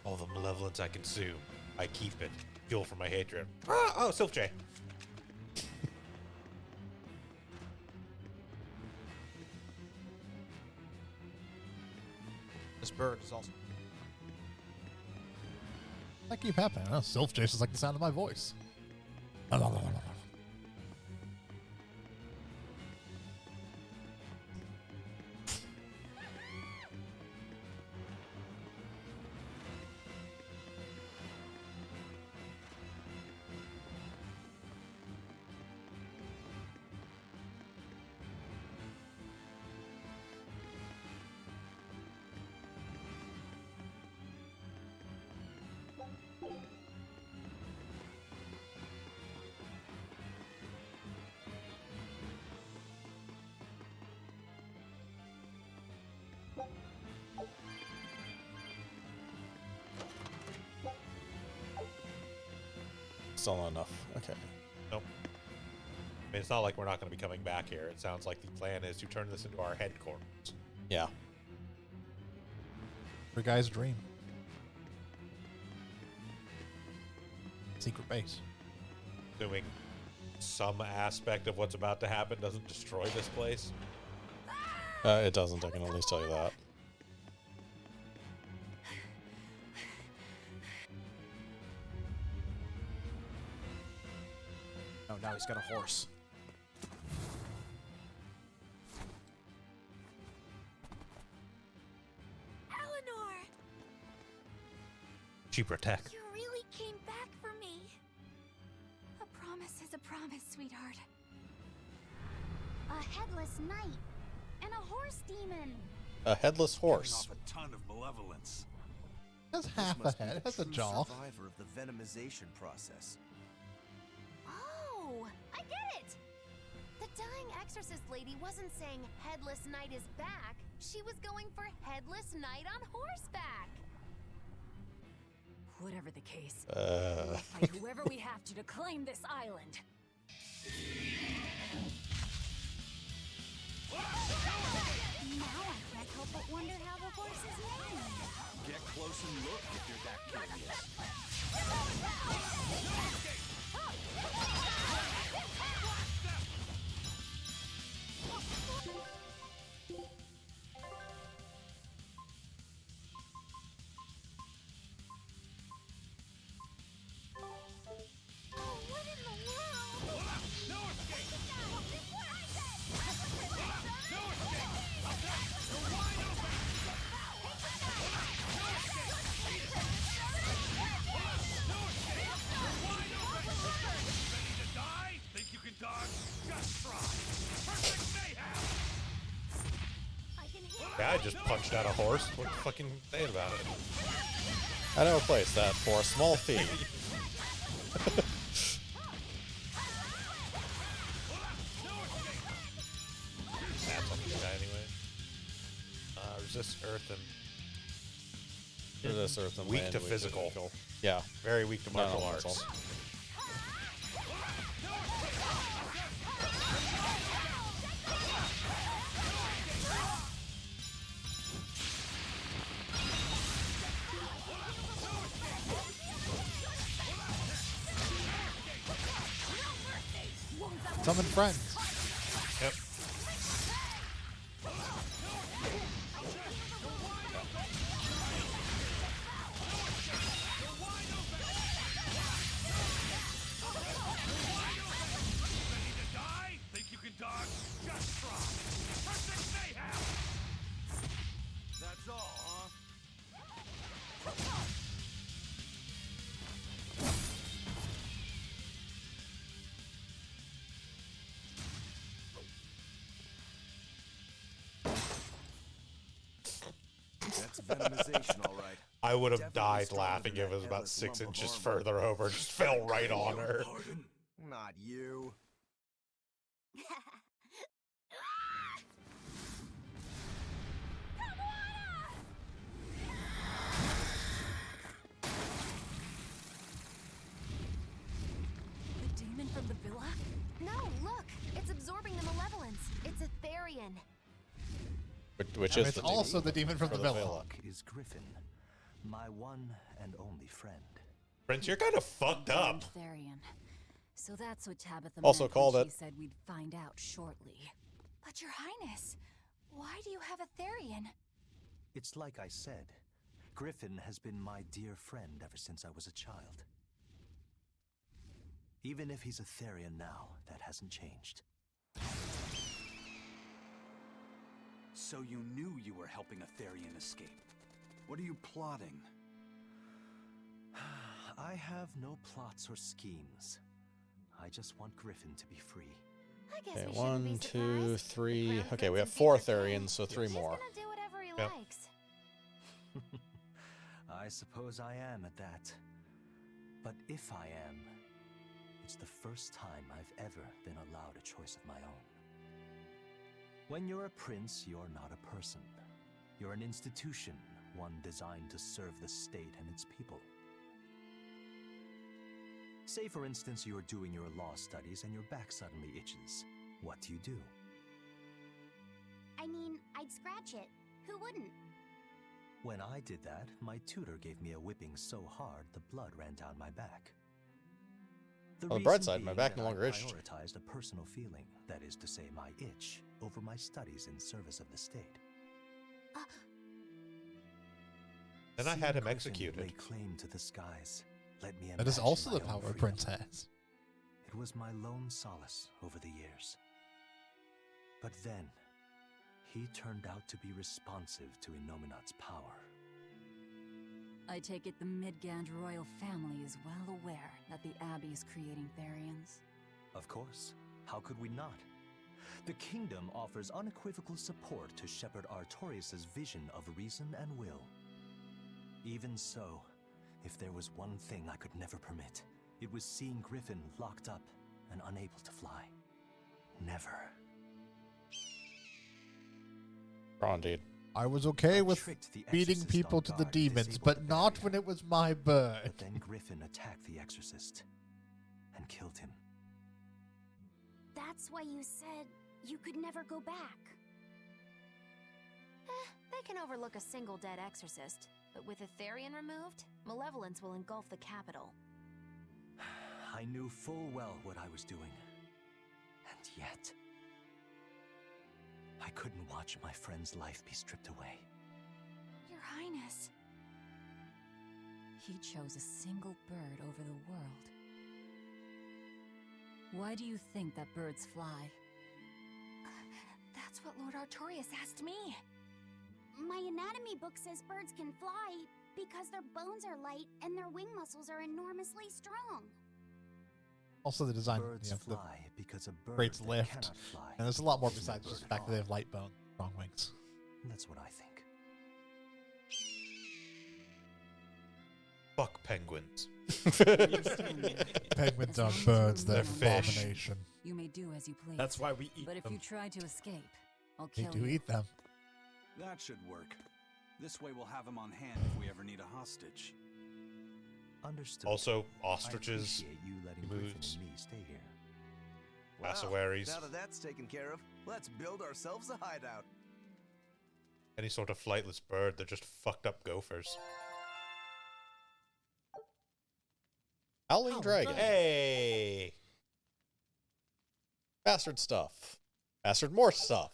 All the malevolence I consume, I keep it. Fuel for my hatred. Ah! Oh, Sylph J. This bird is also. That keep happening. Sylph Chase is like the sound of my voice. Still not enough. Okay. Nope. I mean, it's not like we're not going to be coming back here. It sounds like the plan is to turn this into our headquarters. Yeah. Every guy's dream. Secret base. Doing some aspect of what's about to happen doesn't destroy this place. It doesn't, I can at least tell you that. Oh, now he's got a horse. Eleanor! She protect. You really came back for me. A promise is a promise, sweetheart. A headless knight and a horse demon. A headless horse. off a ton of malevolence. Has This half a must be head. the Has a true jaw. survivor of the venomization process. Oh, I get it! The dying exorcist lady wasn't saying Headless Knight is back. She was going for Headless Knight on horseback. Whatever the case, we'll fight whoever we have to claim this island. Now I can't help but wonder how the horse is named. Get close and look if you're that curious. What in the world? No escape! Ready to die? Think you can dodge? Just try. Perfect mayhem! Yeah, I just punched out a horse. What the fucking say about it? I know a place that, for a small fee, Snaps on this guy anyway. Resist earth and Resist earth and weak land, to weak physical. Yeah. Very weak to martial No, arts. that's all. Summon friends. Yep. Think you can dodge? Just try. Perfect mayhem. That's all, huh? That's venomization, all right. I would have Definitely died stronger laughing than if it was that about headless 6 lump of inches armor. further over. Just fell right on her. Not you. The demon from the villa? No, look! It's absorbing the malevolence. It's a Therian. Which And is it's also the demon from the villa. Is Griffin, my one and only friend. Prince, you're kind of fucked up. Therian. So that's what Tabitha Also meant called when it. she said we'd find out shortly. But your highness, why do you have a Therian? It's like I said. Griffin has been my dear friend ever since I was a child. Even if he's a Therian now, that hasn't changed. So you knew you were helping a Therian escape. What are you plotting? I have no plots or schemes. I just want Griffin to be free. I guess Okay, we shouldn't be 1, 2, surprised. 3. Okay, we have Prince 4 and Peter Therians, so 3 He's more. gonna do whatever he Yep. likes. I suppose I am at that. But if I am, it's the first time I've ever been allowed a choice of my own. When you're a prince, you're not a person. You're an institution, one designed to serve the state and its people. Say, for instance, you're doing your law studies and your back suddenly itches. What do? I mean, I'd scratch it. Who wouldn't? When I did that, my tutor gave me a whipping so hard the blood ran down my back. On the reason bright side, my being back that no longer I itched. prioritized a personal feeling, that is to say, my itch, over my studies in service of the state. Then I had him Seeing Griffin executed. lay claim to the skies. Let me That is imagine also my the own power a freedom. prince has. It was my lone solace over the years. But then, he turned out to be responsive to Innominat's power. I take it the Midgand royal family is well aware that the Abbey is creating Therians. Of course. How could we not? The kingdom offers unequivocal support to Shepherd Artorius' vision of reason and will. Even so, if there was one thing I could never permit, it was seeing Griffin locked up and unable to fly. Never. Wrong, dude. I was okay with tricked the beating exorcist people on to the guard, demons, disabled but the not barrier. when it was my bird. But then Griffin attacked the exorcist and killed him. That's why you said you could never go back. They can overlook a single dead exorcist, but with a Therian removed, malevolence will engulf the capital. I knew full well what I was doing. And yet, I couldn't watch my friend's life be stripped away. Your highness. He chose a single bird over the world. Why do you think that birds fly? That's what Lord Artorius asked me. My anatomy book says birds can fly because their bones are light and their wing muscles are enormously strong. Also, the design, Birds you know, the fly because a bird braids that lift, cannot fly and there's a lot more is no besides just bird the fact at that they all. have light bone, strong wings. That's what I think. Fuck penguins. Penguins are birds, they're They're fish. abomination. You may do as you please. That's why we eat But if them. you try to escape, I'll They kill do you. eat them. That should work. This way we'll have him on hand if we ever need a hostage. Understood. Also, I ostriches, appreciate you letting Griffin emus, and me stay here. cassowaries, Now that that's taken care of, let's build ourselves a hideout. any sort of flightless bird. They're just fucked up gophers. Howling Dragon. Hey! Bastard stuff. Bastard more stuff.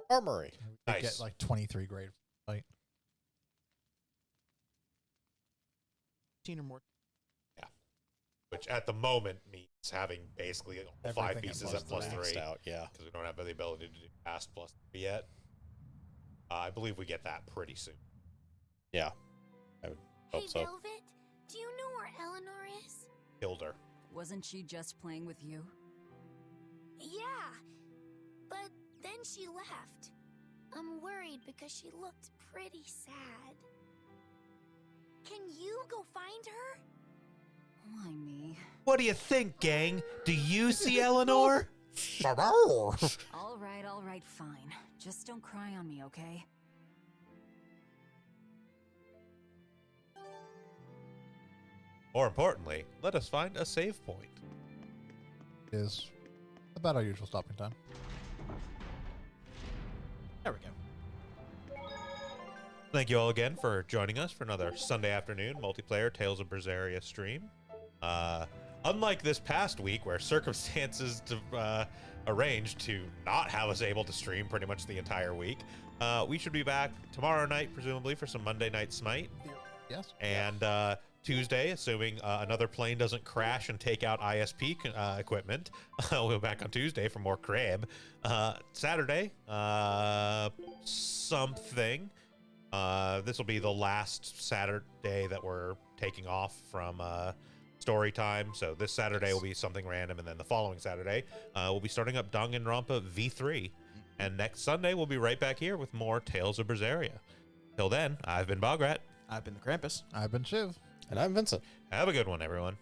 Armory. We Nice. get like 23 grade fight. 15 or more. Yeah. Which at the moment means having basically all 5 Everything at pieces plus at plus maxed 3. out, yeah. Because we don't have the ability to do fast plus 3 yet. I believe we get that pretty soon. Yeah. I would hope Hey, so. Velvet, do you know where Eleanor is? Killed her. Wasn't she just playing with you? Yeah, but then she left. I'm worried because she looked pretty sad. Can you go find her? Why me? What do you think, gang? Do you see Eleanor? All right, fine. Just don't cry on me, okay? More importantly, let us find a save point. Is about our usual stopping time. There we go. Thank you all again for joining us for another Sunday afternoon multiplayer Tales of Berseria stream. Unlike this past week where circumstances arranged to not have us able to stream pretty much the entire week, we should be back tomorrow night, presumably, for some Monday Night Smite. Yes. And Tuesday, assuming another plane doesn't crash and take out ISP equipment, we'll be back on Tuesday for more crib. Saturday, something. This will be the last Saturday that we're taking off from story time. So this Saturday will be something random, and then the following Saturday, we'll be starting up Danganronpa V3. And next Sunday, we'll be right back here with more Tales of Berseria. Till then, I've been Bograt. I've been the Krampus. I've been Shiv. And I'm Vincent. Have a good one, everyone.